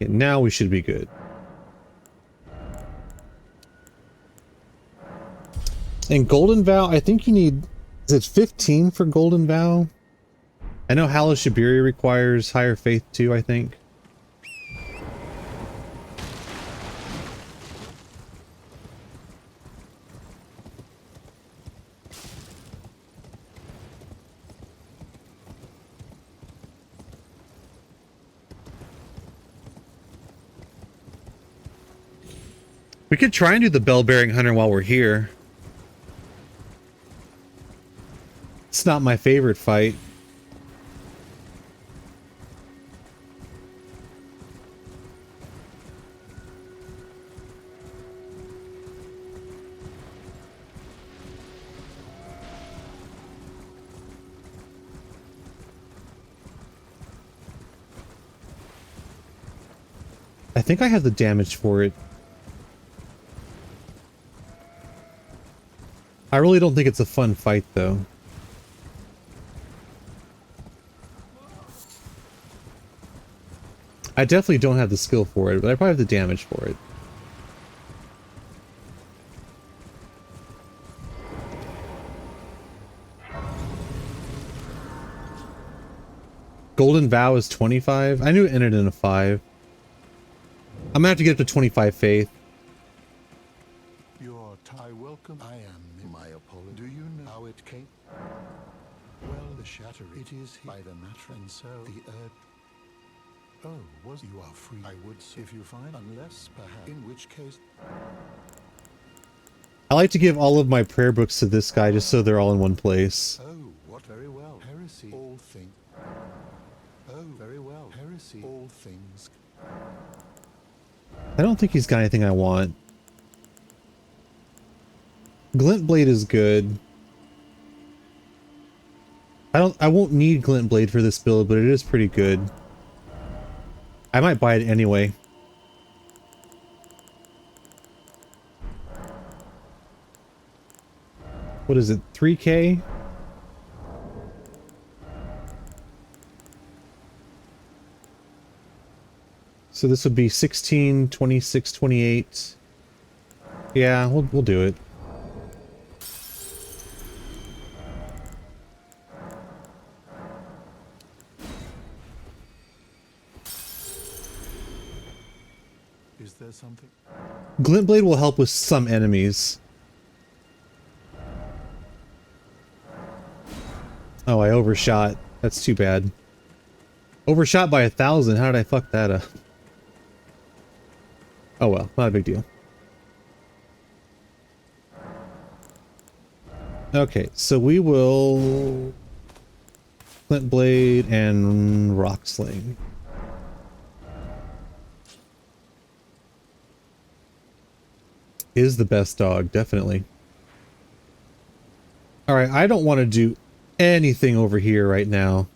Okay, now we should be good. And Golden Vow, I think you need, is it 15 for Golden Vow? I know Hallowed Shibiri requires higher faith too, I think. We could try and do the Bell-Bearing Hunter while we're here. It's not my favorite fight. I think I have the damage for it. I really don't think it's a fun fight, though. I definitely don't have the skill for it, but I probably have the damage for it. Golden Vow is 25? I knew it ended in a 5. I'm gonna have to get up to 25 faith. Your tie welcome. I am my apology. Do you know how it came? Well, the shatter. It is by the matter, and so the earth. Oh, was you are free? I would, if you find, unless perhaps, in which case. I like to give all of my prayer books to this guy just so they're all in one place. Oh, what very well. Heresy. All things. Oh, very well. Heresy. All things. I don't think he's got anything I want. Glint Blade is good. I won't need Glint Blade for this build, but it is pretty good. I might buy it anyway. What is it? 3K? So this would be 16, 26, 28. Yeah, we'll do it. Is there something? Glint Blade will help with some enemies. Oh, I overshot. That's too bad. Overshot by 1,000. How did I fuck that up? Oh well, not a big deal. Okay, so we will Glint Blade and Rock Sling. Is the best dog, definitely. Alright, I don't want to do anything over here right now.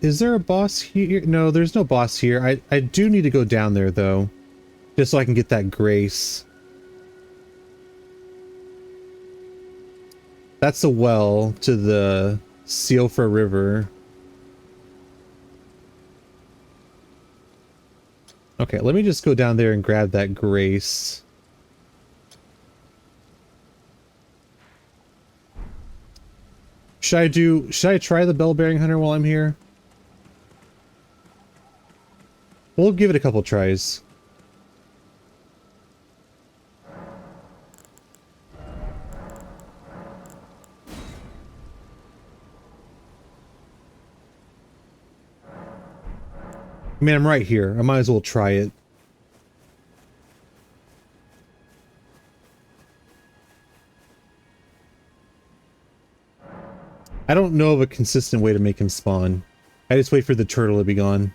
Is there a boss here? No, there's no boss here. I do need to go down there, though. Just so I can get that grace. That's a well to the Siofra River. Okay, let me just go down there and grab that Grace. Should I try the Bell-Bearing Hunter while I'm here? We'll give it a couple tries. I mean, I'm right here. I might as well try it. I don't know of a consistent way to make him spawn. I just wait for the turtle to be gone.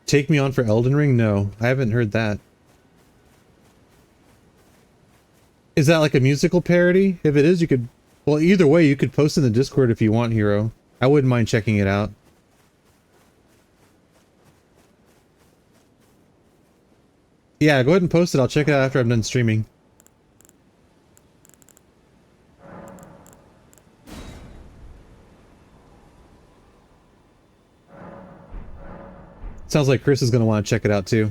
Take me on for Elden Ring? No, I haven't heard that. Is that like a musical parody? If it is, you could... Well, either way, you could post in the Discord if you want, Hero. I wouldn't mind checking it out. Yeah, go ahead and post it. I'll check it out after I'm done streaming. Sounds like Chris is going to want to check it out too.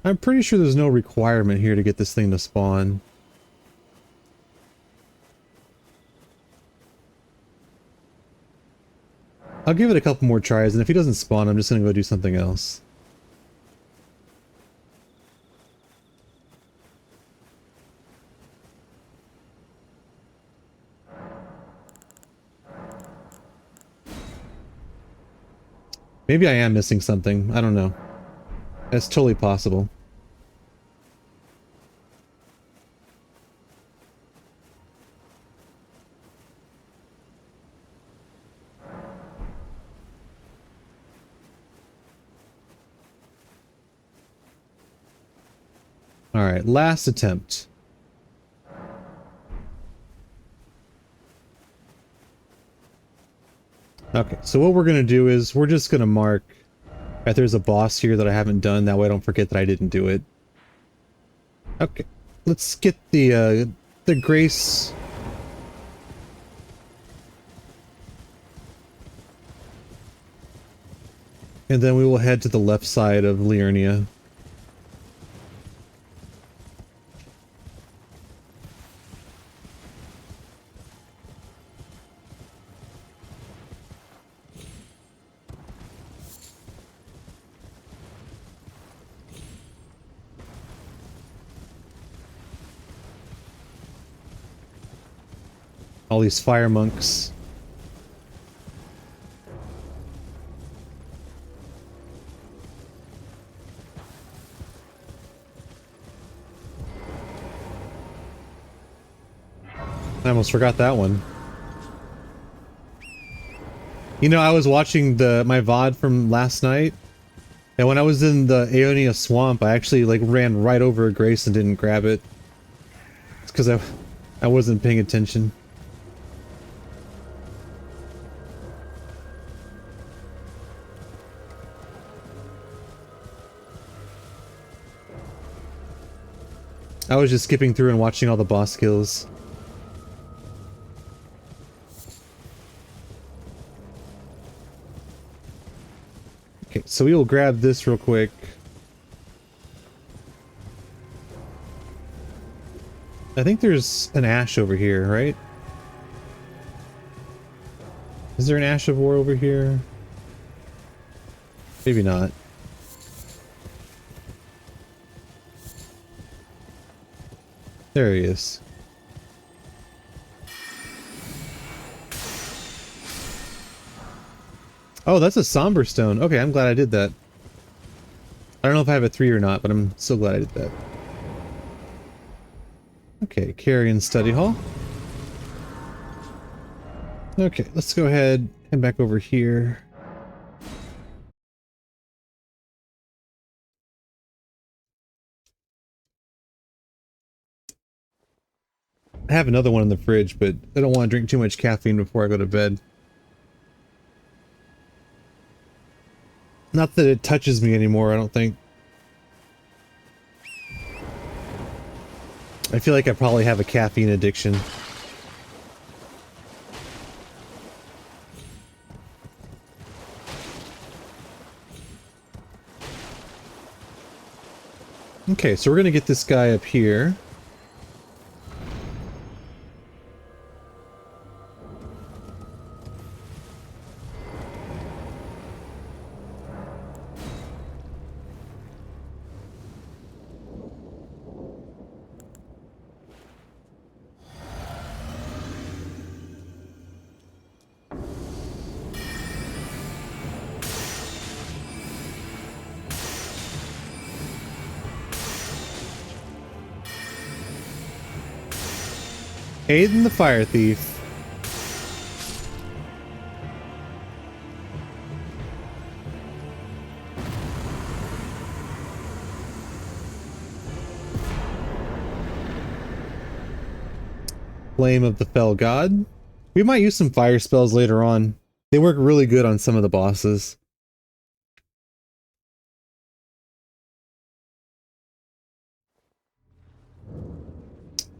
I'm pretty sure there's no requirement here to get this thing to spawn. I'll give it a couple more tries, and if he doesn't spawn, I'm just going to go do something else. Maybe I am missing something. I don't know. That's totally possible. Alright, last attempt. Okay, so what we're going to do is we're just going to mark that there's a boss here that I haven't done. That way I don't forget that I didn't do it. Okay, let's get the Grace. And then we will head to the left side of Liurnia. All these fire monks. I almost forgot that one. You know, I was watching my VOD from last night, and when I was in the Aeonia swamp, I actually like ran right over a Grace and didn't grab it. It's because I wasn't paying attention. I was just skipping through and watching all the boss kills. Okay, so we will grab this real quick. I think there's an ash over here, right? Is there an ash of war over here? Maybe not. There he is. Oh, that's a somber stone. Okay, I'm glad I did that. I don't know if I have a 3 or not, but I'm so glad I did that. Okay, Carrion Study Hall. Okay, let's go ahead and back over here. I have another one in the fridge, but I don't want to drink too much caffeine before I go to bed. Not that it touches me anymore, I don't think. I feel like I probably have a caffeine addiction. Okay, so we're gonna get this guy up here. Aiden the Fire Thief. Flame of the Fell God. We might use some fire spells later on. They work really good on some of the bosses.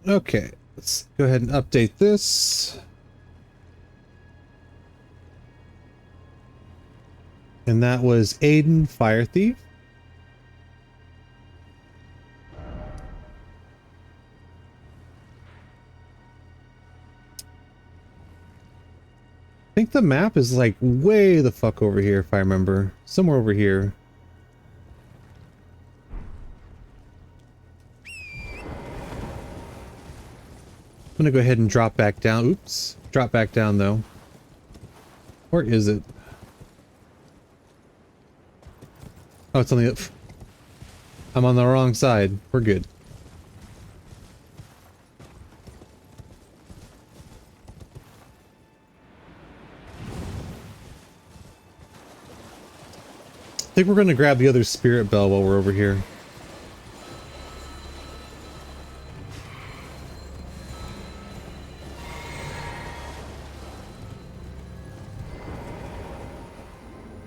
Okay, let's go ahead and update this. And that was Aiden Fire Thief. I think the map is like way the fuck over here, if I remember. Somewhere over here. I'm gonna go ahead and drop back down. Oops. Drop back down though. Where is it? Oh, it's on the... I'm on the wrong side. We're good. I think we're gonna grab the other spirit bell while we're over here.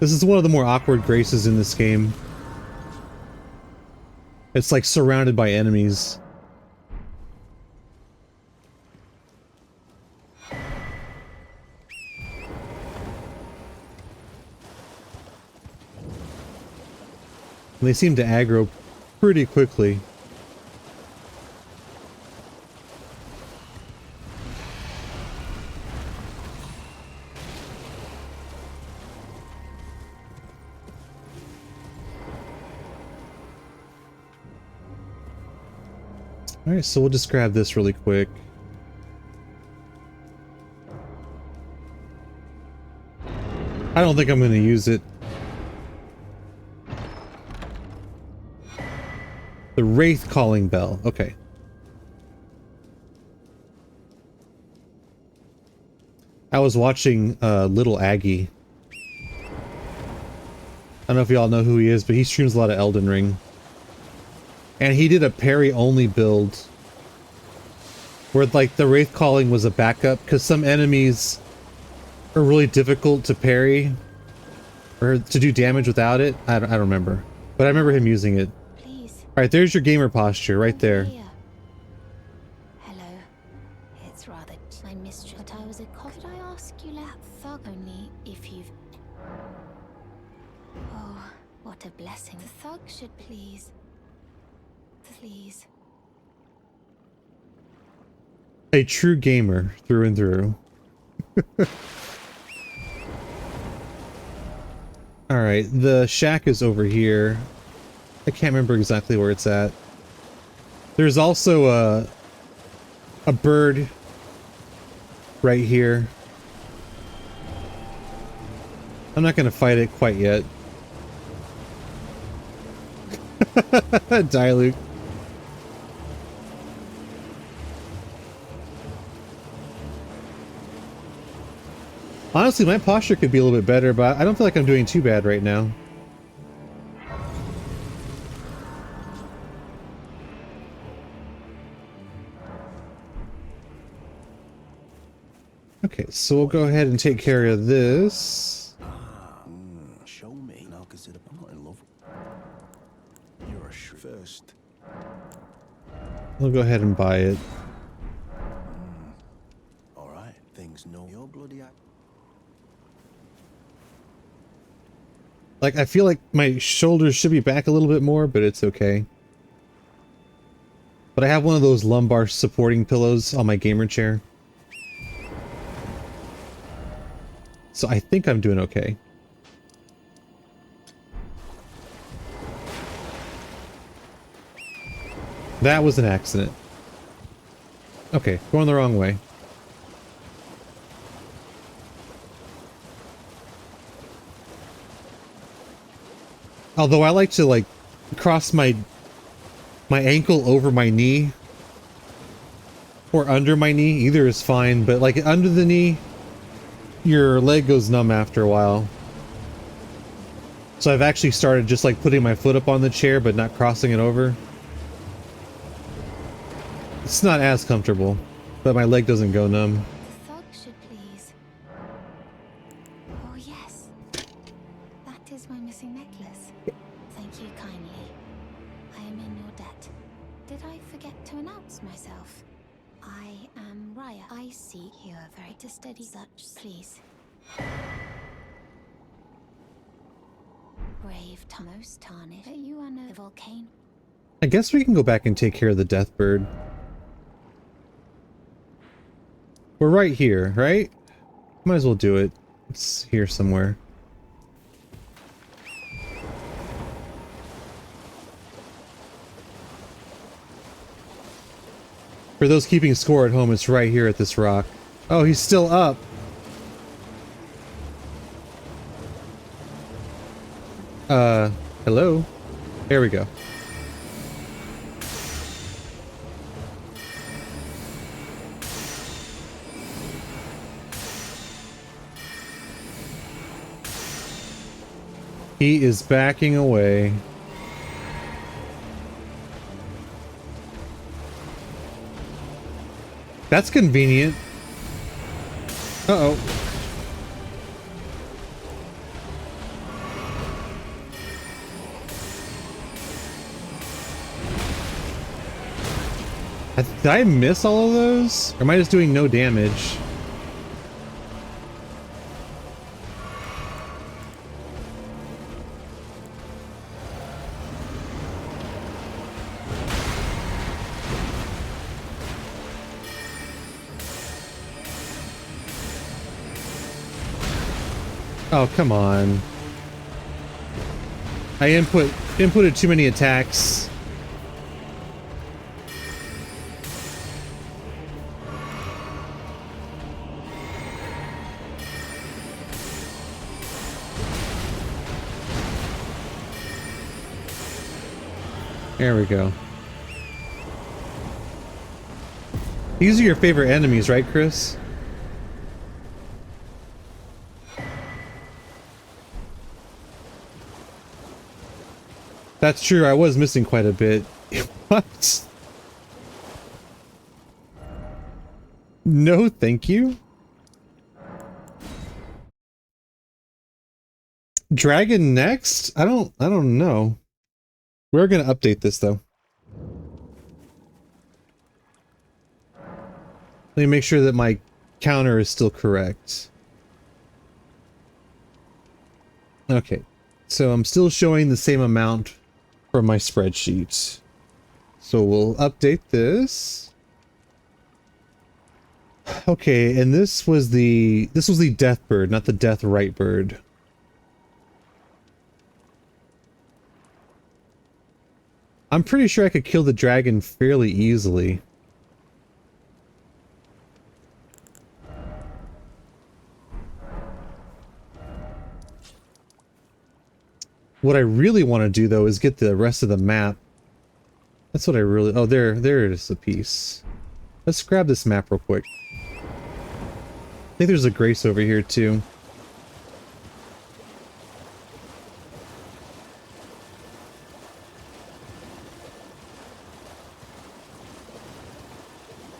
This is one of the more awkward graces in this game. It's like surrounded by enemies. And they seem to aggro pretty quickly. Alright, so we'll just grab this really quick. I don't think I'm going to use it. The Wraith Calling Bell. Okay. I was watching Little Aggie. I don't know if y'all know who he is, but he streams a lot of Elden Ring. And he did a parry-only build where, like, the Wraith Calling was a backup, because some enemies are really difficult to parry or to do damage without it. I don't remember. But I remember him using it. Please. Alright, there's your gamer posture, right there. Here. Hello. It's rather my mistress. But I was a could I ask you that thug only if you've... Oh, what a blessing. The thug should please... Please. A true gamer through and through. Alright, the shack is over here. I can't remember exactly where it's at. There's also a bird right here. I'm not gonna fight it quite yet. Die, Luke. Honestly, my posture could be a little bit better, but I don't feel like I'm doing too bad right now. Okay, so we'll go ahead and take care of this. Show me. And I'll consider I'm not in love. You're a first. We'll go ahead and buy it. Alright, things know you're bloody. Like, I feel like my shoulders should be back a little bit more, but it's okay. But I have one of those lumbar supporting pillows on my gamer chair. So I think I'm doing okay. That was an accident. Okay, going the wrong way. Although I like to, like, cross my ankle over my knee. Or under my knee. Either is fine, but, like, under the knee, your leg goes numb after a while. So I've actually started just, like, putting my foot up on the chair, but not crossing it over. It's not as comfortable, but my leg doesn't go numb. The thug should please. Oh yes. That is my missing necklace. Thank you kindly. I am in your debt. Did I forget to announce myself? I am Raya. I see you are very to study such, please. Brave Thomas Tarnish. But you are no volcano. I guess we can go back and take care of the Deathbird. We're right here, right? Might as well do it. It's here somewhere. For those keeping score at home, it's right here at this rock. Oh, he's still up. Hello? There we go. He is backing away. That's convenient. Uh-oh. Did I miss all of those? Or am I just doing no damage? Oh, come on. I inputted too many attacks. There we go. These are your favorite enemies, right, Chris? That's true, I was missing quite a bit. What? No, thank you. Dragon next? I don't know. We're gonna update this though. Let me make sure that my counter is still correct. Okay, so I'm still showing the same amount for my spreadsheet. So we'll update this. Okay, and this was the death bird, not the death right bird. I'm pretty sure I could kill the dragon fairly easily. What I really want to do though is get the rest of the map. That's what I really... Oh, there it is, a piece. Let's grab this map real quick. I think there's a Grace over here too.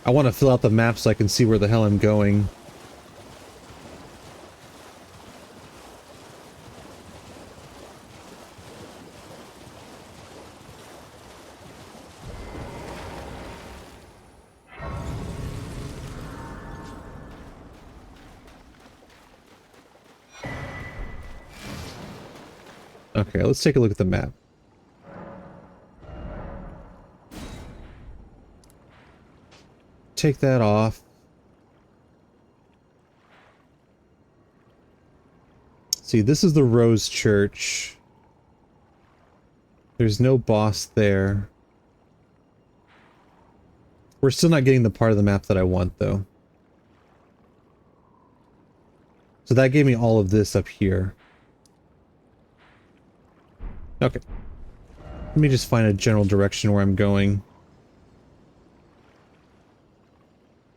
I want to fill out the map so I can see where the hell I'm going. Okay, let's take a look at the map. Take that off. See, this is the Rose Church. There's no boss there. We're still not getting the part of the map that I want, though. So that gave me all of this up here. Okay. Let me just find a general direction where I'm going.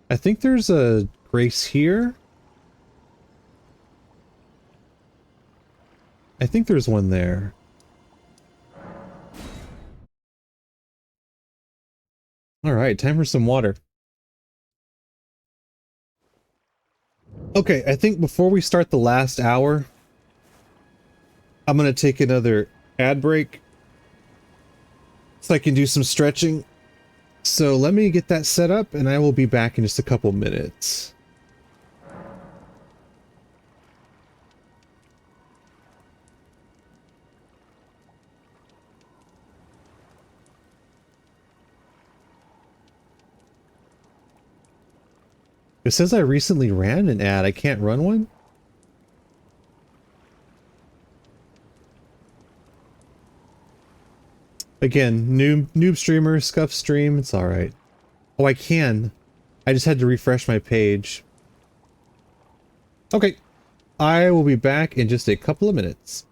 I think there's a grace here. I think there's one there. Alright, time for some water. Okay, I think before we start the last hour, I'm gonna take another ad break so I can do some stretching. So let me get that set up and I will be back in just a couple minutes. It says I recently ran an ad. I can't run one? Again, noob streamer, scuff stream, it's alright. Oh, I can. I just had to refresh my page. Okay. I will be back in just a couple of minutes.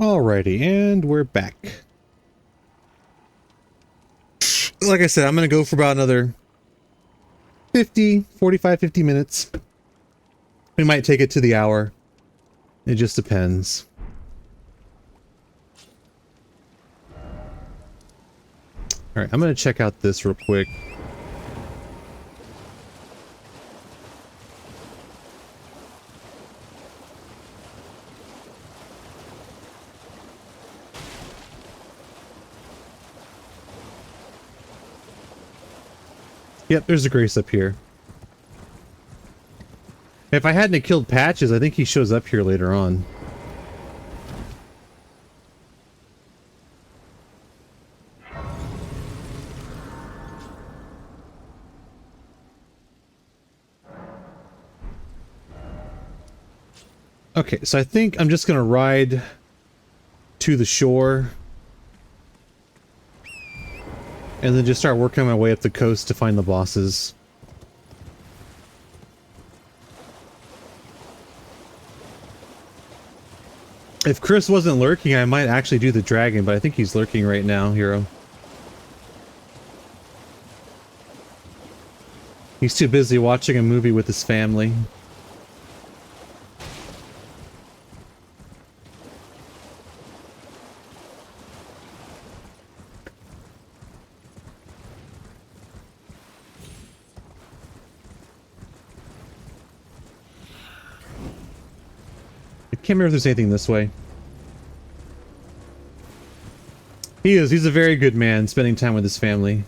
Alrighty, and we're back. like I said, I'm going to go for about another 50 minutes. We might take it to the hour. It just depends. All right, I'm going to check out this real quick. Yep, there's a Grace up here. If I hadn't killed Patches, I think he shows up here later on. Okay, so I think I'm just gonna ride to the shore and then just start working my way up the coast to find the bosses. If Chris wasn't lurking, I might actually do the dragon, but I think he's lurking right now, Hero. He's too busy watching a movie with his family. I can't remember if there's anything this way. He is. He's a very good man, spending time with his family.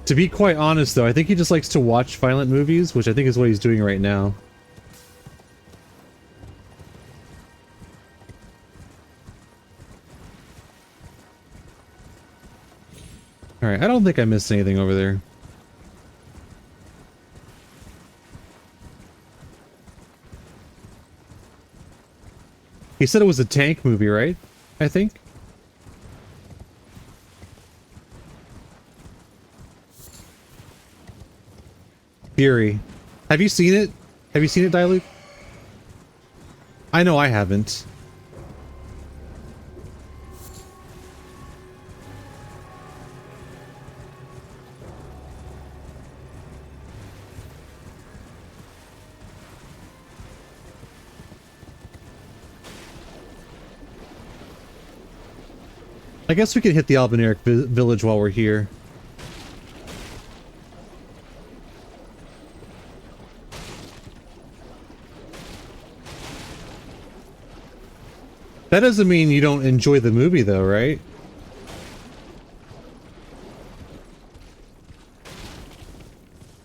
To be quite honest, though, I think he just likes to watch violent movies, which I think is what he's doing right now. Alright, I don't think I missed anything over there. He said it was a tank movie, right? I think. Fury. Have you seen it? Have you seen it, Dilute? I know I haven't. I guess we could hit the Albinauric village while we're here. That doesn't mean you don't enjoy the movie, though, right?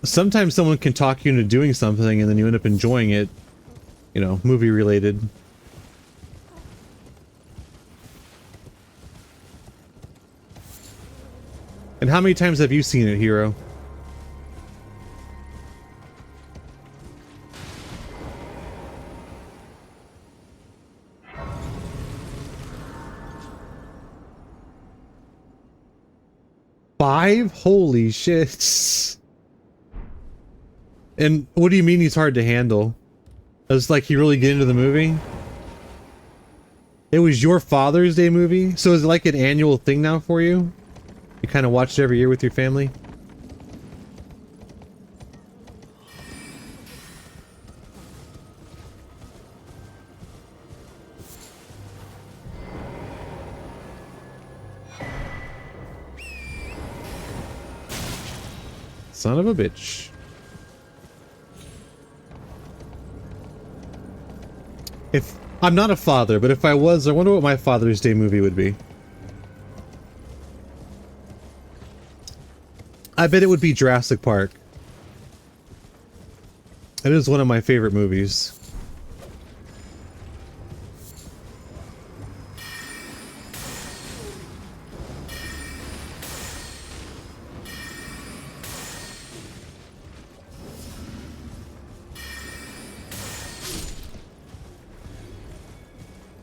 Sometimes someone can talk you into doing something and then you end up enjoying it, you know, movie related. And how many times have you seen it, Hero? Five? Holy shit. And what do you mean he's hard to handle? It's like he really get into the movie? It was your Father's Day movie? So is it like an annual thing now for you? You kind of watch it every year with your family? Son of a bitch. If I'm not a father, but if I was, I wonder what my Father's Day movie would be. I bet it would be Jurassic Park. It is one of my favorite movies.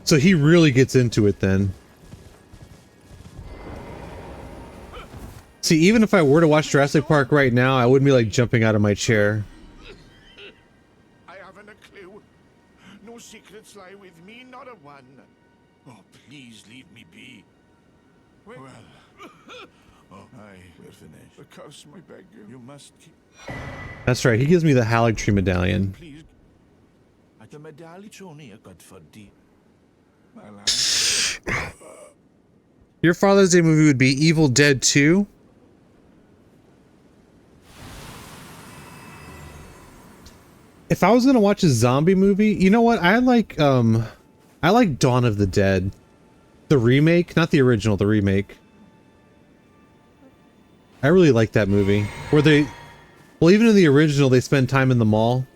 So he really gets into it then. See, even if I were to watch Jurassic Park right now, I wouldn't be like jumping out of my chair. I haven't a clue. No secrets thoughts lie with me, not a one. Oh, please leave me be. Well, oh, we're finished. The curse, I beg you. You must keep... That's right, he gives me the Haligtree medallion. Please. The medallion only a good for D. Your Father's Day movie would be Evil Dead 2? If I was gonna watch a zombie movie, you know what? I like Dawn of the Dead. The remake, not the original, the remake. I really like that movie. Where they, well, even in the original, they spend time in the mall.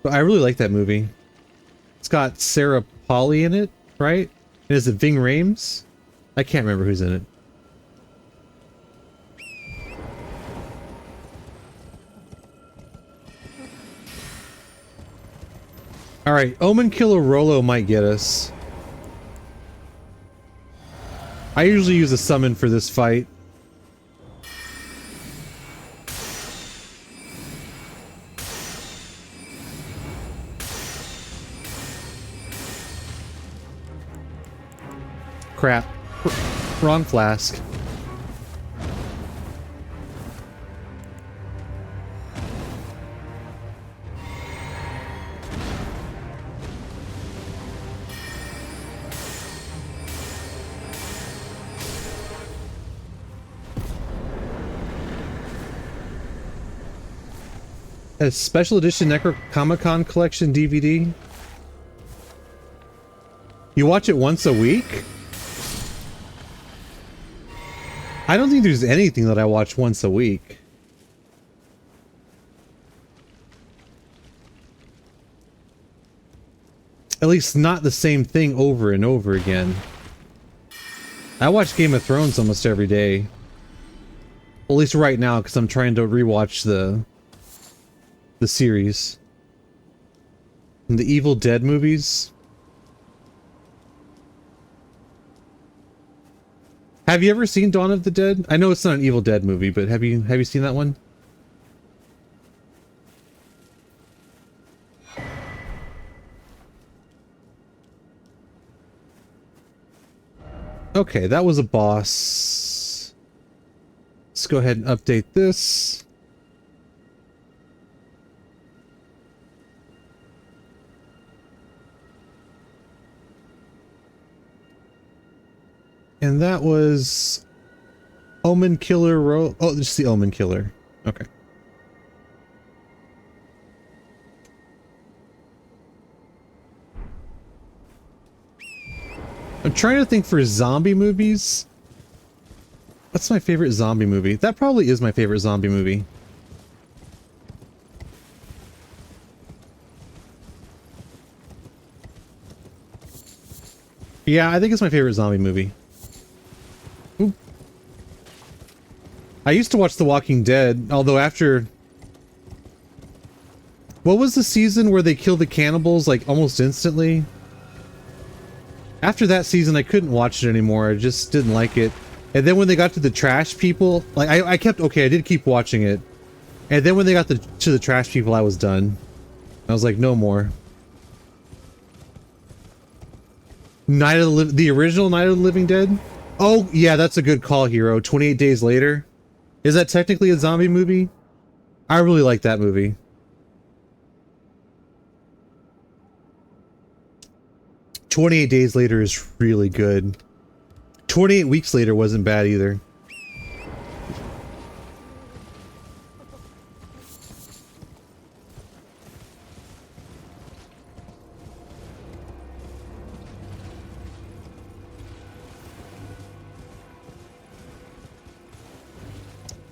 But I really like that movie. It's got Sarah Polley in it, right? And is it Ving Rhames? I can't remember who's in it. Alright, Omen Killer Rolo might get us. I usually use a summon for this fight. Crap. Wrong flask. A special edition Necronomicon collection DVD? You watch it once a week? I don't think there's anything that I watch once a week. At least not the same thing over and over again. I watch Game of Thrones almost every day. Well, at least right now, because I'm trying to rewatch the series. And the Evil Dead movies. Have you ever seen Dawn of the Dead? I know it's not an Evil Dead movie, but have you seen that one? Okay, that was a boss. Let's go ahead and update this. And that was Omen Killer oh, just the Omen Killer. Okay. I'm trying to think for zombie movies. What's my favorite zombie movie? That probably is my favorite zombie movie. Yeah, I think it's my favorite zombie movie. Ooh. I used to watch The Walking Dead, although after... What was the season where they killed the cannibals, like, almost instantly? After that season, I couldn't watch it anymore. I just didn't like it. And then when they got to the trash people, like, I kept... Okay, I did keep watching it. And then when they got to the trash people, I was done. I was like, no more. The original Night of the Living Dead? Oh, yeah, that's a good call, Hero. 28 Days Later. Is that technically a zombie movie? I really like that movie. "28 Days Later" is really good. 28 Weeks Later wasn't bad either.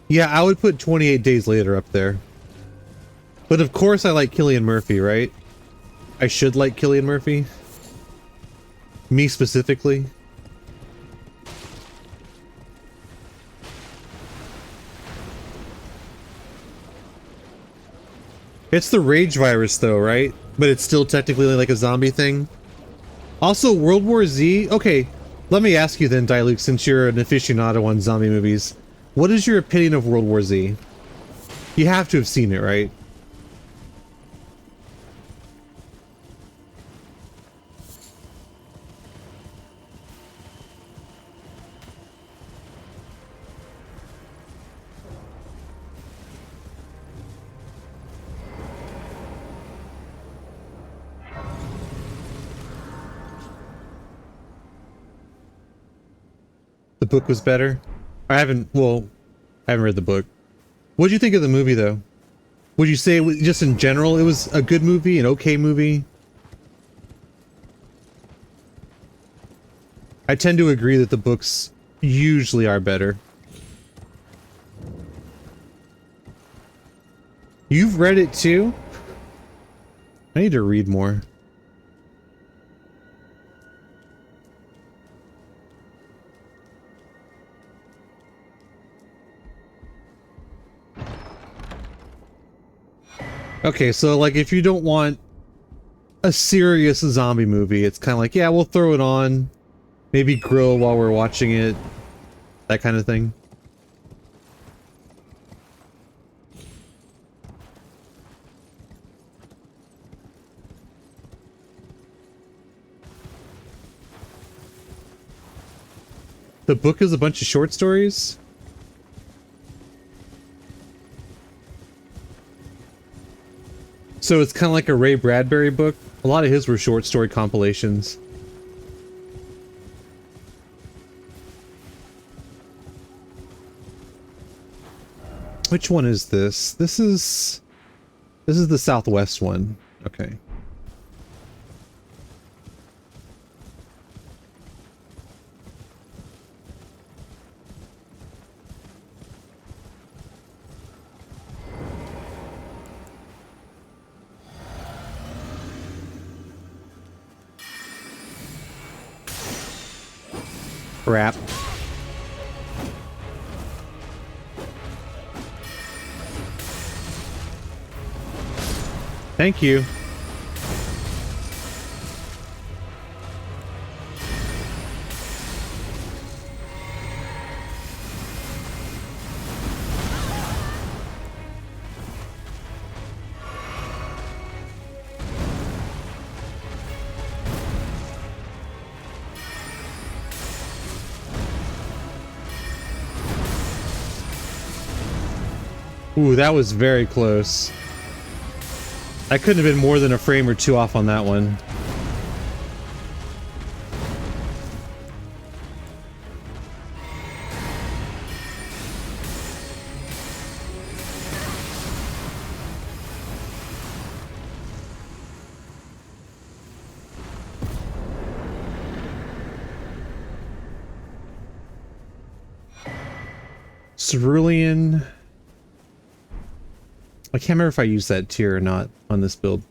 Yeah, I would put 28 Days Later up there. But of course I like Cillian Murphy, right? I should like Cillian Murphy. Me specifically. It's the rage virus though, right? But it's still technically like a zombie thing. Also, World War Z... Okay, let me ask you then, Diluc, since you're an aficionado on zombie movies. What is your opinion of World War Z? You have to have seen it, right? The book was better. I haven't read the book. What did you think of the movie, though? Would you say, just in general, it was a good movie, an okay movie? I tend to agree that the books usually are better. You've read it too? I need to read more. Okay, so like if you don't want a serious zombie movie, it's kind of like, yeah, we'll throw it on. Maybe grill while we're watching it. That kind of thing. The book is a bunch of short stories? So it's kind of like a Ray Bradbury book. A lot of his were short story compilations. Which one is this? This is the Southwest one. Okay. Crap. Thank you. Ooh, that was very close. I couldn't have been more than a frame or two off on that one. Cerulean. I can't remember if I used that tier or not on this build.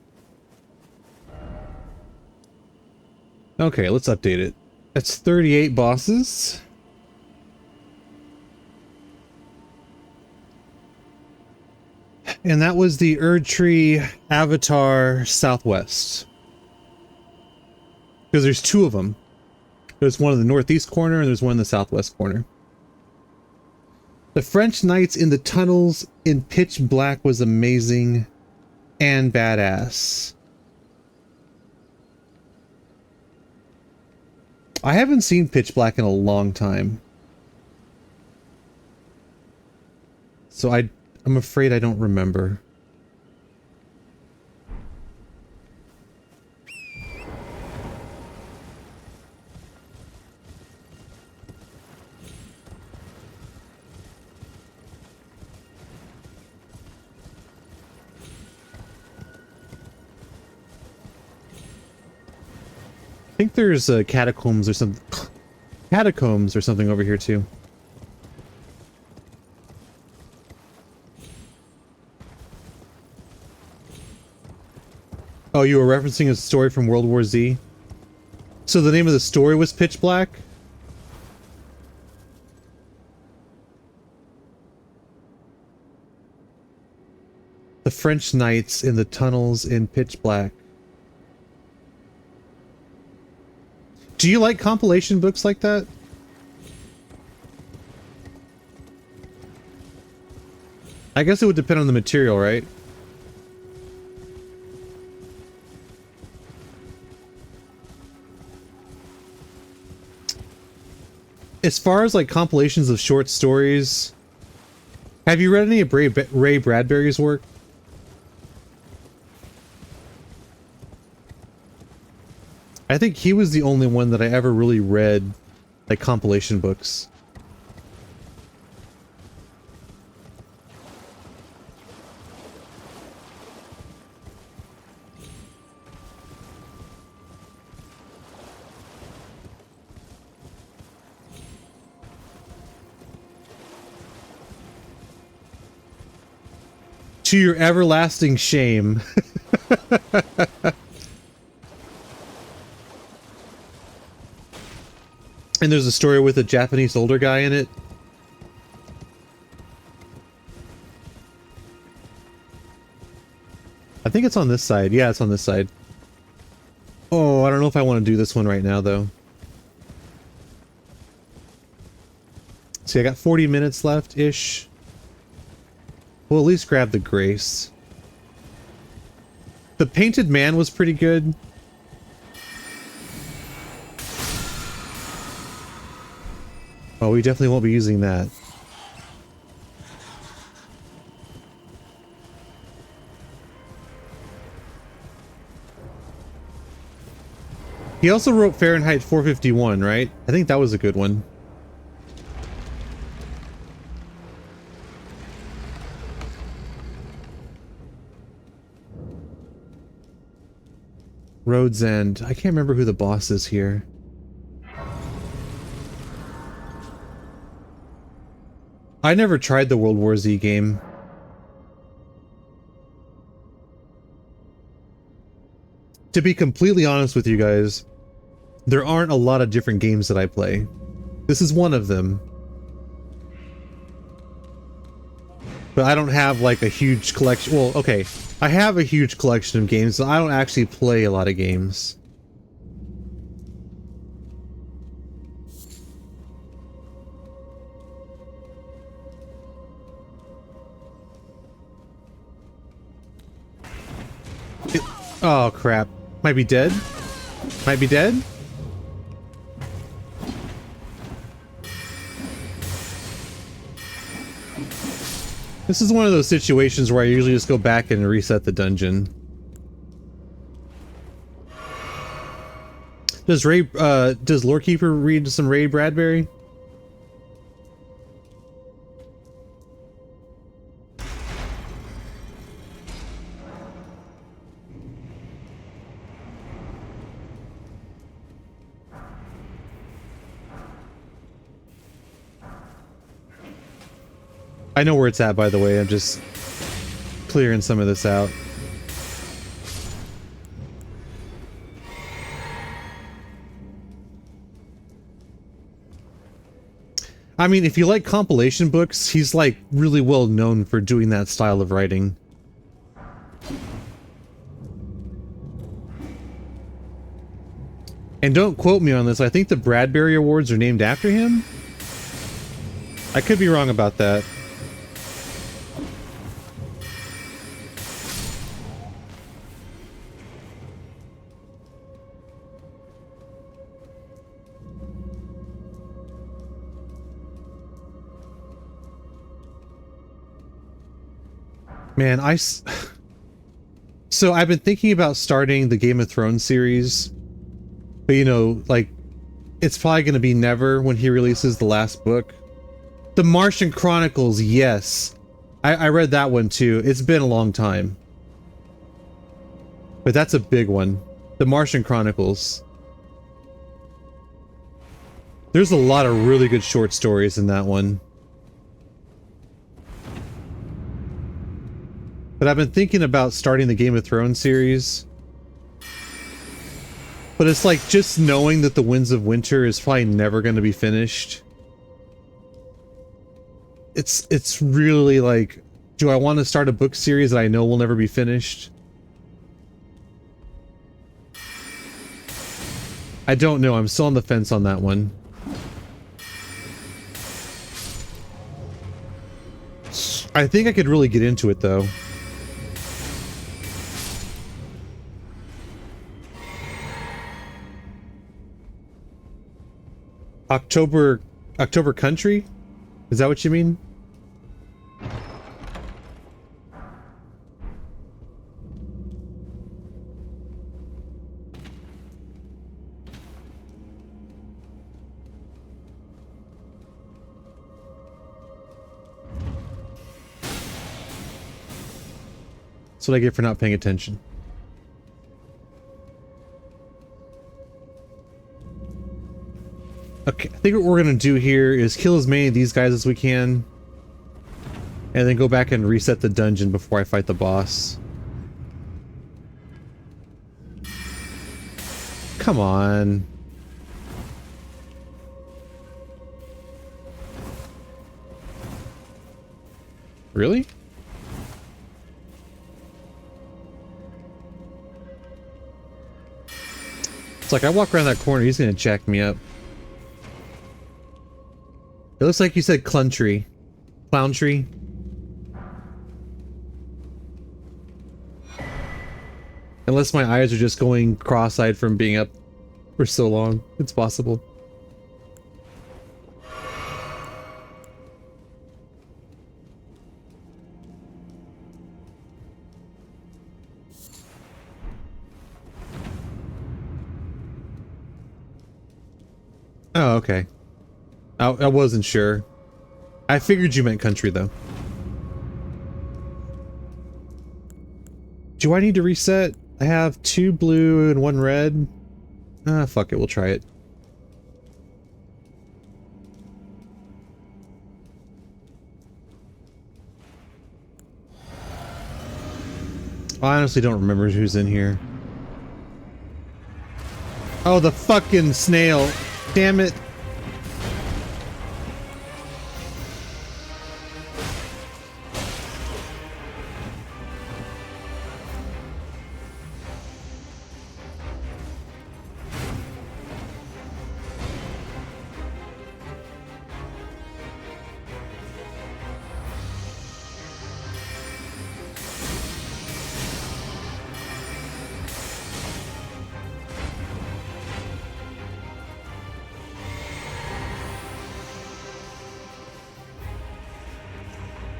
Okay, let's update it. That's 38 bosses. And that was the Erdtree Avatar Southwest. Because there's two of them. There's one in the northeast corner and there's one in the southwest corner. The French Knights in the tunnels in pitch black was amazing and badass. I haven't seen pitch black in a long time. So I'm afraid I don't remember. I think there's catacombs or something. Catacombs or something over here too. Oh, you were referencing a story from World War Z? So the name of the story was Pitch Black? The French Knights in the tunnels in pitch black. Do you like compilation books like that? I guess it would depend on the material, right? As far as like compilations of short stories, have you read any of Ray Bradbury's work? I think he was the only one that I ever really read like compilation books. To your everlasting shame. And there's a story with a Japanese older guy in it. I think it's on this side. Yeah, it's on this side. Oh, I don't know if I want to do this one right now, though. See, I got 40 minutes left-ish. We'll at least grab the Grace. The Painted Man was pretty good. Oh, we definitely won't be using that. He also wrote Fahrenheit 451, right? I think that was a good one. Road's End. I can't remember who the boss is here. I never tried the World War Z game. To be completely honest with you guys, there aren't a lot of different games that I play. This is one of them. But I don't have like a huge collection. Well, okay. I have a huge collection of games, but I don't actually play a lot of games. Oh crap. Might be dead. Might be dead. This is one of those situations where I usually just go back and reset the dungeon. Does Lorekeeper read some Ray Bradbury? I know where it's at, by the way. I'm just clearing some of this out. I mean, if you like compilation books, he's like really well known for doing that style of writing. And don't quote me on this, I think the Bradbury Awards are named after him? I could be wrong about that. Man, so I've been thinking about starting the Game of Thrones series, but you know, like, it's probably going to be never when he releases the last book. The Martian Chronicles, yes. I read that one too. It's been a long time. But that's a big one. The Martian Chronicles. There's a lot of really good short stories in that one. But I've been thinking about starting the Game of Thrones series. But it's like just knowing that the Winds of Winter is probably never going to be finished. It's really like, do I want to start a book series that I know will never be finished? I don't know. I'm still on the fence on that one. I think I could really get into it though. October Country? Is that what you mean? That's what I get for not paying attention. Okay, I think what we're gonna do here is kill as many of these guys as we can. And then go back and reset the dungeon before I fight the boss. Come on. Really? It's like I walk around that corner, he's gonna jack me up. It looks like you said Cluntry. Clowntree. Unless my eyes are just going cross-eyed from being up for so long. It's possible. Oh, okay. I wasn't sure. I figured you meant country, though. Do I need to reset? I have 2 blue and 1 red. Ah, fuck it, we'll try it. I honestly don't remember who's in here. Oh, the fucking snail. Damn it.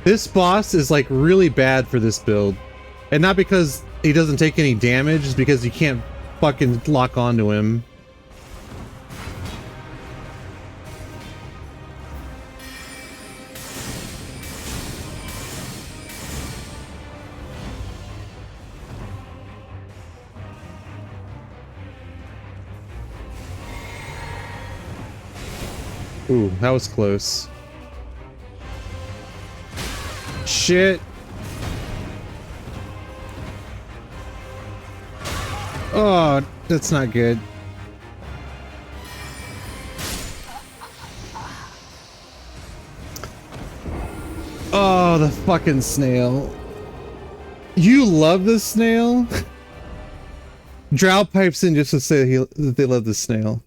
This boss is like really bad for this build. And not because he doesn't take any damage, it's because you can't fucking lock onto him. Ooh, that was close. Shit. Oh, that's not good. Oh, the fucking snail. You love the snail? Drow pipes in just to say that they love the snail.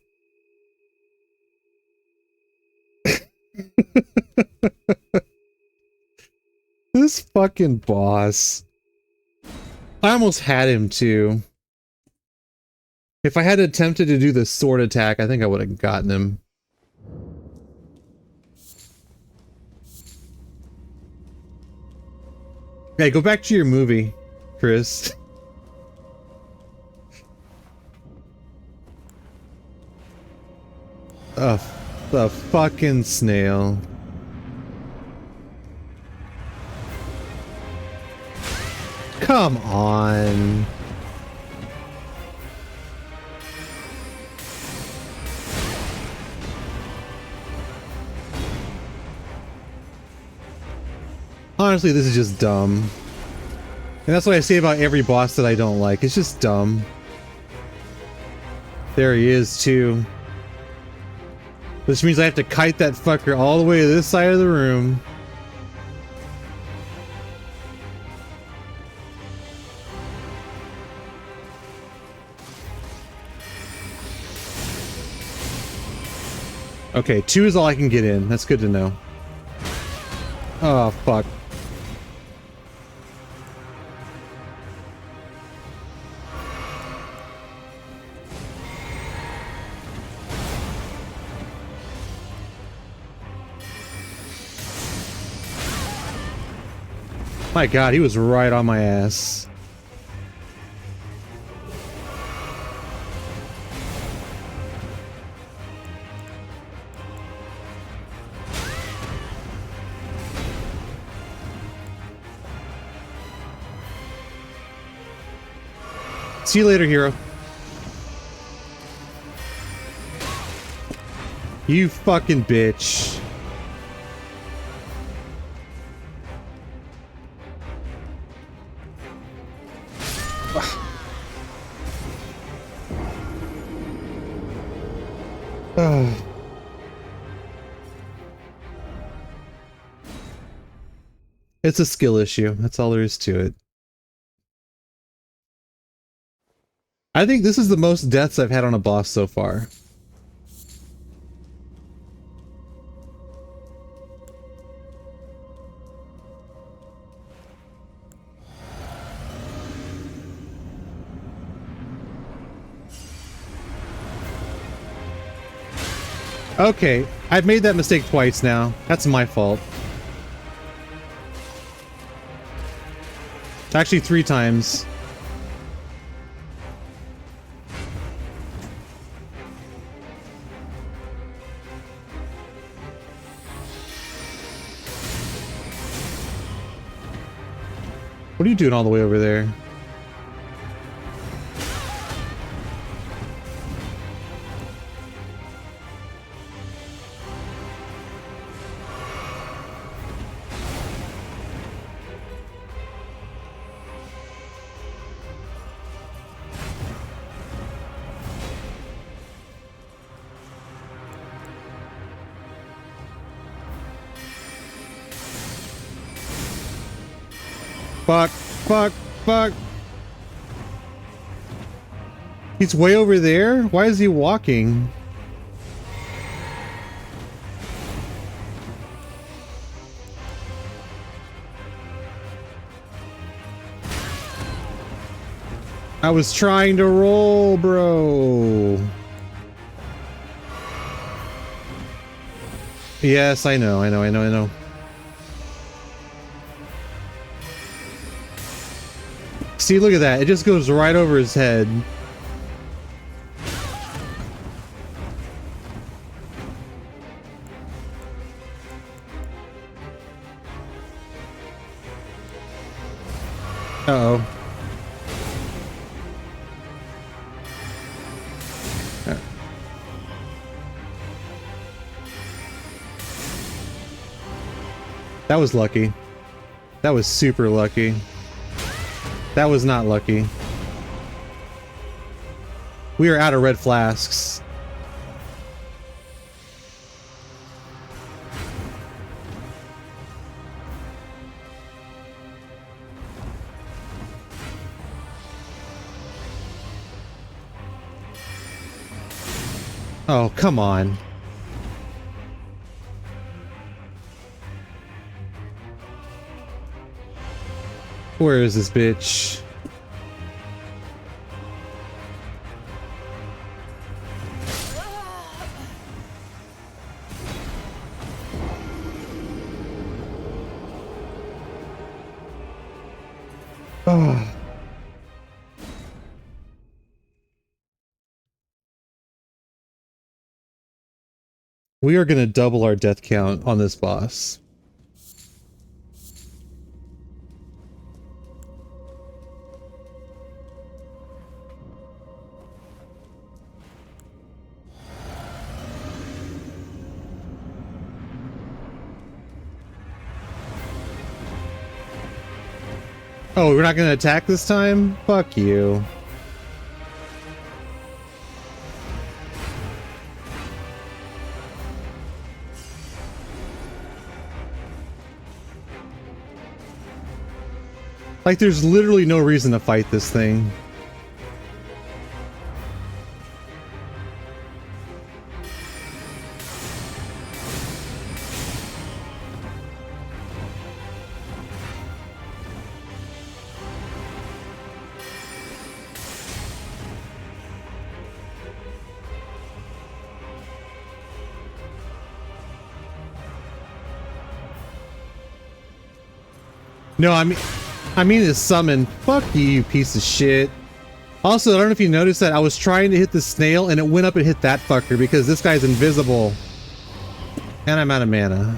This fucking boss. I almost had him too. If I had attempted to do the sword attack, I think I would have gotten him. Hey, go back to your movie, Chris. The fucking snail. Come on. Honestly, this is just dumb. And that's what I say about every boss that I don't like. It's just dumb. There he is, too. Which means I have to kite that fucker all the way to this side of the room. Okay, 2 is all I can get in. That's good to know. Oh, fuck. My god, he was right on my ass. See you later, hero. You fucking bitch. It's a skill issue. That's all there is to it. I think this is the most deaths I've had on a boss so far. Okay, I've made that mistake twice now. That's my fault. Actually, 3 times. What are you doing all the way over there? Fuck, fuck, fuck. He's way over there? Why is he walking? I was trying to roll, bro. Yes, I know. See, look at that. It just goes right over his head. Uh-oh. That was lucky. That was super lucky. That was not lucky. We are out of red flasks. Oh, come on. Where is this bitch? Oh. We are gonna double our death count on this boss. Oh, we're not gonna attack this time? Fuck you. Like, there's literally no reason to fight this thing. No, I mean to summon. Fuck you piece of shit. Also, I don't know if you noticed that I was trying to hit the snail and it went up and hit that fucker because this guy's invisible. And I'm out of mana.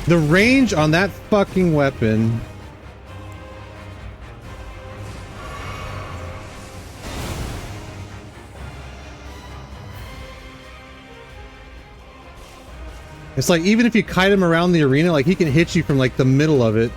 The range on that fucking weapon. It's like, even if you kite him around the arena, like, he can hit you from, like, the middle of it.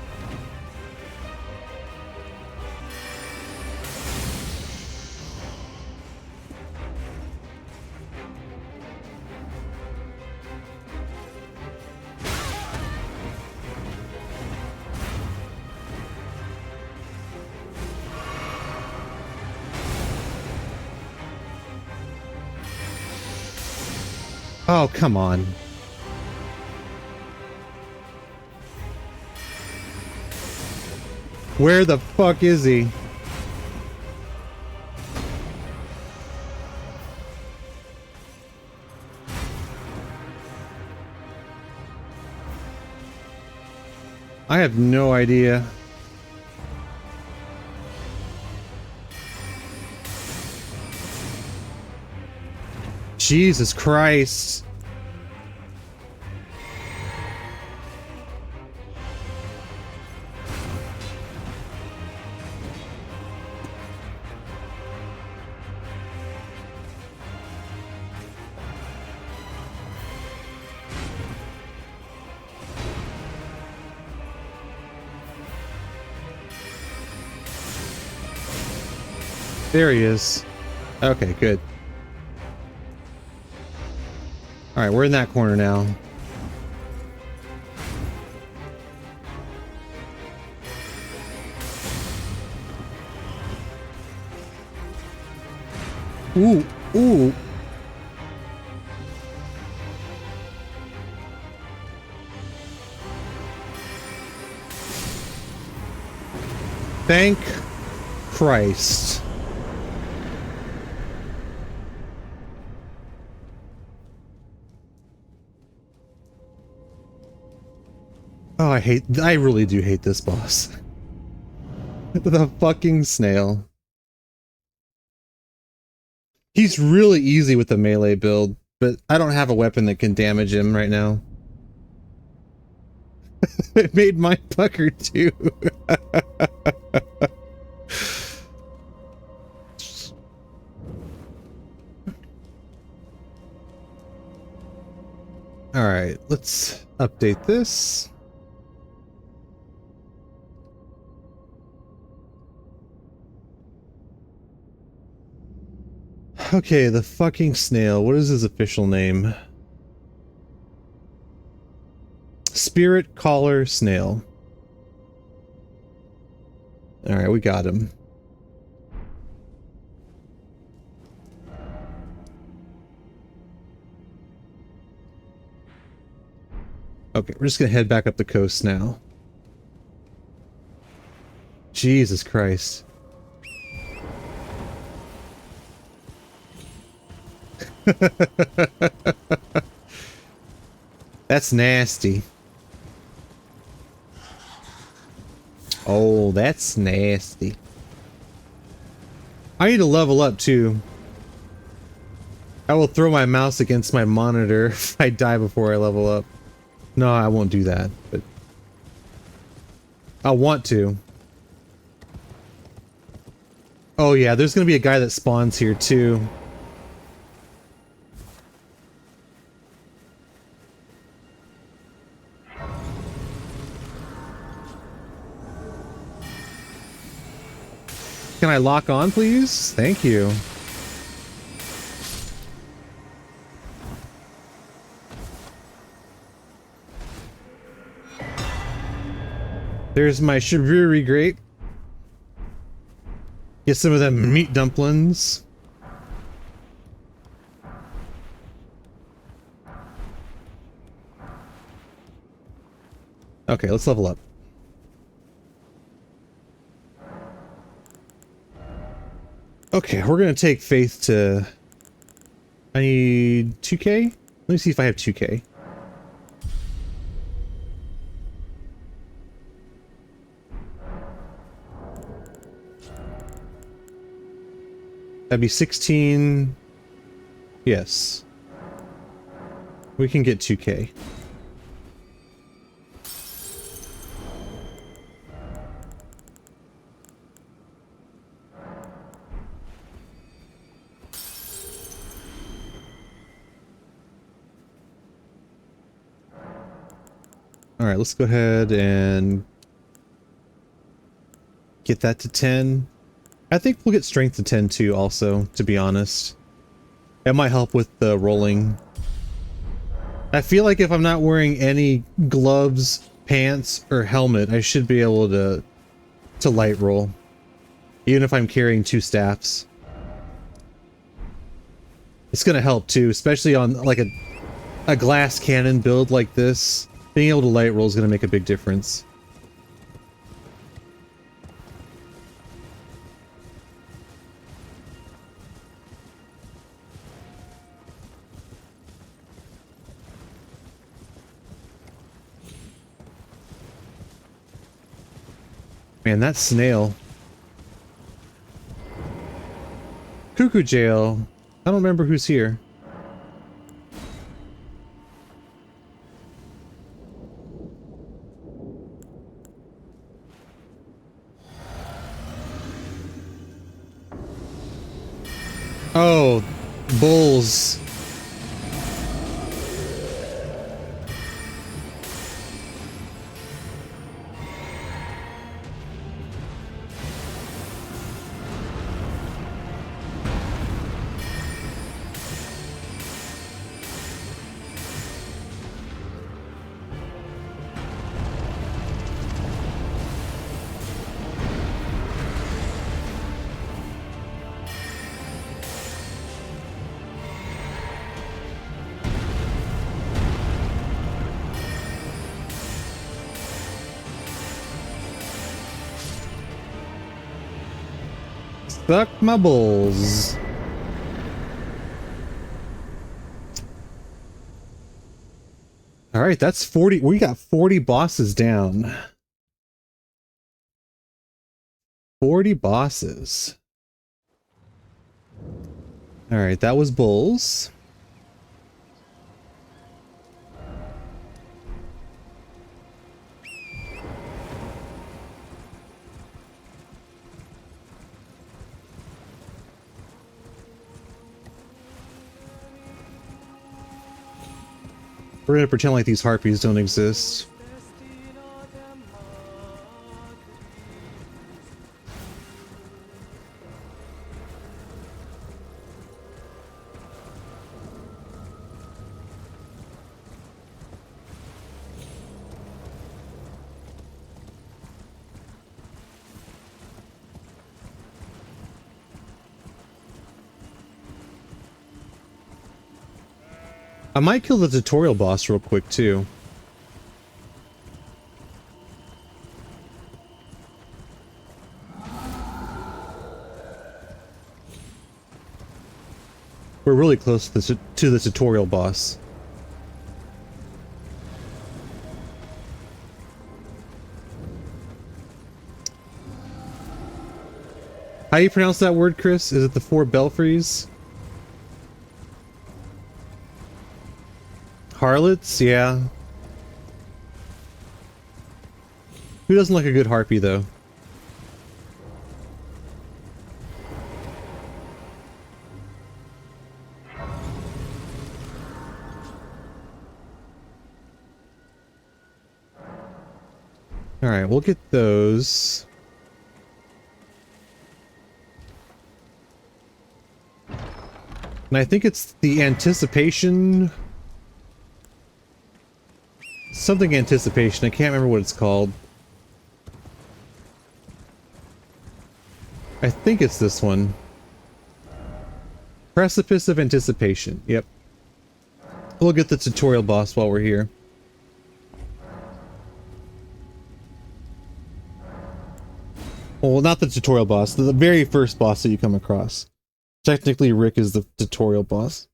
Oh, come on. Where the fuck is he? I have no idea. Jesus Christ. There he is. Okay, good. Alright, we're in that corner now. Ooh, ooh. Thank Christ. Oh, I really do hate this boss. The fucking snail. He's really easy with the melee build, but I don't have a weapon that can damage him right now. It made my pucker too. Alright, let's update this. Okay, the fucking snail. What is his official name? Spirit Caller Snail. Alright, we got him. Okay, we're just gonna head back up the coast now. Jesus Christ. That's nasty. Oh, that's nasty. I need to level up too. I will throw my mouse against my monitor if I die before I level up. No, I won't do that, but I want to. Oh yeah, there's gonna be a guy that spawns here too. Can I lock on, please? Thank you. There's my Shiburi grate. Get some of them meat dumplings. Okay, let's level up. Okay, we're gonna take Faith to... I need 2k? Let me see if I have 2k. That'd be 16... Yes. We can get 2k. Alright, let's go ahead and get that to 10. I think we'll get strength to 10 too also, to be honest. It might help with the rolling. I feel like if I'm not wearing any gloves, pants, or helmet, I should be able to light roll. Even if I'm carrying 2 staffs. It's gonna help too, especially on like a glass cannon build like this, being able to light roll is going to make a big difference. Man, that snail. Cuckoo jail. I don't remember who's here. Oh, bulls. Suck my balls. All right, that's 40. We got 40 bosses down. 40 bosses. All right, that was bulls. We're gonna pretend like these harpies don't exist. I might kill the tutorial boss real quick too. We're really close to the tutorial boss. How do you pronounce that word, Chris? Is it the four belfries? Harlots? Yeah. Who doesn't like a good harpy, though? Alright, we'll get those. And I think it's the anticipation... Something anticipation. I can't remember what it's called. I think it's this one. Precipice of Anticipation. Yep. We'll get the tutorial boss while we're here. Well, not the tutorial boss. The very first boss that you come across. Technically, Rick is the tutorial boss.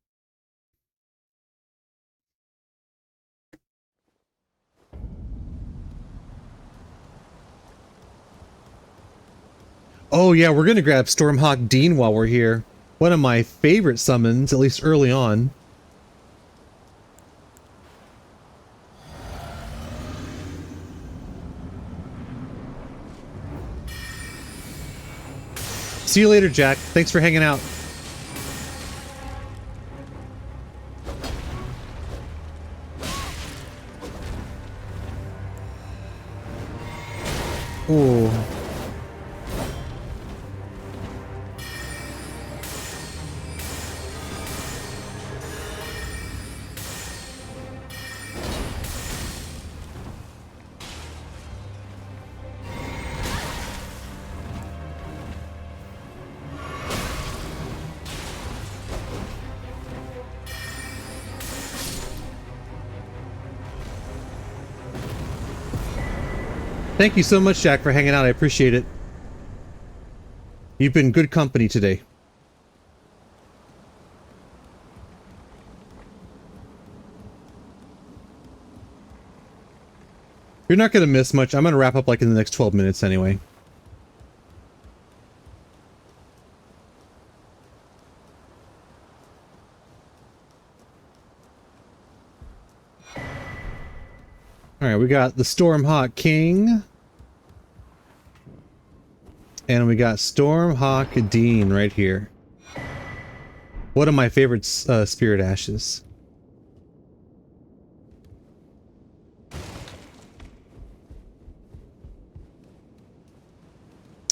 Oh yeah, we're gonna grab Stormhawk Dean while we're here. One of my favorite summons, at least early on. See you later, Jack. Thanks for hanging out. Ooh. Thank you so much, Jack, for hanging out. I appreciate it. You've been good company today. You're not going to miss much. I'm going to wrap up like in the next 12 minutes anyway. Alright, we got the Stormhawk King. And we got Stormhawk Dean right here. One of my favorite spirit ashes.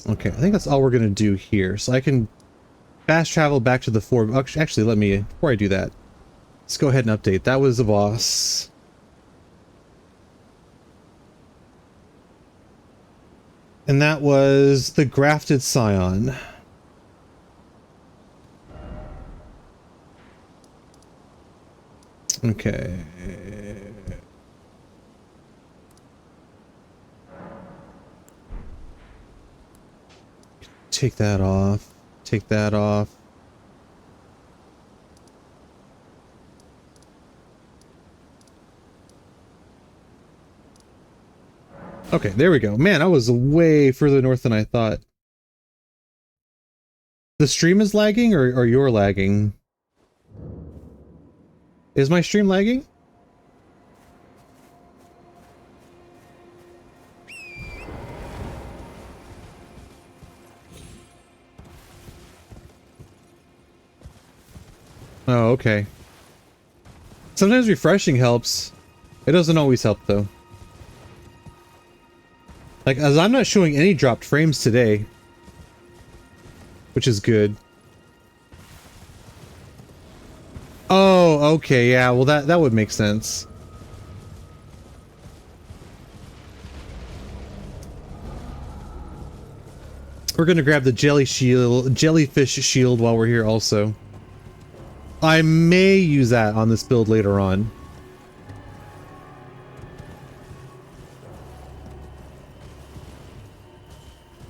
Okay, I think that's all we're gonna do here. So I can fast travel back to the fort. Actually, let me, before I do that, let's go ahead and update. That was the boss. And that was the Grafted Scion. Okay. Take that off. Take that off. Okay, there we go. Man, I was way further north than I thought. The stream is lagging, or you're lagging? Is my stream lagging? Oh, okay. Sometimes refreshing helps. It doesn't always help, though. Like, as I'm not showing any dropped frames today, which is good. Oh, okay, yeah, well that would make sense. We're gonna grab the jellyfish shield while we're here also. I may use that on this build later on.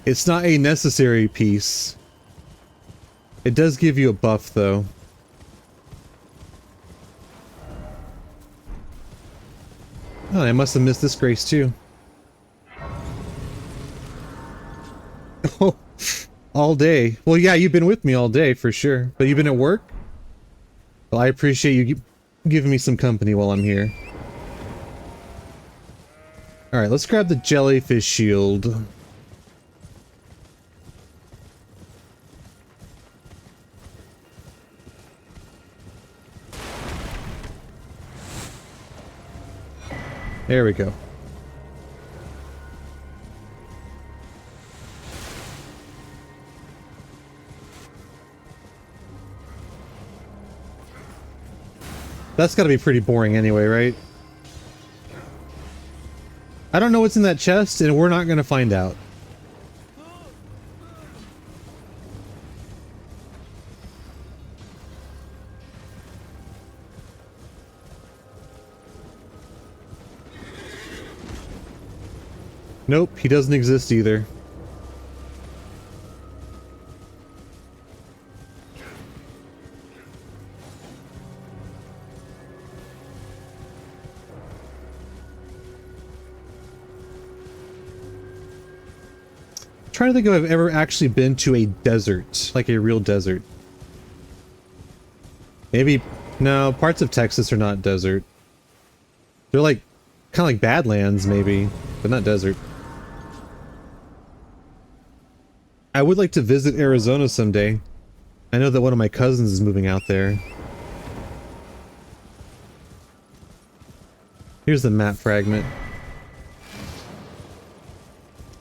It's not a necessary piece. It does give you a buff, though. Oh, I must have missed this grace, too. Oh, all day. Well, yeah, you've been with me all day, for sure. But you've been at work? Well, I appreciate you giving me some company while I'm here. Alright, let's grab the jellyfish shield. There we go. That's gotta be pretty boring anyway, right? I don't know what's in that chest, and we're not gonna find out. Nope, he doesn't exist either. Trying to think if I've ever actually been to a desert, like a real desert. Maybe, no, parts of Texas are not desert. They're like, kind of like Badlands maybe, but not desert. I would like to visit Arizona someday. I know that one of my cousins is moving out there. Here's the map fragment.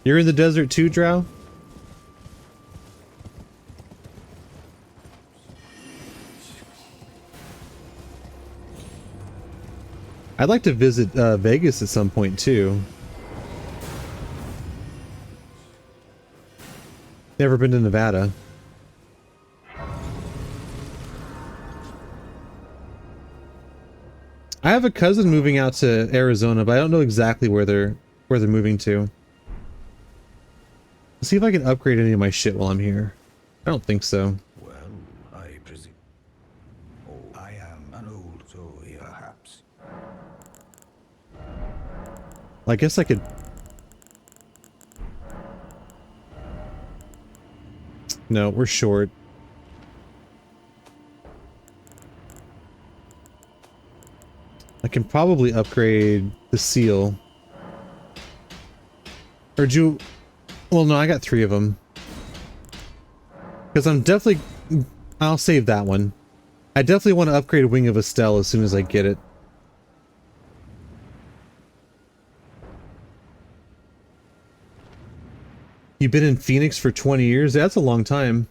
You're in the desert too, Drow? I'd like to visit Vegas at some point too. Never been to Nevada. I have a cousin moving out to Arizona, but I don't know exactly where they're moving to. Let's see if I can upgrade any of my shit while I'm here. I don't think so. Well, I presume. Oh, I am an old soul, perhaps. I guess I could... No, we're short. I can probably upgrade the seal. Or do you... Well, no, I got 3 of them. Because I'm definitely... I'll save that one. I definitely want to upgrade Wing of Estelle as soon as I get it. You've been in Phoenix for 20 years? That's a long time.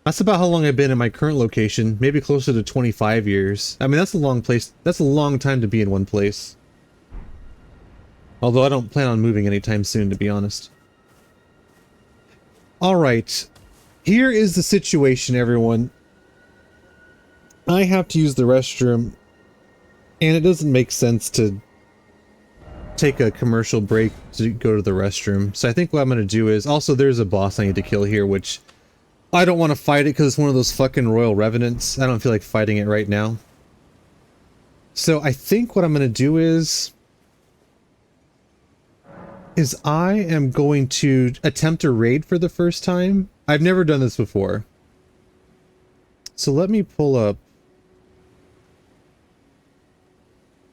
That's about how long I've been in my current location. Maybe closer to 25 years. I mean, that's a long place. That's a long time to be in one place. Although I don't plan on moving anytime soon, to be honest. Alright. Here is the situation, everyone. I have to use the restroom. And it doesn't make sense to take a commercial break to go to the restroom. So I think what I'm going to do is... Also, there's a boss I need to kill here, which... I don't want to fight it because it's one of those fucking Royal Revenants. I don't feel like fighting it right now. So I think what I'm going to do is I am going to attempt a raid for the first time. I've never done this before. So let me pull up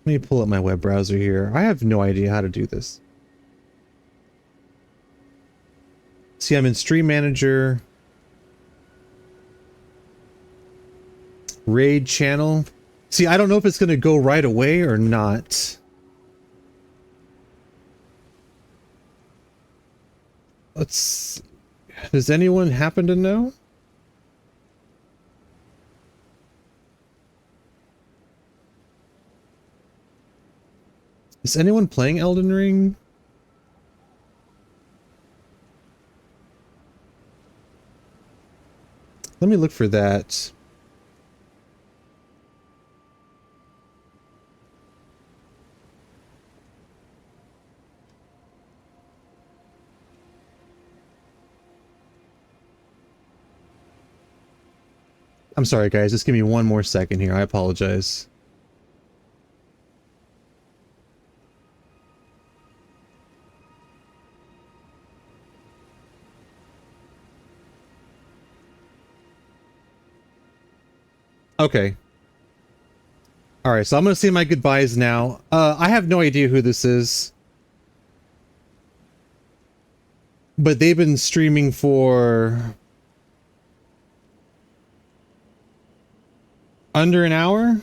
my web browser here. I have no idea how to do this. See, I'm in Stream Manager. Raid channel. See, I don't know if it's going to go right away or not. Let's... Does anyone happen to know? Is anyone playing Elden Ring? Let me look for that. I'm sorry, guys. Just give me one more second here. I apologize. Okay. Alright, so I'm going to say my goodbyes now. I have no idea who this is. But they've been streaming for... under an hour?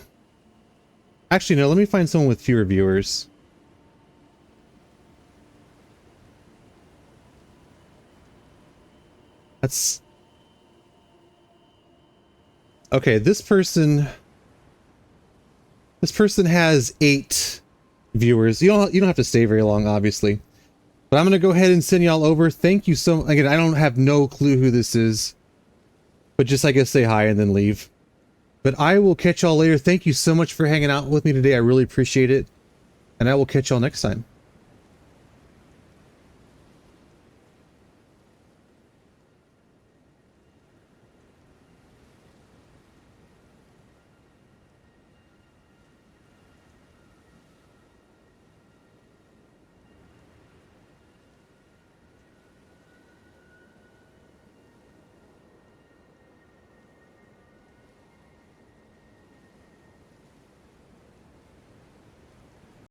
Actually, no, let me find someone with fewer viewers. That's... Okay, this person has 8 viewers. You don't have to stay very long, obviously. But I'm gonna go ahead and send y'all over. Thank you so much. Again, I don't have no clue who this is. But just, I guess, say hi and then leave. But I will catch y'all later. Thank you so much for hanging out with me today. I really appreciate it. And I will catch y'all next time.